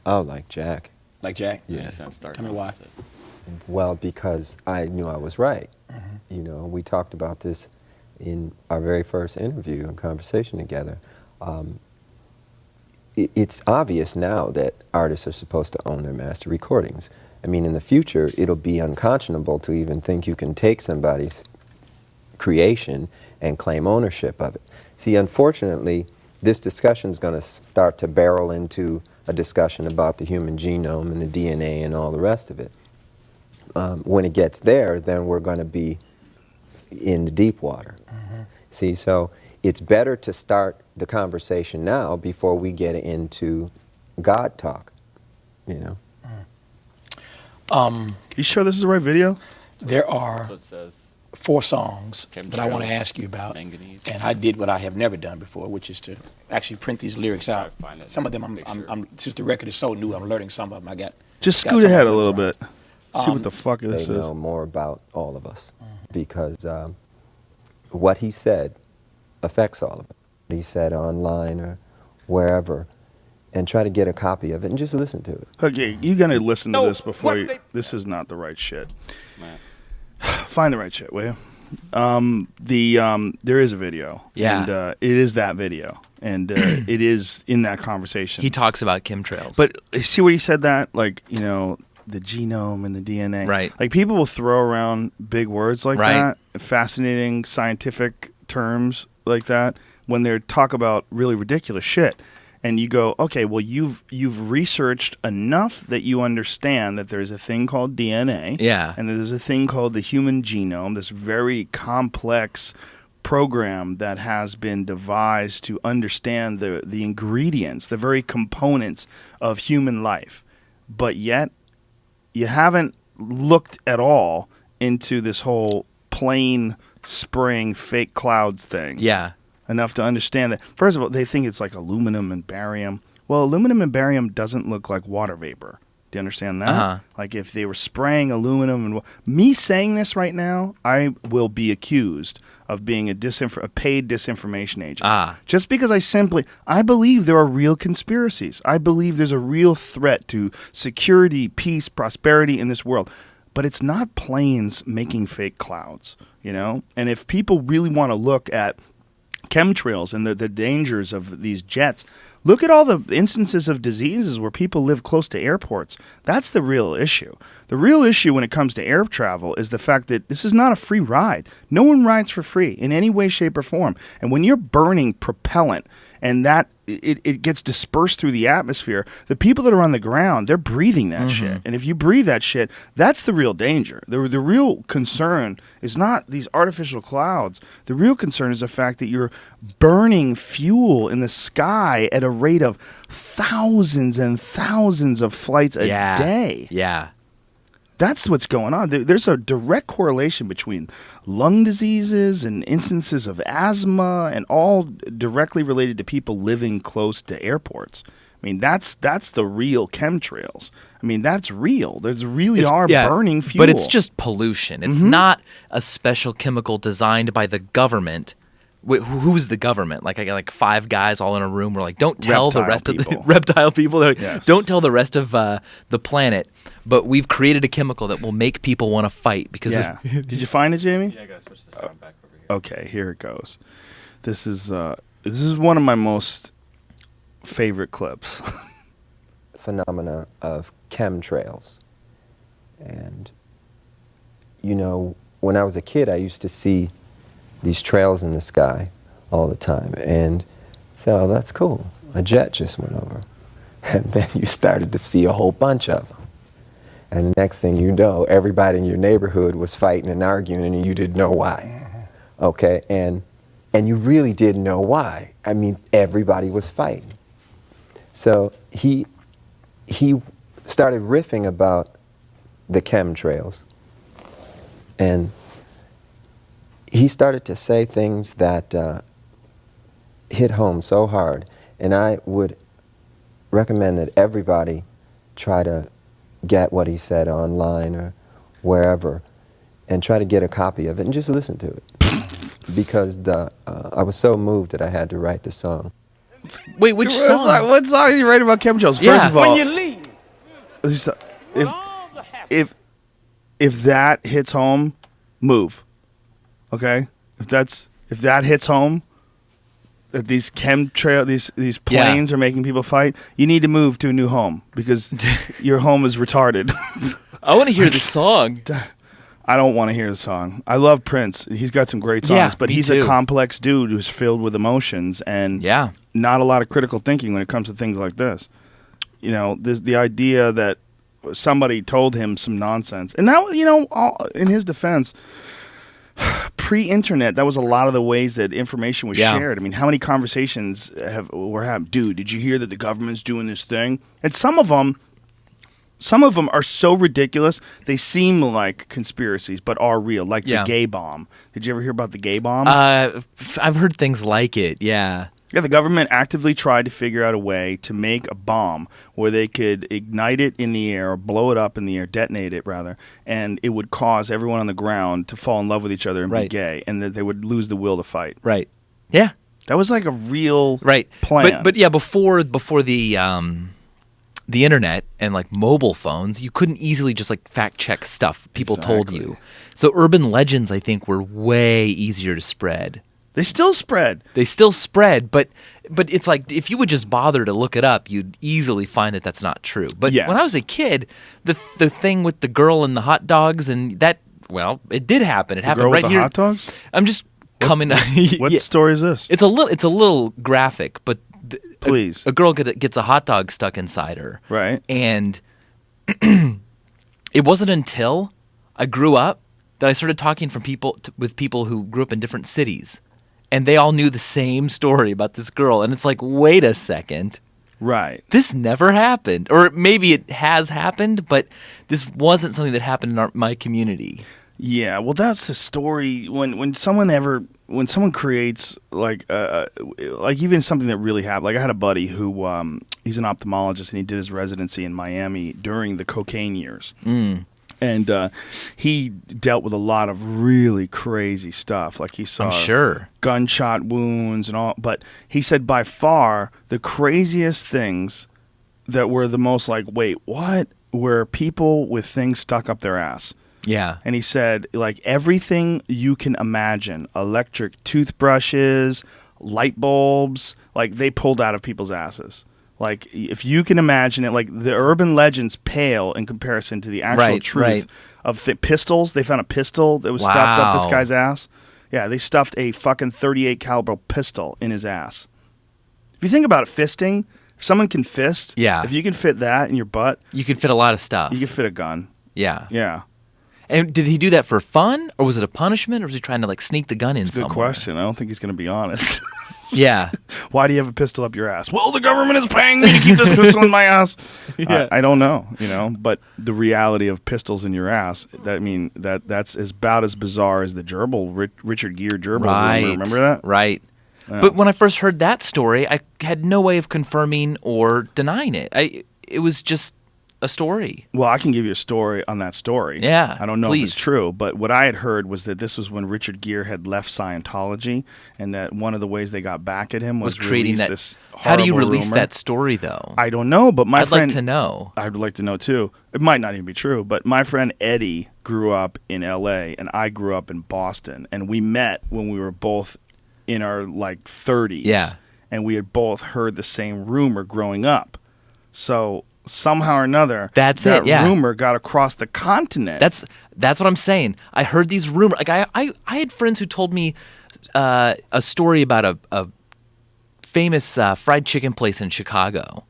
Oh, like Jack. Like Jack? Yeah. Tell me why. Well, because I knew I was right. Mm-hmm. We talked about this in our very first interview and conversation together. It's obvious now that artists are supposed to own their master recordings. I mean, in the future, it'll be unconscionable to even think you can take somebody's creation and claim ownership of it. See, unfortunately, this discussion is going to start to barrel into a discussion about the human genome and the DNA and all the rest of it. when it gets there, then we're going to be in the deep water. See, so it's better to start the conversation now before we get into God talk, you know. You sure this is the right video? There are So it says 4 songs that I want to Chemtrails, ask you about, manganese. and I did what I have never done before, which is to actually print these lyrics out. to find it. Some of them, Make I'm sure. since the record is so new, I'm learning some of them. Just got scoot some ahead of a them little around. bit. See what the fuck They this is. know more about all of us because what he said affects all of us. What he said online or wherever, and try to get a copy of it and just listen to it. Okay, you gotta listen to this before you. This is not the right shit. Man. Find the right shit, will you? There is a video. Yeah. And it is that video. And it is in that conversation. He talks about chemtrails. But see what he said that? Like, you know, the genome and the DNA. Right. Like, people will throw around big words like Right. that, fascinating scientific terms like that, when they talk about really ridiculous shit. And you go, okay, well, you've researched enough that you understand that there's a thing called DNA. Yeah. And there's a thing called the human genome, this very complex program that has been devised to understand the ingredients, the very components of human life. But yet, you haven't looked at all into this whole plain spraying fake clouds thing. yeah. Enough to understand that. First of all, they think it's like aluminum and barium. Well, aluminum and barium doesn't look like water vapor. Do you understand that? Uh-huh. Like if they were spraying aluminum and me saying this right now, I will be accused of being a paid disinformation agent. Just because I believe there are real conspiracies. I believe there's a real threat to security, peace, prosperity in this world. But it's not planes making fake clouds, you know? And if people really want to look at chemtrails and the dangers of these jets, look at all the instances of diseases where people live close to airports. That's the real issue. The real issue when it comes to air travel is the fact that this is not a free ride. No one rides for free in any way, shape, or form. And when you're burning propellant and that it gets dispersed through the atmosphere, the people that are on the ground, they're breathing that shit. And if you breathe that shit, that's the real danger. The real concern is not these artificial clouds. The real concern is the fact that you're burning fuel in the sky at a rate of thousands and thousands of flights a day. Yeah. That's what's going on. There's a direct correlation between lung diseases and instances of asthma, and all directly related to people living close to airports. I mean, that's the real chemtrails. I mean, that's real. There's really burning fuel. But it's just pollution. It's not a special chemical designed by the government. Who's the government? Like 5 guys all in a room. We're like, don't tell the rest of the reptile people. They're like, Yes. don't tell the rest of the planet. But we've created a chemical that will make people want to fight because. Yeah. Did you find it, Jamie? Yeah, I gotta switch the sound back over here. Okay, here it goes. This is one of my most favorite clips. Phenomena of chemtrails. And, you know, when I was a kid, I used to see these trails in the sky all the time. And so, oh, that's cool. A jet just went over. And then you started to see a whole bunch of them. And the next thing you know, everybody in your neighborhood was fighting and arguing and you didn't know why. Okay? And you really didn't know why. I mean, everybody was fighting. So he started riffing about the chemtrails. And he started to say things that hit home so hard. And I would recommend that everybody try to get what he said online or wherever and try to get a copy of it and just listen to it. Because I was so moved that I had to write the song. Wait, which song? What song are you writing about chemtrails? Yeah. First of all, When you leave, if that hits home, move. Okay? If that hits home, that these these planes are making people fight, you need to move to a new home because your home is retarded. I want to hear the song. I don't want to hear the song. I love Prince. He's got some great songs, Yeah, but me he's too. a complex dude who's filled with emotions and not a lot of critical thinking when it comes to things like this. You know, the idea that somebody told him some nonsense. And that, in his defense, pre-internet, that was a lot of the ways that information was shared. I mean, how many conversations were having? Dude, did you hear that the government's doing this thing? And some of them are so ridiculous, they seem like conspiracies, but are real, like the gay bomb. Did you ever hear about the gay bomb? I've heard things like it, yeah. Yeah, the government actively tried to figure out a way to make a bomb where they could ignite it in the air, or blow it up in the air, detonate it rather, and it would cause everyone on the ground to fall in love with each other and be gay, and that they would lose the will to fight. Right. Yeah. That was like a real plan. But yeah, before the internet and like mobile phones, you couldn't easily just like fact check stuff people told you. So urban legends, I think, were way easier to spread. They still spread. But it's like if you would just bother to look it up, you'd easily find that that's not true. But when I was a kid, the thing with the girl and the hot dogs and that, well, it did happen. It happened right with here. The hot dogs? I'm just coming. What story is this? It's a little graphic, but please, a girl gets a hot dog stuck inside her, right? And it wasn't until I grew up that I started talking with people who grew up in different cities. And they all knew the same story about this girl. And it's like, wait a second. Right. This never happened. Or maybe it has happened, but this wasn't something that happened in my community. Yeah, well, that's the story. When someone creates like even something that really happened. Like I had a buddy who he's an ophthalmologist and he did his residency in Miami during the cocaine years. And he dealt with a lot of really crazy stuff. Like he saw gunshot wounds and all. But he said by far the craziest things that were the most like, wait, what? Were people with things stuck up their ass. Yeah. And he said, like, everything you can imagine, electric toothbrushes, light bulbs, like they pulled out of people's asses. Like, if you can imagine it, like the urban legends pale in comparison to the actual truth of pistols. They found a pistol that was stuffed up this guy's ass. Yeah, they stuffed a fucking .38 caliber pistol in his ass. If you think about it, fisting, if someone can fist, if you can fit that in your butt, you can fit a lot of stuff. You can fit a gun. Yeah. Yeah. And did he do that for fun, or was it a punishment, or was he trying to like sneak the gun in somewhere? Good question. I don't think he's going to be honest. Yeah. Why do you have a pistol up your ass? Well, the government is paying me to keep this pistol in my ass. Yeah. I don't know, but the reality of pistols in your ass, that's about as bizarre as the gerbil, Richard Gere gerbil. Right. Remember that? Right. Yeah. But when I first heard that story, I had no way of confirming or denying it. It was just a story. Well, I can give you a story on that story. Yeah, I don't know please. if it's true, but what I had heard was that this was when Richard Gere had left Scientology, and that one of the ways they got back at him was creating that. This how do you release rumor. That story, though? I don't know, but my friend... I'd like to know. I'd like to know, too. It might not even be true, but my friend Eddie grew up in L.A., and I grew up in Boston, and we met when we were both in our, 30s. Yeah. And we had both heard the same rumor growing up. So... somehow or another, that rumor got across the continent. That's what I'm saying. I heard these rumors. Like I had friends who told me a story about a famous fried chicken place in Chicago,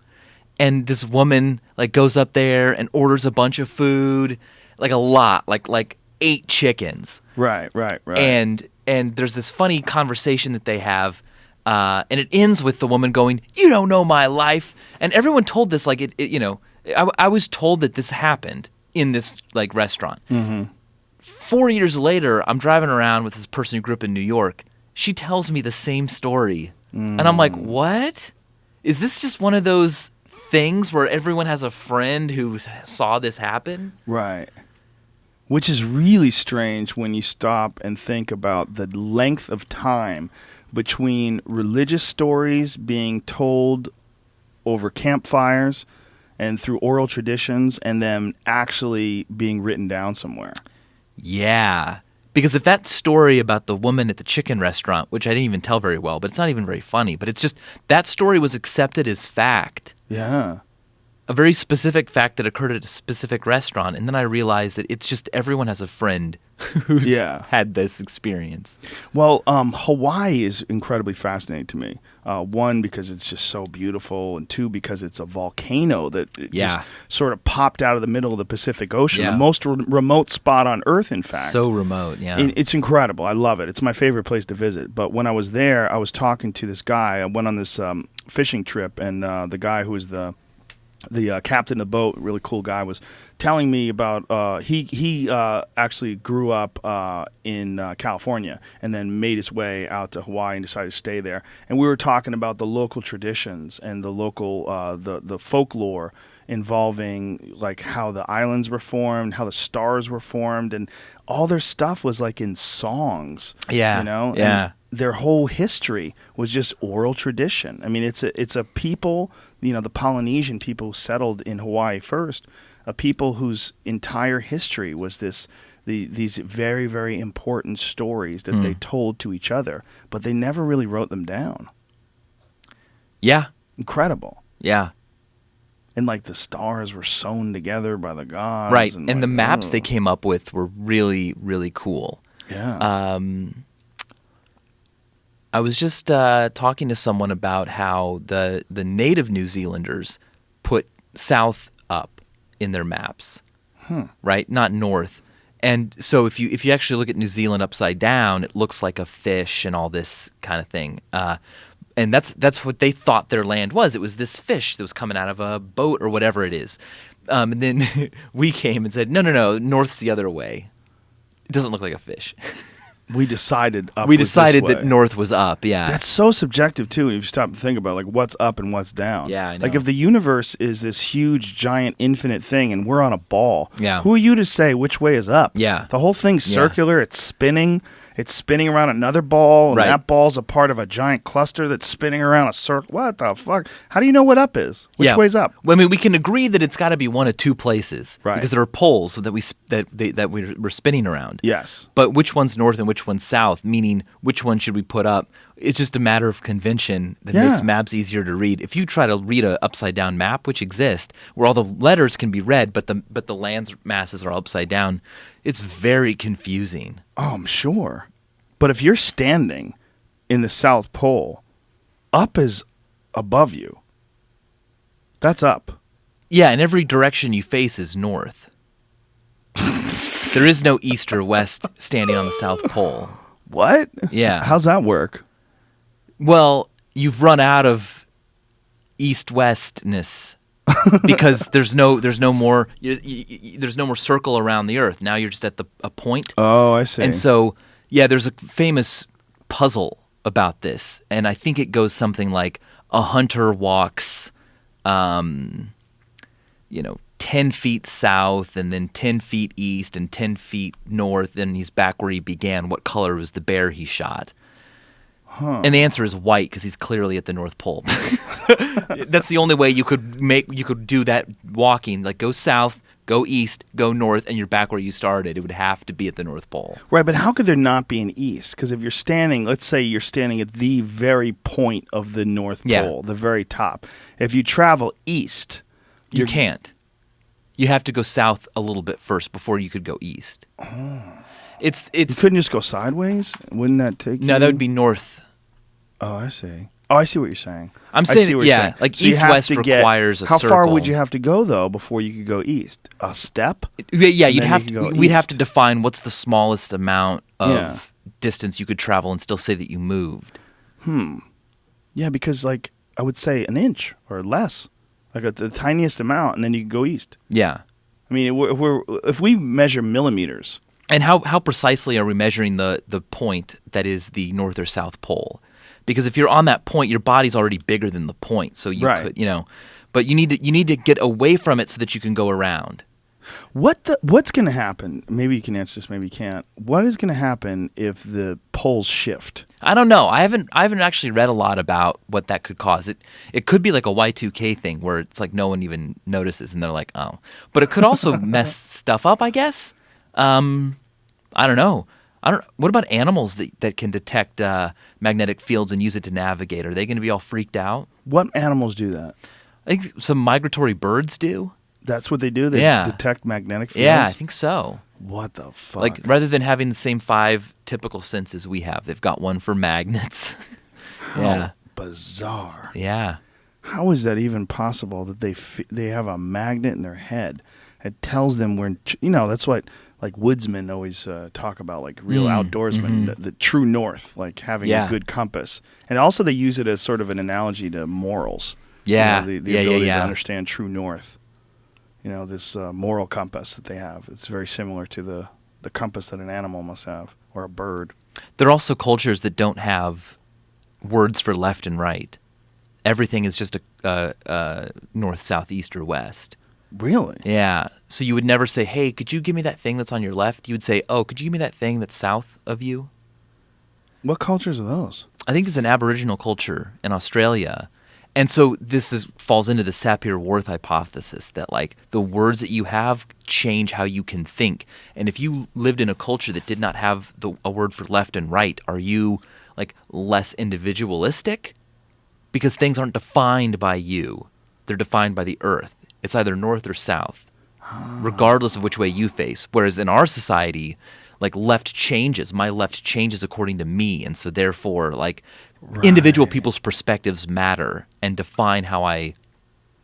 and this woman goes up there and orders a bunch of food, like a lot, like 8 chickens. Right. And there's this funny conversation that they have. And it ends with the woman going, "You don't know my life." And everyone told this I was told that this happened in this restaurant. Mm-hmm. 4 years later, I'm driving around with this person who grew up in New York. She tells me the same story. And I'm like, what? Is this just one of those things where everyone has a friend who saw this happen? Right. Which is really strange when you stop and think about the length of time between religious stories being told over campfires and through oral traditions and them actually being written down somewhere. Yeah. Because if that story about the woman at the chicken restaurant, which I didn't even tell very well, but it's not even very funny, but it's just that story was accepted as fact. Yeah. a very specific fact that occurred at a specific restaurant, and then I realized that it's just everyone has a friend who's had this experience. Well, Hawaii is incredibly fascinating to me. One, because it's just so beautiful, and two, because it's a volcano that just sort of popped out of the middle of the Pacific Ocean, the most remote spot on Earth, in fact. So remote, It's incredible. I love it. It's my favorite place to visit. But when I was there, I was talking to this guy. I went on this fishing trip, and the guy who was the captain of the boat, really cool guy, was telling me about he actually grew up in California and then made his way out to Hawaii and decided to stay there. And we were talking about the local traditions and the local the folklore involving like how the islands were formed, how the stars were formed, and all their stuff was like in songs. Yeah, you know. Yeah. And their whole history was just oral tradition. I mean, it's a people, you know, the Polynesian people who settled in Hawaii first, a people whose entire history was these very, very important stories that they told to each other, but they never really wrote them down. Yeah. Incredible. Yeah. And like the stars were sewn together by the gods. Right. And the like, maps they came up with were really, really cool. Yeah. I was just talking to someone about how the native New Zealanders put south up in their maps, right? Not north. And so if you actually look at New Zealand upside down, it looks like a fish and all this kind of thing. And that's what they thought their land was. It was this fish that was coming out of a boat or whatever it is. And then we came and said, no, north's the other way. It doesn't look like a fish. We decided up. We was decided this that way. north was up, yeah. That's so subjective too. If you stop and think about like what's up and what's down. Yeah, I know. Like if the universe is this huge, giant, infinite thing, and we're on a ball, Yeah. who are you to say which way is up? Yeah. The whole thing's circular. It's spinning. It's spinning around another ball, and Right. that ball's a part of a giant cluster that's spinning around a circle. What the fuck? How do you know what up is? Which way's up? Well, I mean, we can agree that it's got to be one of two places, Right. Because there are poles that we're spinning around. Yes. But which one's north and which one's south? Meaning, which one should we put up? It's just a matter of convention that makes maps easier to read. If you try to read a upside down map, which exists, where all the letters can be read, but the land masses are upside down, it's very confusing. Oh, I'm sure. But if you're standing in the South Pole, up is above you. That's up. Yeah, and every direction you face is north. There is no east or west standing on the South Pole. What? Yeah. How's that work? Well, you've run out of east-westness because there's no more there's no more circle around the Earth. Now you're just at a point. Oh, I see. And so, yeah, there's a famous puzzle about this, and I think it goes something like a hunter walks, 10 feet south, and then 10 feet east, and 10 feet north, and he's back where he began. What color was the bear he shot? And the answer is white because he's clearly at the North Pole. That's the only way you could do that walking. Like go south, go east, go north, and you're back where you started. It would have to be at the North Pole. Right, but how could there not be an east? Because if you're standing, let's say you're standing at the very point of the North Pole, the very top. If you travel east, you can't. You have to go south a little bit first before you could go east. It's you couldn't just go sideways? Wouldn't that take you? No, that would be north. Oh, I see. Oh, I see what you're saying. I'm I saying, see what you're yeah, saying. like So you have east-west to get- requires a How circle. far would you have to go, though, before you could go east? A step? Yeah, And you'd then have you to. could go We'd have to east. define what's the smallest amount of Yeah. distance you could travel and still say that you moved. Yeah, because, like, I would say an inch or less. Like the tiniest amount, and then you could go east. Yeah. I mean, if we measure millimeters... And how precisely are we measuring the point that is the North or South Pole? Because if you're on that point, your body's already bigger than the point, so you Right. could, but you need to get away from it so that you can go around. What's going to happen? Maybe you can answer this, maybe you can't. What is going to happen if the poles shift? I don't know. I haven't actually read a lot about what that could cause. It could be like a Y2K thing where it's like no one even notices and they're like, oh. But it could also mess stuff up, I guess. I don't know. What about animals that can detect magnetic fields and use it to navigate? Are they going to be all freaked out? What animals do that? I think some migratory birds do. That's what they do? They Yeah. detect magnetic fields? Yeah, I think so. What the fuck? Like, rather than having the same 5 typical senses we have, they've got one for magnets. How bizarre. Yeah. How is that even possible that they have a magnet in their head? It tells them that's what like woodsmen always talk about, like real outdoorsmen, the true north, like having a good compass. And also they use it as sort of an analogy to morals. Yeah. The Yeah, ability yeah. to understand true north. This moral compass that they have. It's very similar to the compass that an animal must have, or a bird. There are also cultures that don't have words for left and right. Everything is just a north, south, east, or west. Really? Yeah. So you would never say, hey, could you give me that thing that's on your left? You would say, oh, could you give me that thing that's south of you? What cultures are those? I think it's an Aboriginal culture in Australia. And so this falls into the Sapir-Whorf hypothesis that like the words that you have change how you can think. And if you lived in a culture that did not have a word for left and right, are you like less individualistic? Because things aren't defined by you. They're defined by the earth. It's either north or south, regardless of which way you face. Whereas in our society, like left changes. My left changes according to me. And so therefore, like individual people's perspectives matter and define how I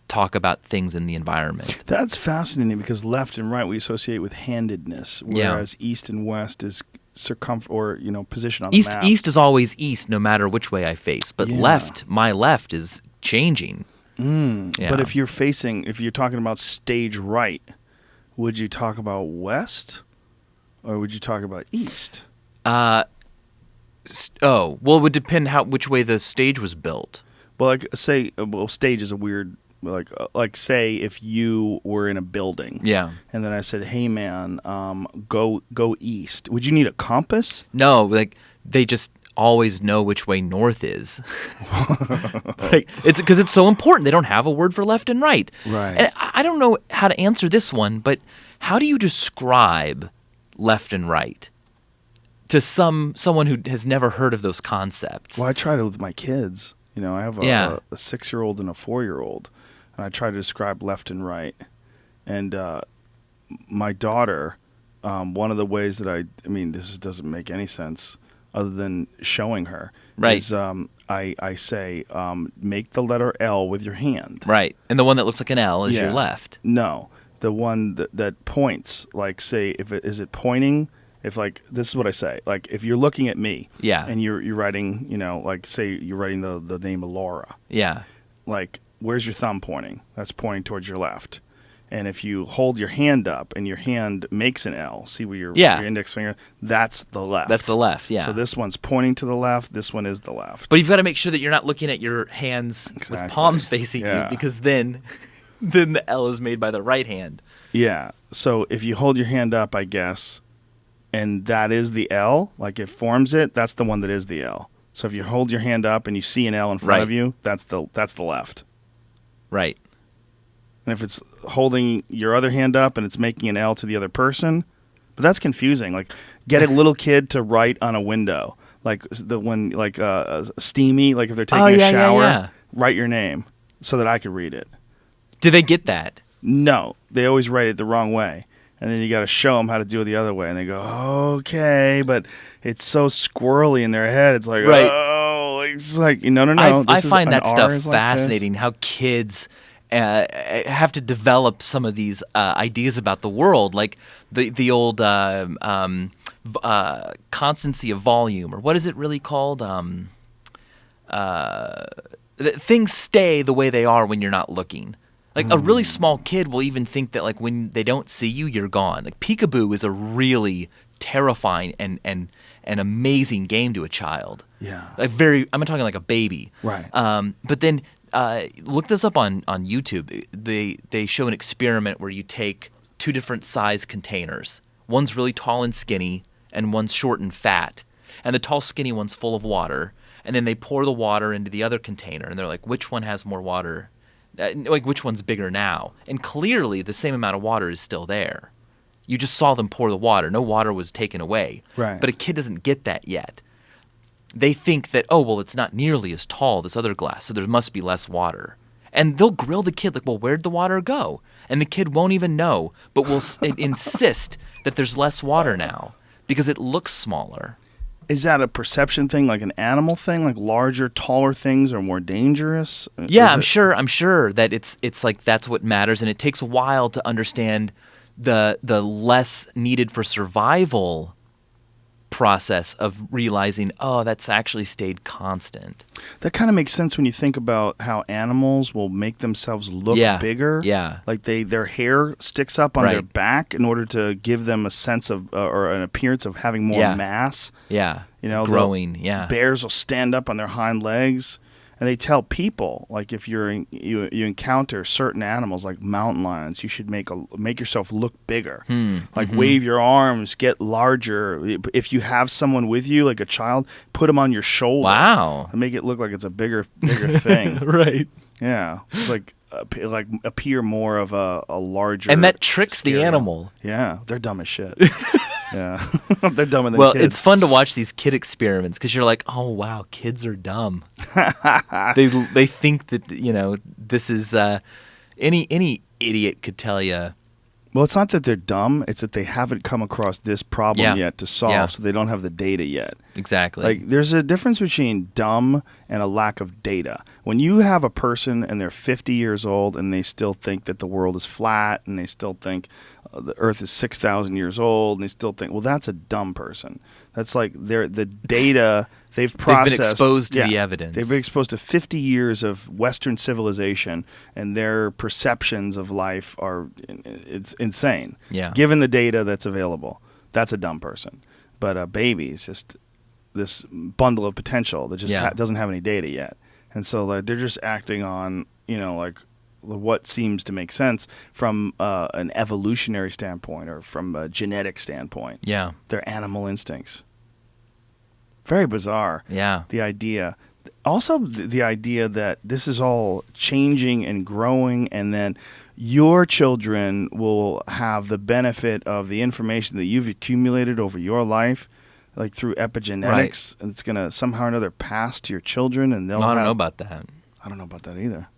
talk about things in the environment. That's fascinating because left and right we associate with handedness, whereas east and west is position on the map. East is always east no matter which way I face. But my left is changing. Yeah. But if you're talking about stage right, would you talk about west or would you talk about east? Well, it would depend which way the stage was built. Well, stage is a weird, say if you were in a building. Yeah. And then I said, hey man, go east. Would you need a compass? No, like they just always know which way north is. Like, it's because it's so important. They don't have a word for left and right. Right. And I don't know how to answer this one, but how do you describe left and right to someone who has never heard of those concepts? Well, I tried it with my kids. I have a 6-year-old and a 4-year-old, and I try to describe left and right. And my daughter, one of the ways that this doesn't make any sense other than showing her, right. is I say, make the letter L with your hand. Right. And the one that looks like an L is your left. No, the one that points, like say, is it pointing? If this is what I say, like if you're looking at me, and you're writing, like say you're writing the name of Laura, like where's your thumb pointing? That's pointing towards your left. And if you hold your hand up and your hand makes an L, see where your index finger, that's the left. That's the left, yeah. So this one's pointing to the left. This one is the left. But you've got to make sure that you're not looking at your hands with palms facing you, because then the L is made by the right hand. Yeah. So if you hold your hand up, I guess, and that is the L, like it forms it, that's the one that is the L. So if you hold your hand up and you see an L in front of you, that's the left. Right. And if it's holding your other hand up and it's making an L to the other person, but that's confusing. Like, get a little kid to write on a window, like steamy, like if they're taking a shower, write your name so that I could read it. Do they get that? No, they always write it the wrong way. And then you got to show them how to do it the other way. And they go, okay, but it's so squirrely in their head. It's like, it's like, no. I find that stuff fascinating, how kids have to develop some of these ideas about the world, like the old constancy of volume, or what is it really called? Things stay the way they are when you're not looking. Like a really small kid will even think that like when they don't see you, you're gone. Like peekaboo is a really terrifying and amazing game to a child. Yeah. Like I'm talking like a baby. Right. But then look this up on YouTube. They show an experiment where you take 2 different size containers. One's really tall and skinny, and one's short and fat. And the tall, skinny one's full of water. And then they pour the water into the other container, and they're like, which one has more water? Like, which one's bigger now? And clearly, the same amount of water is still there. You just saw them pour the water. No water was taken away. Right. But a kid doesn't get that yet. They think that, it's not nearly as tall, this other glass, so there must be less water. And they'll grill the kid like, well, where'd the water go? And the kid won't even know, but will insist that there's less water now because it looks smaller. Is that a perception thing, like an animal thing? Like larger, taller things are more dangerous? Yeah, I'm sure that it's like that's what matters, and it takes a while to understand the less needed for survival process of realizing, oh, that's actually stayed constant. That kind of makes sense when you think about how animals will make themselves look bigger. Yeah. Like their hair sticks up on their back in order to give them a sense of or an appearance of having more mass. Yeah. You know, growing. Bears will stand up on their hind legs. And they tell people, like, if you encounter certain animals, like mountain lions, you should make yourself look bigger. Like, wave your arms, get larger. If you have someone with you, like a child, put them on your shoulder. Wow. And make it look like it's a bigger thing. Right. Yeah. It's like appear more of a larger. And that tricks the scary animal. Yeah. They're dumb as shit. Yeah. They're dumber than kids. Well, it's fun to watch these kid experiments because you're like, oh, wow, kids are dumb. They think that, this is any idiot could tell you. Well, it's not that they're dumb. It's that they haven't come across this problem yet to solve, so they don't have the data yet. Exactly. Like, there's a difference between dumb and a lack of data. When you have a person and they're 50 years old and they still think that the world is flat and they still think the Earth is 6,000 years old and they still think, well, that's a dumb person. That's like the data they've processed. They've been exposed to the evidence. They've been exposed to 50 years of Western civilization, and their perceptions of life it's insane. Yeah. Given the data that's available, that's a dumb person. But a baby is just this bundle of potential that just doesn't have any data yet. And so they're just acting on, like what seems to make sense from an evolutionary standpoint or from a genetic standpoint. Yeah. Their animal instincts. Very bizarre. Yeah. The idea. Also, the idea that this is all changing and growing, and then your children will have the benefit of the information that you've accumulated over your life, like through epigenetics, and it's going to somehow or another pass to your children, and they'll I don't know about that. I don't know about that either.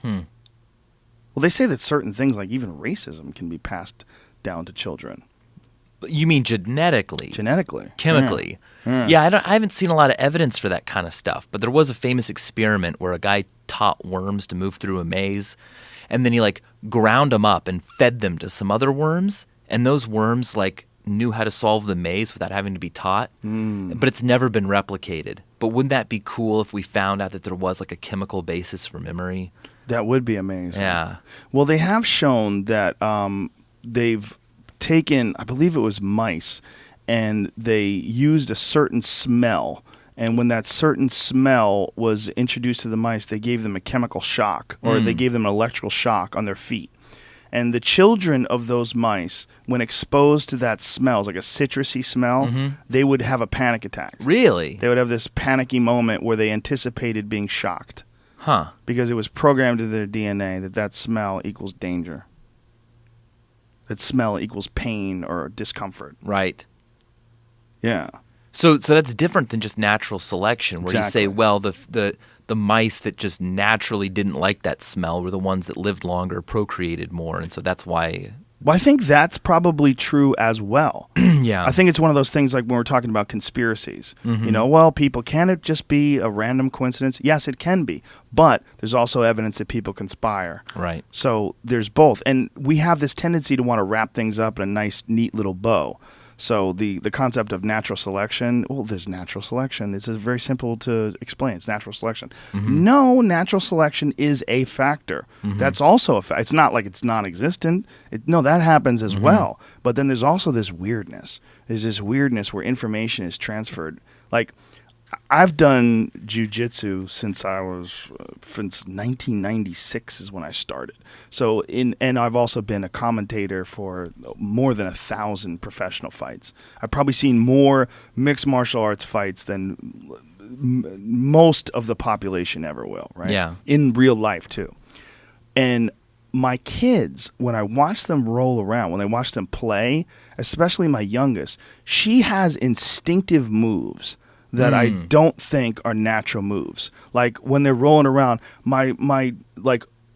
Well, they say that certain things, like even racism, can be passed down to children. You mean genetically? Genetically. Chemically. Yeah, I haven't seen a lot of evidence for that kind of stuff, but there was a famous experiment where a guy taught worms to move through a maze, and then he ground them up and fed them to some other worms, and those worms knew how to solve the maze without having to be taught. But it's never been replicated. But wouldn't that be cool if we found out that there was a chemical basis for memory? That would be amazing. Yeah. Well, they have shown that they've taken, I believe it was mice, and they used a certain smell. And when that certain smell was introduced to the mice, they gave them a chemical shock, or they gave them an electrical shock on their feet. And the children of those mice, when exposed to that smell, like a citrusy smell, they would have a panic attack. Really? They would have this panicky moment where they anticipated being shocked. Huh. Because it was programmed into their DNA that smell equals danger. That smell equals pain or discomfort. Right. Yeah. So that's different than just natural selection, where Exactly. you say, well, the mice that just naturally didn't like that smell were the ones that lived longer, procreated more, and so that's why. Well, I think that's probably true as well. Yeah. I think it's one of those things like when we're talking about conspiracies. People, can it just be a random coincidence? Yes, it can be. But there's also evidence that people conspire. Right. So there's both. And we have this tendency to want to wrap things up in a nice, neat little bow. So the concept of natural selection, well, there's natural selection. It's very simple to explain. It's natural selection. No, natural selection is a factor. That's also a fact. It's not like it's non-existent. No, that happens as well. But then there's also this weirdness. There's this weirdness where information is transferred. Like, I've done jiu-jitsu since 1996 is when I started. So and I've also been a commentator for more than 1,000 professional fights. I've probably seen more mixed martial arts fights than most of the population ever will, right? Yeah. In real life too. And my kids, when I watch them roll around, when I watch them play, especially my youngest, she has instinctive moves that I don't think are natural moves. Like when they're rolling around,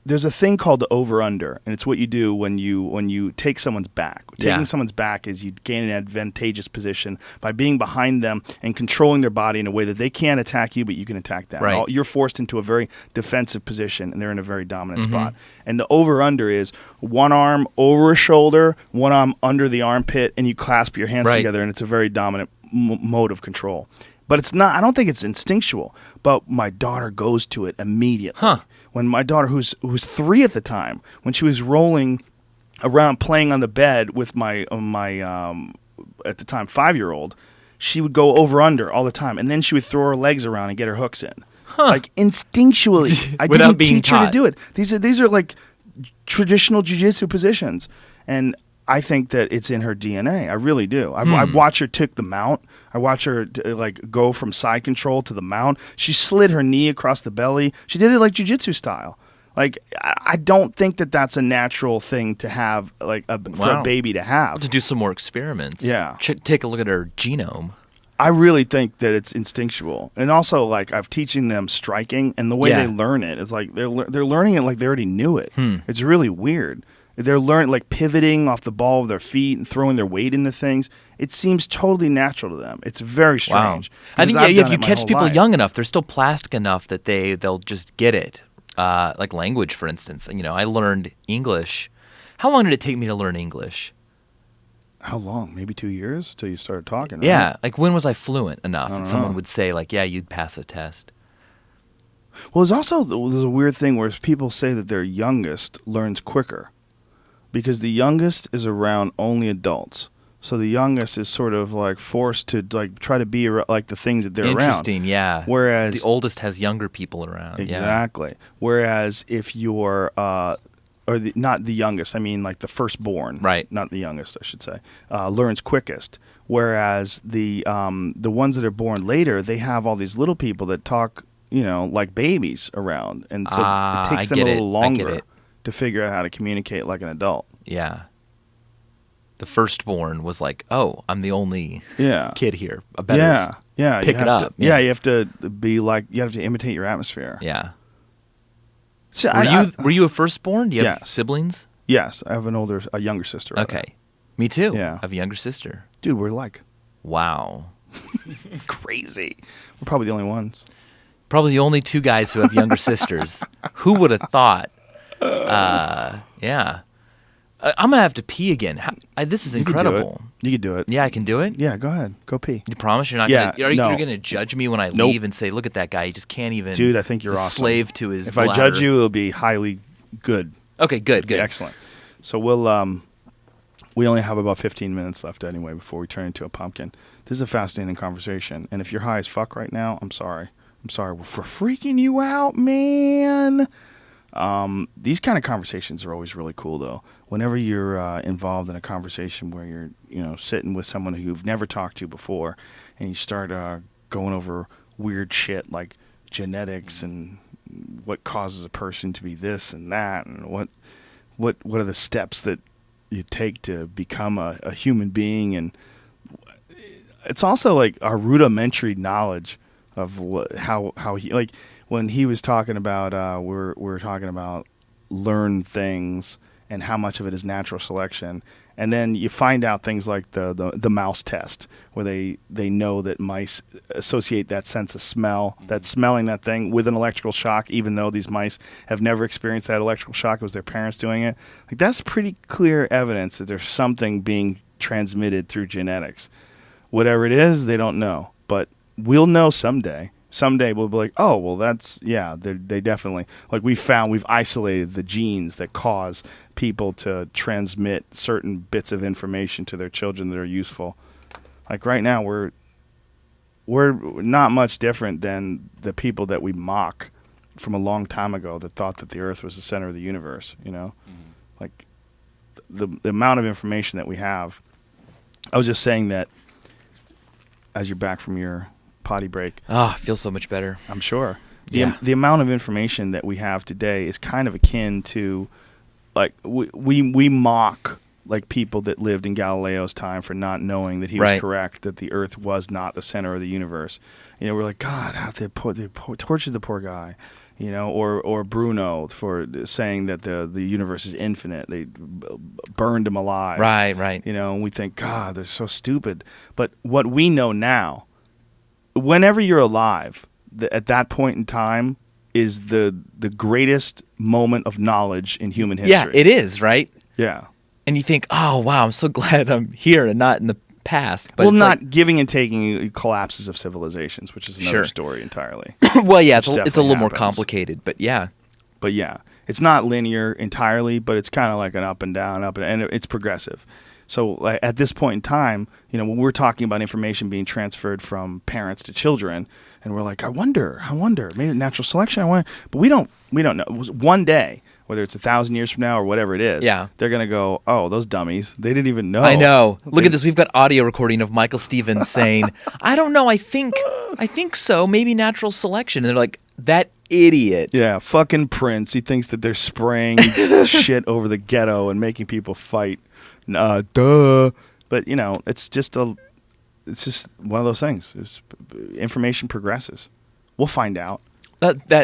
there's a thing called the over-under, and it's what you do when you take someone's back. Taking someone's back is you gain an advantageous position by being behind them and controlling their body in a way that they can't attack you, but you can attack them. Right. You're forced into a very defensive position, and they're in a very dominant spot. And the over-under is one arm over a shoulder, one arm under the armpit, and you clasp your hands together, and it's a very dominant mode of control. But it's not. I don't think it's instinctual. But my daughter goes to it immediately. Huh. When my daughter, who's 3 at the time, when she was rolling around playing on the bed with my at the time 5-year-old, she would go over under all the time, and then she would throw her legs around and get her hooks in, like instinctually. I Without didn't being teach her to taught. do it. These are like traditional jiu-jitsu positions, and I think that it's in her DNA. I really do. I watch her tick the mount. I watch her go from side control to the mount. She slid her knee across the belly. She did it like jiu-jitsu style. Like I don't think that that's a natural thing to have, for a baby to have. To do some more experiments. Yeah. Take a look at her genome. I really think that it's instinctual, and also like I'm teaching them striking, and the way they learn it is like they're learning it like they already knew it. It's really weird. They're learning like pivoting off the ball of their feet and throwing their weight into things. It seems totally natural to them. It's very strange. I think I've if done you it my catch whole people life. young enough, they're still plastic enough that they'll just get it. Like language, for instance. I learned English. How long did it take me to learn English? How long? Maybe 2 years till you started talking. Right? Yeah. Like when was I fluent enough that someone would say like, yeah, you'd pass a test? Well, there's a weird thing where people say that their youngest learns quicker, because the youngest is around only adults. So the youngest is sort of like forced to like try to be like the things that they're around. Interesting, yeah. Whereas the oldest has younger people around. Exactly. Whereas if you're not the youngest, I mean like the firstborn, right? Not the youngest, I should say, learns quickest. Whereas the ones that are born later, they have all these little people that talk, like babies around, and so it takes them a little longer to figure out how to communicate like an adult. Yeah. The firstborn was like, oh, I'm the only kid here. I better pick it up. You have to be like, you have to imitate your atmosphere. Yeah. So were you a firstborn? Do you have Yes. siblings? Yes, I have a younger sister. Rather. Okay. Me too. Yeah. I have a younger sister. Dude, we're like Wow. crazy. We're probably the only ones. Probably the only two guys who have younger sisters. Who would have thought? Yeah. I'm going to have to pee again. This is incredible. You could do it. Yeah, I can do it? Yeah, go ahead. Go pee. You promise you're not Yeah, going to... no. You're going to judge me when I Nope. leave and say, look at that guy. He just can't even... Dude, I think you're he's a awesome. slave to his If bladder. I judge you, it'll be highly good. Okay, good. Excellent. So we only have about 15 minutes left anyway before we turn into a pumpkin. This is a fascinating conversation. And if you're high as fuck right now, I'm sorry. I'm sorry for freaking you out, man. These kind of conversations are always really cool, though. Whenever you're involved in a conversation where you're, sitting with someone who you've never talked to before, and you start going over weird shit like genetics and what causes a person to be this and that, and what are the steps that you take to become a human being, and it's also like our rudimentary knowledge of how he, like when he was talking about we're talking about learned things and how much of it is natural selection, and then you find out things like the mouse test, where they know that mice associate that sense of smell, that smelling that thing with an electrical shock, even though these mice have never experienced that electrical shock. It was their parents doing it. Like, that's pretty clear evidence that there's something being transmitted through genetics. Whatever it is, they don't know, but we'll know someday. Someday we'll be like, oh, well, they definitely, like, we've isolated the genes that cause people to transmit certain bits of information to their children that are useful. Like right now, we're not much different than the people that we mock from a long time ago that thought that the Earth was the center of the universe, Like, the amount of information that we have. I was just saying that as you're back from your potty break. Oh, it feels so much better. I'm sure. The amount of information that we have today is kind of akin to, like, we mock like people that lived in Galileo's time for not knowing that he was Right. correct, that the Earth was not the center of the universe. We're like, God, how they tortured the poor guy. Or Bruno for saying that the universe is infinite. They burned him alive. Right, right. And we think, God, they're so stupid. But what we know now, whenever you're alive, at that point in time is the greatest moment of knowledge in human history. Yeah, it is, right? Yeah. And you think, oh, wow, I'm so glad I'm here and not in the past. But Well, it's not like, giving and taking collapses of civilizations, which is another Sure. story entirely. well, yeah, it's which a definitely little more happens. complicated, but yeah. But yeah, it's not linear entirely, but it's kind of like an up and down, and it's progressive. So like, at this point in time, when we're talking about information being transferred from parents to children, and we're like, I wonder, maybe natural selection. But we don't know. One day, whether it's 1,000 years from now or whatever it is, Yeah. they're gonna go, oh, those dummies, they didn't even know. I know. Look at this. We've got audio recording of Michael Stevens saying, I don't know. I think so. Maybe natural selection. And they're like, that idiot. Yeah, fucking Prince. He thinks that they're spraying shit over the ghetto and making people fight. Duh. But it's just one of those things. Information progresses. We'll find out.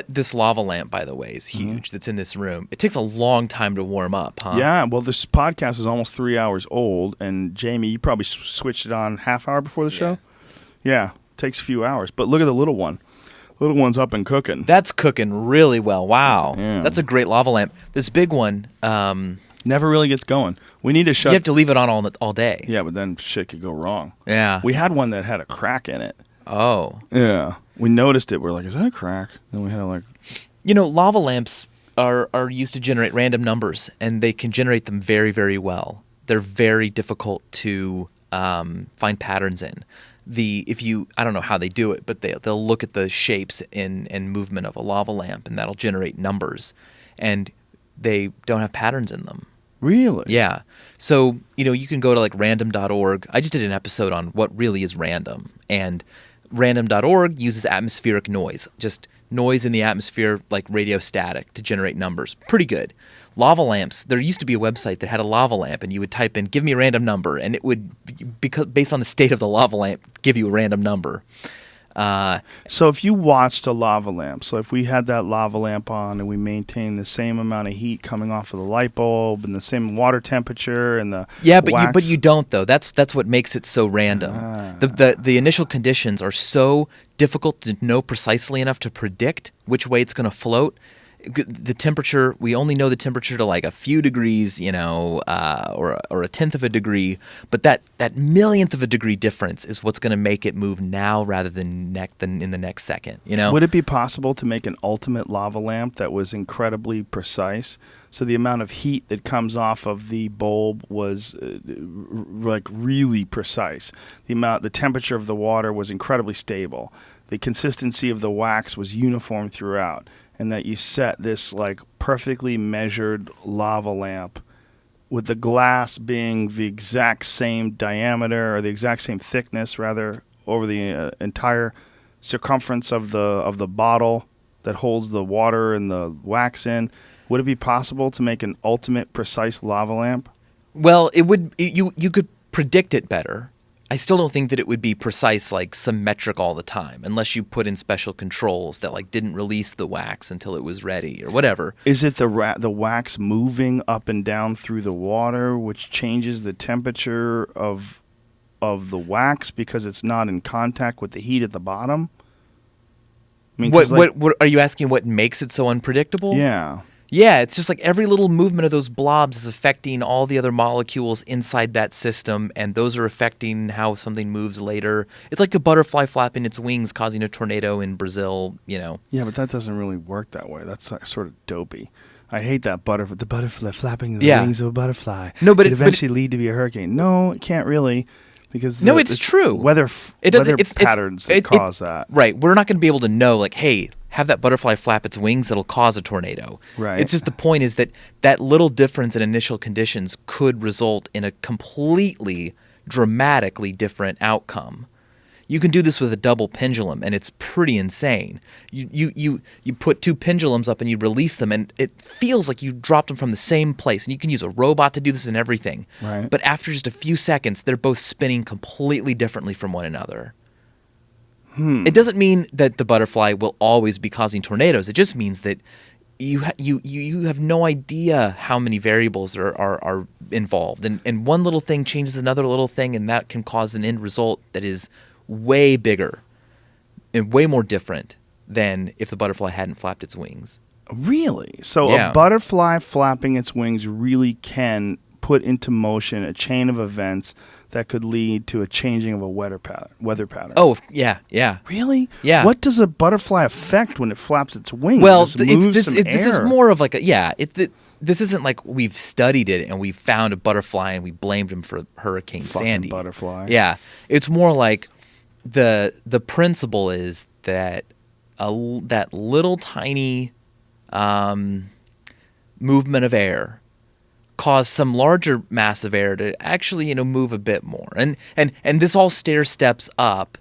This lava lamp, by the way, is huge. That's in this room. It takes a long time to warm up, huh? Yeah, well, this podcast is almost 3 hours old, and Jamie, you probably switched it on half hour before the show? Yeah, it takes a few hours. But look at the little one. Little one's up and cooking. That's cooking really well. Wow. Yeah. That's a great lava lamp. This big one, Never really gets going. We need to shut... you have to leave it on all day. Yeah, but then shit could go wrong. Yeah. We had one that had a crack in it. Oh. Yeah. We noticed it. We're like, is that a crack? Then we had to like... Lava lamps are used to generate random numbers, and they can generate them very, very well. They're very difficult to find patterns in. I don't know how they do it, but they'll look at the shapes and movement of a lava lamp, and that'll generate numbers, and they don't have patterns in them. Really? Yeah. So, you can go to like random.org. I just did an episode on what really is random, and random.org uses atmospheric noise, just noise in the atmosphere like radio static to generate numbers. Pretty good. Lava lamps, there used to be a website that had a lava lamp, and you would type in, give me a random number, and it would, based on the state of the lava lamp, give you a random number. So if you watched a lava lamp, so if we had that lava lamp on and we maintained the same amount of heat coming off of the light bulb and the same water temperature and the but you don't though. That's what makes it so random. The initial conditions are so difficult to know precisely enough to predict which way it's going to float. The temperature, we only know the temperature to like a few degrees, or a tenth of a degree, but that millionth of a degree difference is what's going to make it move now rather than in the next second. Would it be possible to make an ultimate lava lamp that was incredibly precise? So the amount of heat that comes off of the bulb was like really precise. The temperature of the water was incredibly stable. The consistency of the wax was uniform throughout. And that you set this like perfectly measured lava lamp with the glass being the exact same diameter or the exact same thickness rather over the entire circumference of the bottle that holds the water and the wax in. Would it be possible to make an ultimate precise lava lamp? Well, it would. You could predict it better. I still don't think that it would be precise, like symmetric all the time, unless you put in special controls that like didn't release the wax until it was ready or whatever. Is it the wax moving up and down through the water, which changes the temperature of the wax because it's not in contact with the heat at the bottom? I mean, what are you asking? What makes it so unpredictable? Yeah. Yeah, it's just like every little movement of those blobs is affecting all the other molecules inside that system, and those are affecting how something moves later. It's like a butterfly flapping its wings causing a tornado in Brazil, Yeah, but that doesn't really work that way. That's sort of dopey. I hate that the butterfly flapping the wings of a butterfly. No, but it eventually lead to be a hurricane. No, it can't really. Because it's true. Weather patterns that cause that. Right. We're not going to be able to know, like, hey, have that butterfly flap its wings, that'll cause a tornado. Right. It's just the point is that little difference in initial conditions could result in a completely dramatically different outcome. You can do this with a double pendulum, and it's pretty insane. You put two pendulums up and you release them, and it feels like you dropped them from the same place. And you can use a robot to do this and everything. Right. But after just a few seconds, they're both spinning completely differently from one another. It doesn't mean that the butterfly will always be causing tornadoes. It just means that you have no idea how many variables are involved, and one little thing changes another little thing, and that can cause an end result that is way bigger and way more different than if the butterfly hadn't flapped its wings. Really? So Yeah. a butterfly flapping its wings really can put into motion a chain of events that could lead to a changing of a weather pattern. Oh, yeah. Really? Yeah. What does a butterfly affect when it flaps its wings? Well, Does it move this some is air? more of like this isn't like we've studied it and we found a butterfly and we blamed him for Hurricane Fucking Sandy. butterfly. Yeah, it's more like the principle is that that little tiny movement of air caused some larger mass of air to actually move a bit more, and this all stair steps up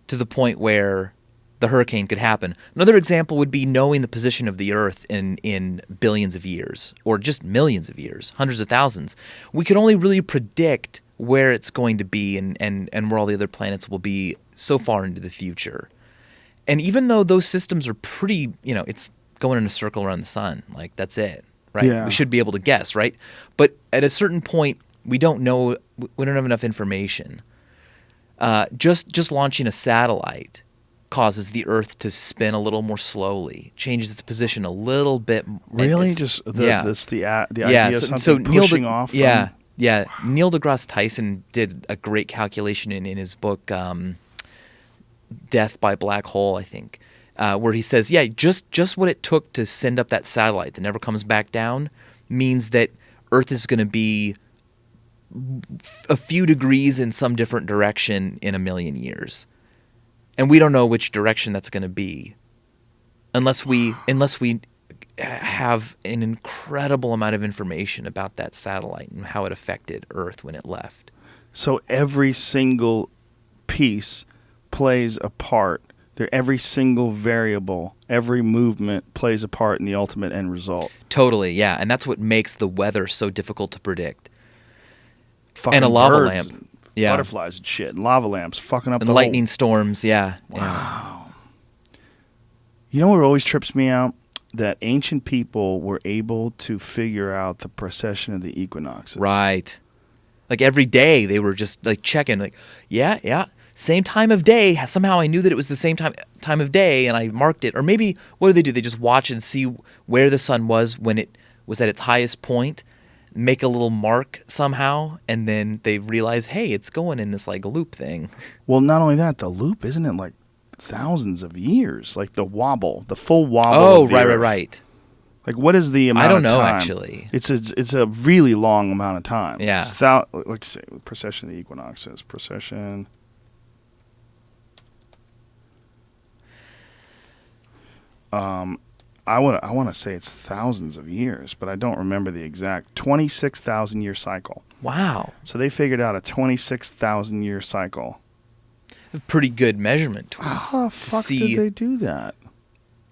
to the point where the hurricane could happen. Another example would be knowing the position of the Earth in billions of years, or just millions of years, hundreds of thousands. We can only really predict where it's going to be and where all the other planets will be so far into the future. And even though those systems are pretty, it's going in a circle around the sun, like that's it, right? Yeah. We should be able to guess, right? But at a certain point, we don't know, we don't have enough information. Just launching a satellite causes the Earth to spin a little more slowly, changes its position a little bit. Really? It's- Just the yeah, idea of so something Neil pushing off? Yeah. Neil deGrasse Tyson did a great calculation in his book, Death by Black Hole, I think, where he says, just what it took to send up that satellite that never comes back down means that Earth is going to be a few degrees in some different direction in 1,000,000 years. And we don't know which direction that's going to be unless we have an incredible amount of information about that satellite and how it affected Earth when it left. So every single piece plays a part. Every single variable, every movement plays a part in the ultimate end result. Totally, yeah. And that's what makes the weather so difficult to predict. Fucking And a lava birds lamp. and Yeah. butterflies and shit, and lava lamps fucking up And the lightning whole... storms, yeah. You know what always trips me out? That ancient people were able to figure out the precession of the equinoxes. Right. Like every day they were just like checking, like, yeah, same time of day. Somehow I knew that it was the same time of day, and I marked it. Or maybe what do? They just watch and see where the sun was when it was at its highest point, make a little mark somehow, and then they realize, hey, it's going in this like loop thing. Well, not only that, the loop, isn't it like thousands of years? Like the wobble, the full wobble. Oh, of the right. Earth. Like, what is the amount I don't of know, time? actually. It's a really long amount of time. Yeah. It's let's say precession of the equinoxes. Precession. I want to say it's thousands of years, but I don't remember the exact 26,000 year cycle. Wow. So they figured out a 26,000 year cycle. A pretty good measurement to How the fuck see did they do that?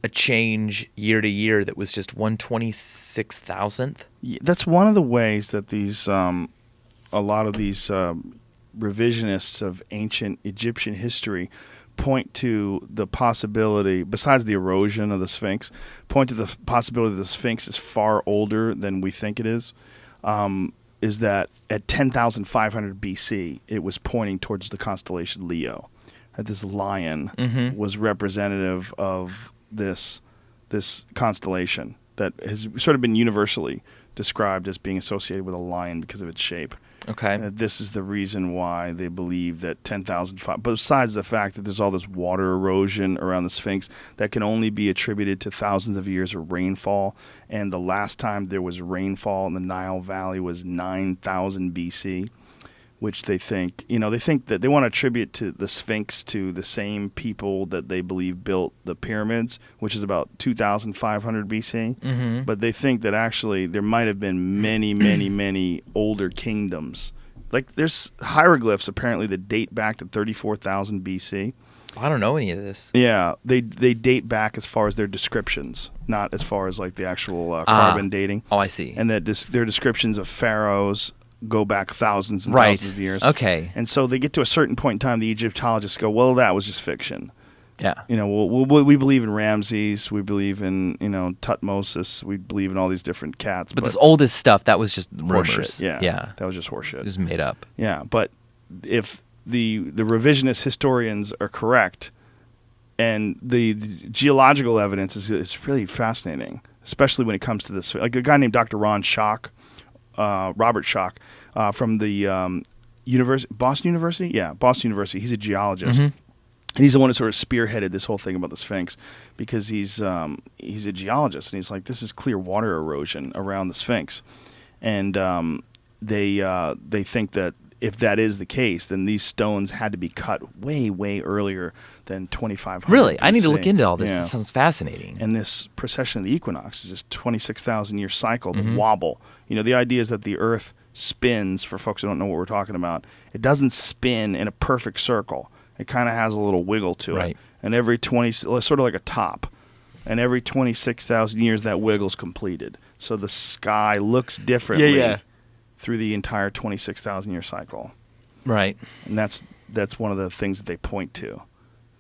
a change year to year that was just 1/26,000th. That's one of the ways that these a lot of these revisionists of ancient Egyptian history point to the possibility, besides the erosion of the Sphinx, point to the possibility that the Sphinx is far older than we think it is that at 10,500 BC, it was pointing towards the constellation Leo. That this lion was representative of this constellation that has sort of been universally described as being associated with a lion because of its shape. Okay. And this is the reason why they believe that 10,005. But besides the fact that there's all this water erosion around the Sphinx that can only be attributed to thousands of years of rainfall, and the last time there was rainfall in the Nile Valley was 9,000 BC, which they think that they want to attribute to the Sphinx to the same people that they believe built the pyramids, which is about 2,500 BC. But they think that actually there might have been many, many, many older kingdoms Like there's hieroglyphs apparently that date back to 34,000 BC. I don't know any of this. Yeah, they date back as far as their descriptions, not as far as like the actual carbon dating. Oh, I see. And that their descriptions of pharaohs go back thousands and Right. thousands of years. Okay. And so they get to a certain point in time, the Egyptologists go, well, that was just fiction. Yeah. You know, we believe in Ramses, we believe in, Tutmosis, we believe in all these different cats. But this oldest stuff, that was just rumors. horseshit. Yeah. Yeah. That was just horseshit. It was made up. Yeah, but if the revisionist historians are correct, and the geological evidence is really fascinating, especially when it comes to this. Like a guy named Dr. Ron Schock, Robert Schock, from the Boston University? Yeah, Boston University. He's a geologist. Mm-hmm. And he's the one who sort of spearheaded this whole thing about the Sphinx because he's a geologist, and he's like, this is clear water erosion around the Sphinx. And they think that if that is the case, then these stones had to be cut way, way earlier than 2500 Really? I need to BC. look into all this. Yeah. This sounds fascinating. And this precession of the equinox is this 26,000 year cycle, the Mm-hmm. wobble. The idea is that the Earth spins, for folks who don't know what we're talking about, it doesn't spin in a perfect circle. It kind of has a little wiggle to Right. it. And every sort of like a top. And every 26,000 years, that wiggle's completed. So the sky looks differently through the entire 26,000 year cycle. Right. And that's one of the things that they point to.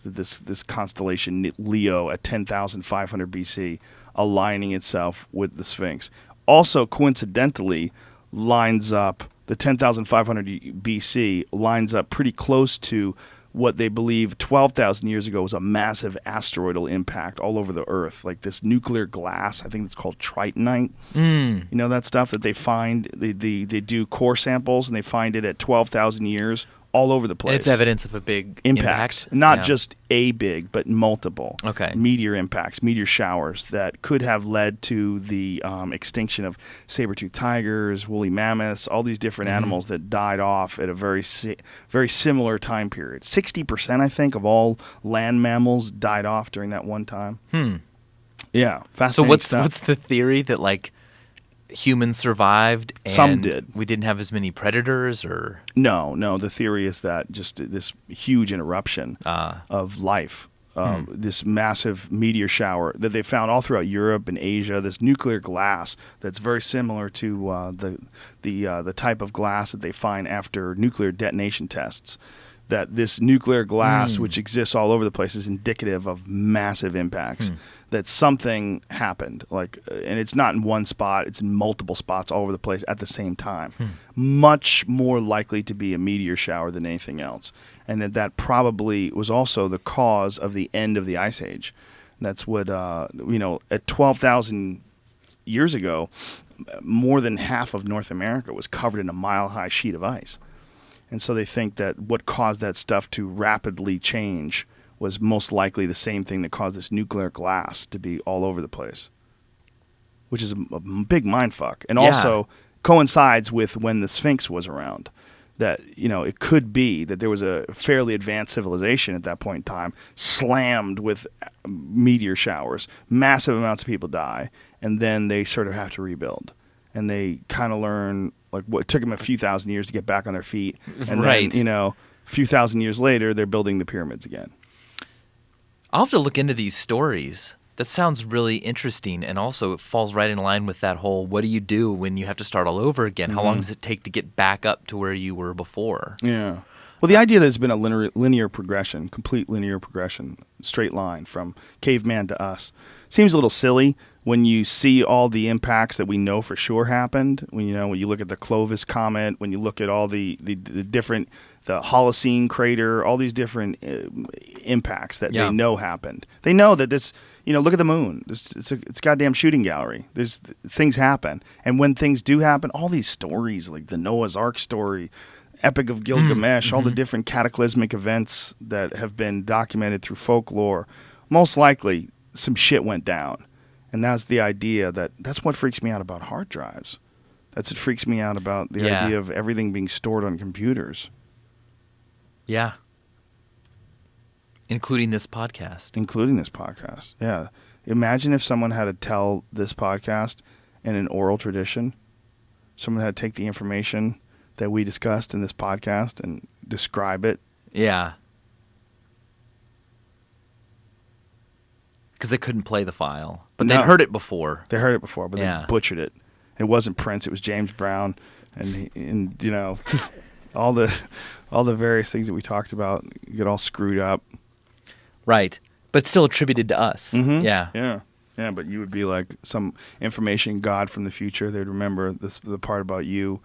This constellation Leo at 10,500 BC aligning itself with the Sphinx. Also, coincidentally, lines up, the 10,500 BC lines up pretty close to what they believe 12,000 years ago was a massive asteroidal impact all over the Earth. Like this nuclear glass, I think it's called tritonite. You know that stuff that they find, they do core samples and they find it at 12,000 years all over the place. And it's evidence of a big Impacts, impact. not Yeah. just a big, but multiple Okay. meteor impacts, meteor showers that could have led to the extinction of saber-toothed tigers, woolly mammoths, all these different animals that died off at a very similar time period. 60%, I think, of all land mammals died off during that one time. Yeah, So fascinating what's stuff. the theory that like humans survived and Some did. we didn't have as many predators or No. The theory is that just this huge interruption of life, this massive meteor shower that they found all throughout Europe and Asia, this nuclear glass that's very similar to the type of glass that they find after nuclear detonation tests. That this nuclear glass, which exists all over the place, is indicative of massive impacts. That something happened, and it's not in one spot; it's in multiple spots all over the place at the same time. Much more likely to be a meteor shower than anything else, and that probably was also the cause of the end of the Ice Age. That's what at 12,000 years ago, more than half of North America was covered in a mile-high sheet of ice. And so they think that what caused that stuff to rapidly change was most likely the same thing that caused this nuclear glass to be all over the place, which is a big mindfuck. And Yeah. also coincides with when the Sphinx was around. That, it could be that there was a fairly advanced civilization at that point in time, slammed with meteor showers, massive amounts of people die, and then they sort of have to rebuild. And they kind of learn, what took them a few thousand years to get back on their feet. And Right. then, a few thousand years later, they're building the pyramids again. I'll have to look into these stories. That sounds really interesting, and also it falls right in line with that whole what do you do when you have to start all over again? How long does it take to get back up to where you were before? Yeah. Well, the idea that it's been a linear progression, complete linear progression, straight line from caveman to us, seems a little silly when you see all the impacts that we know for sure happened. When you look at the Clovis comet, when you look at all the different, the Holocene crater, all these different impacts that they know happened. They know that this, look at the moon. It's a goddamn shooting gallery. Things happen, and when things do happen, all these stories like the Noah's Ark story, Epic of Gilgamesh, all the different cataclysmic events that have been documented through folklore, most likely some shit went down. And that's the idea that's what freaks me out about hard drives. That's what freaks me out about the idea of everything being stored on computers. Yeah. Including this podcast. Yeah. Imagine if someone had to tell this podcast in an oral tradition. Someone had to take the information that we discussed in this podcast and describe it. Yeah. Because they couldn't play the file. But No. they'd heard it before. They heard it before, but Yeah. they butchered it. It wasn't Prince, it was James Brown, and you know, all the various things that we talked about get all screwed up. Right. But still attributed to us. Mhm. Yeah. Yeah, but you would be like some information god from the future. They'd remember the part about you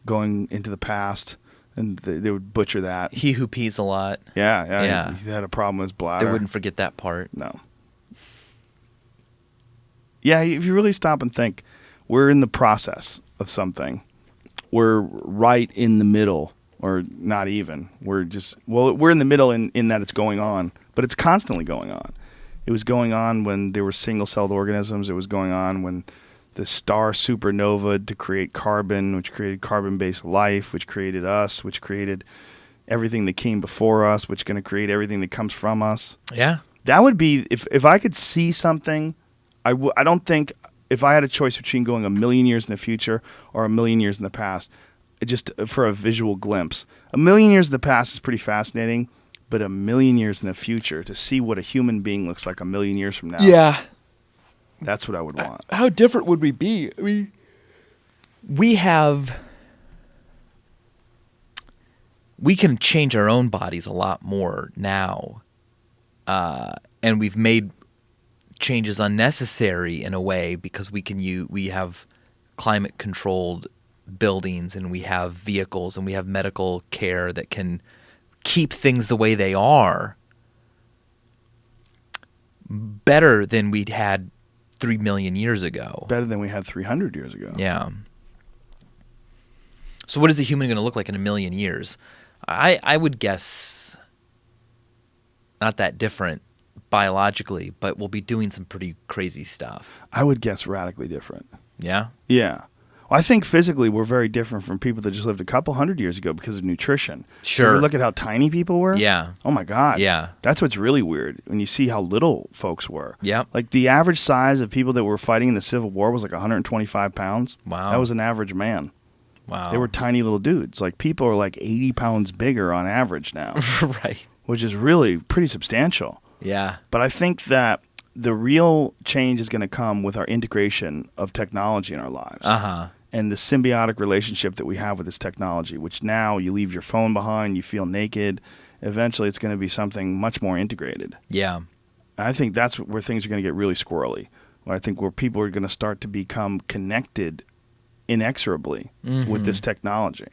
going into the past, and they would butcher that. He who pees a lot. Yeah. He had a problem with his bladder. They wouldn't forget that part. No. Yeah, if you really stop and think, we're in the process of something. We're right in the middle, or not even. We're in the middle in that it's going on, but it's constantly going on. It was going on when there were single-celled organisms. It was going on when the star supernova to create carbon, which created carbon-based life, which created us, which created everything that came before us, which is going to create everything that comes from us. Yeah. That would be, if I could see something, I don't think, if I had a choice between going a million years in the future or a million years in the past, just for a visual glimpse. A million years in the past is pretty fascinating, but a million years in the future, to see what a human being looks like a million years from now, Yeah. that's what I would want. How different would we be? We can change our own bodies a lot more now. And we've made changes unnecessary in a way because we have climate controlled buildings, and we have vehicles, and we have medical care that can keep things the way they are better than we'd had 3 million years ago. Better than we had 300 years ago. Yeah. So what is a human going to look like in a million years? I would guess not that different biologically, but we'll be doing some pretty crazy stuff. I would guess radically different. Yeah? Yeah. Well, I think physically we're very different from people that just lived a couple hundred years ago because of nutrition. Sure. You look at how tiny people were. Yeah. Oh my God. Yeah. That's what's really weird when you see how little folks were. Yep. Like the average size of people that were fighting in the Civil War was like 125 pounds. Wow. That was an average man. Wow. They were tiny little dudes. Like people are like 80 pounds bigger on average now, right. which is really pretty substantial. Yeah. But I think that the real change is going to come with our integration of technology in our lives. Uh-huh. And the symbiotic relationship that we have with this technology, which now you leave your phone behind, you feel naked. Eventually it's going to be something much more integrated. Yeah. And I think that's where things are going to get really squirrely. Where I think where people are going to start to become connected inexorably with this technology.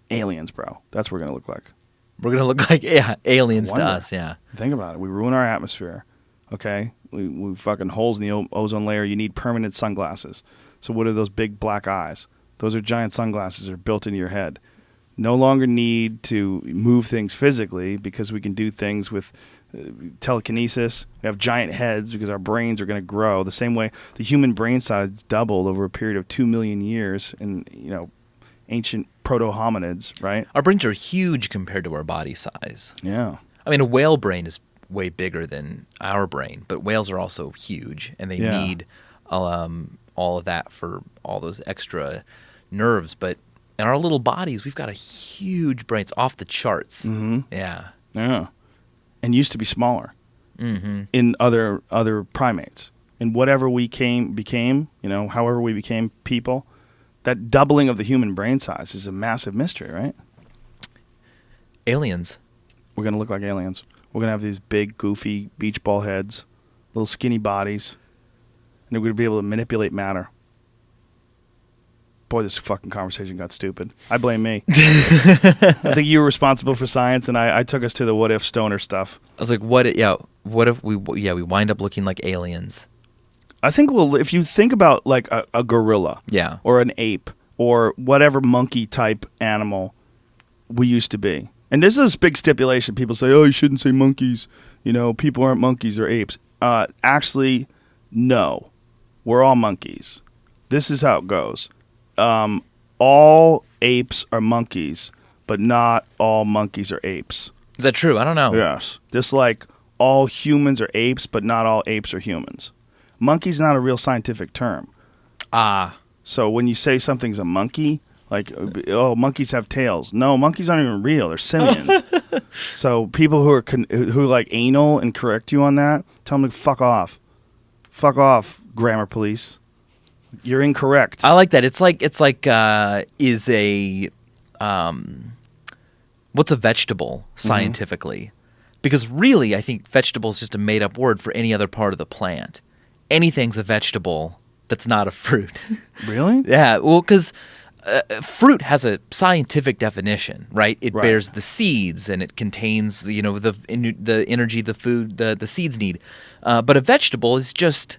Aliens, bro. That's what we're going to look like. We're going to look like aliens to Wonder. us, yeah. Think about it. We ruin our atmosphere. Okay? We fucking holes in the ozone layer. You need permanent sunglasses. So what are those big black eyes? Those are giant sunglasses that are built into your head. No longer need to move things physically because we can do things with telekinesis. We have giant heads because our brains are going to grow. The same way the human brain size doubled over a period of 2 million years in, ancient proto-hominids, right? Our brains are huge compared to our body size. Yeah. I mean, a whale brain is way bigger than our brain, but whales are also huge, and they need all of that for all those extra nerves. But in our little bodies, we've got a huge brain. It's off the charts. Mm-hmm. Yeah. Yeah. And used to be smaller in other primates. And whatever we became, however we became people, that doubling of the human brain size is a massive mystery, right? Aliens. We're going to look like aliens. We're going to have these big, goofy beach ball heads, little skinny bodies, and we're going to be able to manipulate matter. Boy, this fucking conversation got stupid. I blame me. I think you were responsible for science, and I took us to the what-if stoner stuff. I was like, what if we wind up looking like aliens? I think if you think about like a gorilla Yeah. or an ape or whatever monkey type animal we used to be. And this is this big stipulation. People say, oh, you shouldn't say monkeys. People aren't monkeys or apes. Actually, no. We're all monkeys. This is how it goes. All apes are monkeys, but not all monkeys are apes. Is that true? I don't know. Yes. Just like all humans are apes, but not all apes are humans. Monkey's not a real scientific term. Ah. So when you say something's a monkey, Like, oh, monkeys have tails. No, monkeys aren't even real. They're simians. So people who are who like anal and correct you on that, tell them to fuck off. Fuck off, grammar police. You're incorrect. I like that. It's like is a what's a vegetable scientifically? Because really, I think vegetable is just a made up word for any other part of the plant. Anything's a vegetable that's not a fruit. Really? Yeah. Well, because fruit has a scientific definition, right? It bears the seeds and it contains, the energy, the food, the seeds need. But a vegetable is just,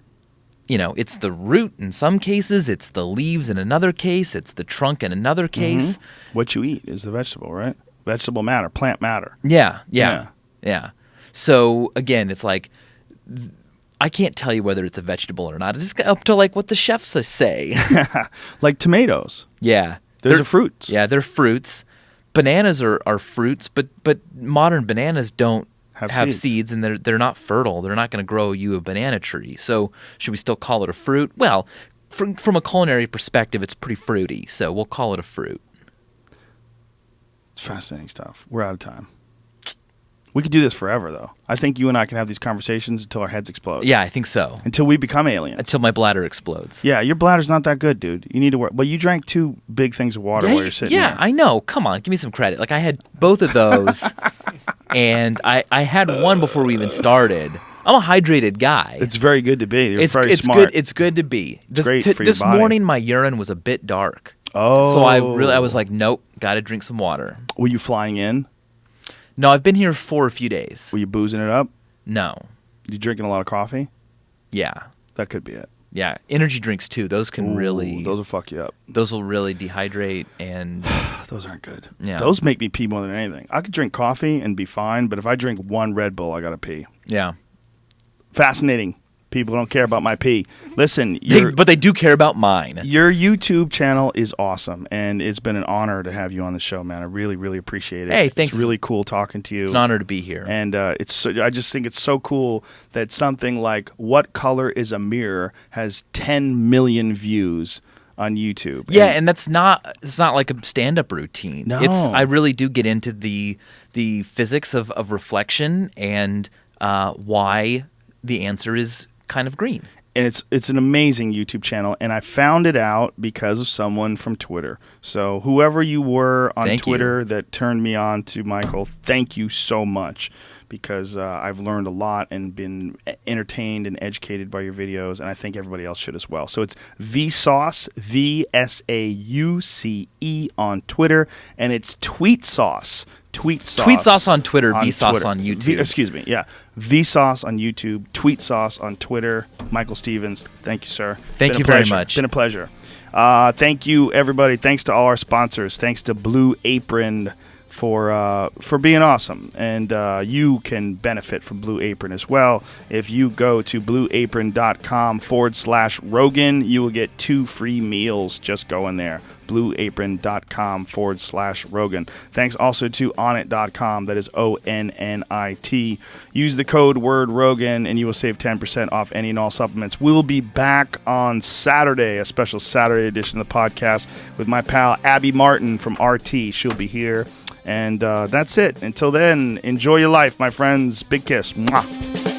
it's the root in some cases, it's the leaves in another case, it's the trunk in another case. What you eat is the vegetable, right? Vegetable matter, plant matter. Yeah. So again, it's like, I can't tell you whether it's a vegetable or not. It's just up to like what the chefs say. Like tomatoes. Yeah. They're fruits. Yeah, they're fruits. Bananas are fruits, but modern bananas don't have seeds, and they're not fertile. They're not going to grow you a banana tree. So should we still call it a fruit? Well, from a culinary perspective, it's pretty fruity, so we'll call it a fruit. It's fascinating stuff. We're out of time. We could do this forever, though. I think you and I can have these conversations until our heads explode. Yeah, I think so. Until we become aliens. Until my bladder explodes. Yeah, your bladder's not that good, dude. You need to work. Well, you drank 2 big things of water while you're sitting Yeah, here. I know. Come on, give me some credit. Like, I had both of those, and I had one before we even started. I'm a hydrated guy. It's very good to be. You're very it's smart. good. It's good to be. Great for your this body. morning, my urine was a bit dark. Oh. So I was like, nope, got to drink some water. Were you flying in? No, I've been here for a few days. Were you boozing it up? No. You drinking a lot of coffee? Yeah. That could be it. Yeah. Energy drinks too. Those can really. Those will fuck you up. Those will really dehydrate and. Those aren't good. Yeah. Those make me pee more than anything. I could drink coffee and be fine, but if I drink 1 Red Bull, I gotta pee. Yeah. Fascinating. People don't care about my pee. Listen, but they do care about mine. Your YouTube channel is awesome, and it's been an honor to have you on the show, man. I really, really appreciate it. Hey, thanks. It's really cool talking to you. It's an honor to be here. And I just think it's so cool that something like "What Color Is a Mirror" has 10 million views on YouTube. Yeah, and it's not like a stand-up routine. No. I really do get into the physics of reflection and why the answer is kind of green. And it's an amazing YouTube channel, and I found it out because of someone from Twitter. So whoever you were on Twitter that turned me on to Michael, thank you so much, because I've learned a lot and been entertained and educated by your videos, and I think everybody else should as well. So it's VSauce, VSauce on Twitter, and it's TweetSauce. TweetSauce on Twitter, VSauce on YouTube. VSauce on YouTube, TweetSauce on Twitter. Michael Stevens, thank you, sir. Thank you very much. Been a pleasure. Thank you, everybody. Thanks to all our sponsors. Thanks to Blue Apron for being awesome. And you can benefit from Blue Apron as well. If you go to blueapron.com/Rogan, you will get 2 free meals just going there. blueapron.com/Rogan. Thanks also to Onnit.com. That is ONNIT. Use the code word Rogan and you will save 10% off any and all supplements. We'll be back on Saturday, a special Saturday edition of the podcast with my pal Abby Martin from RT. She'll be here. And that's it. Until then, enjoy your life, my friends. Big kiss. Mwah.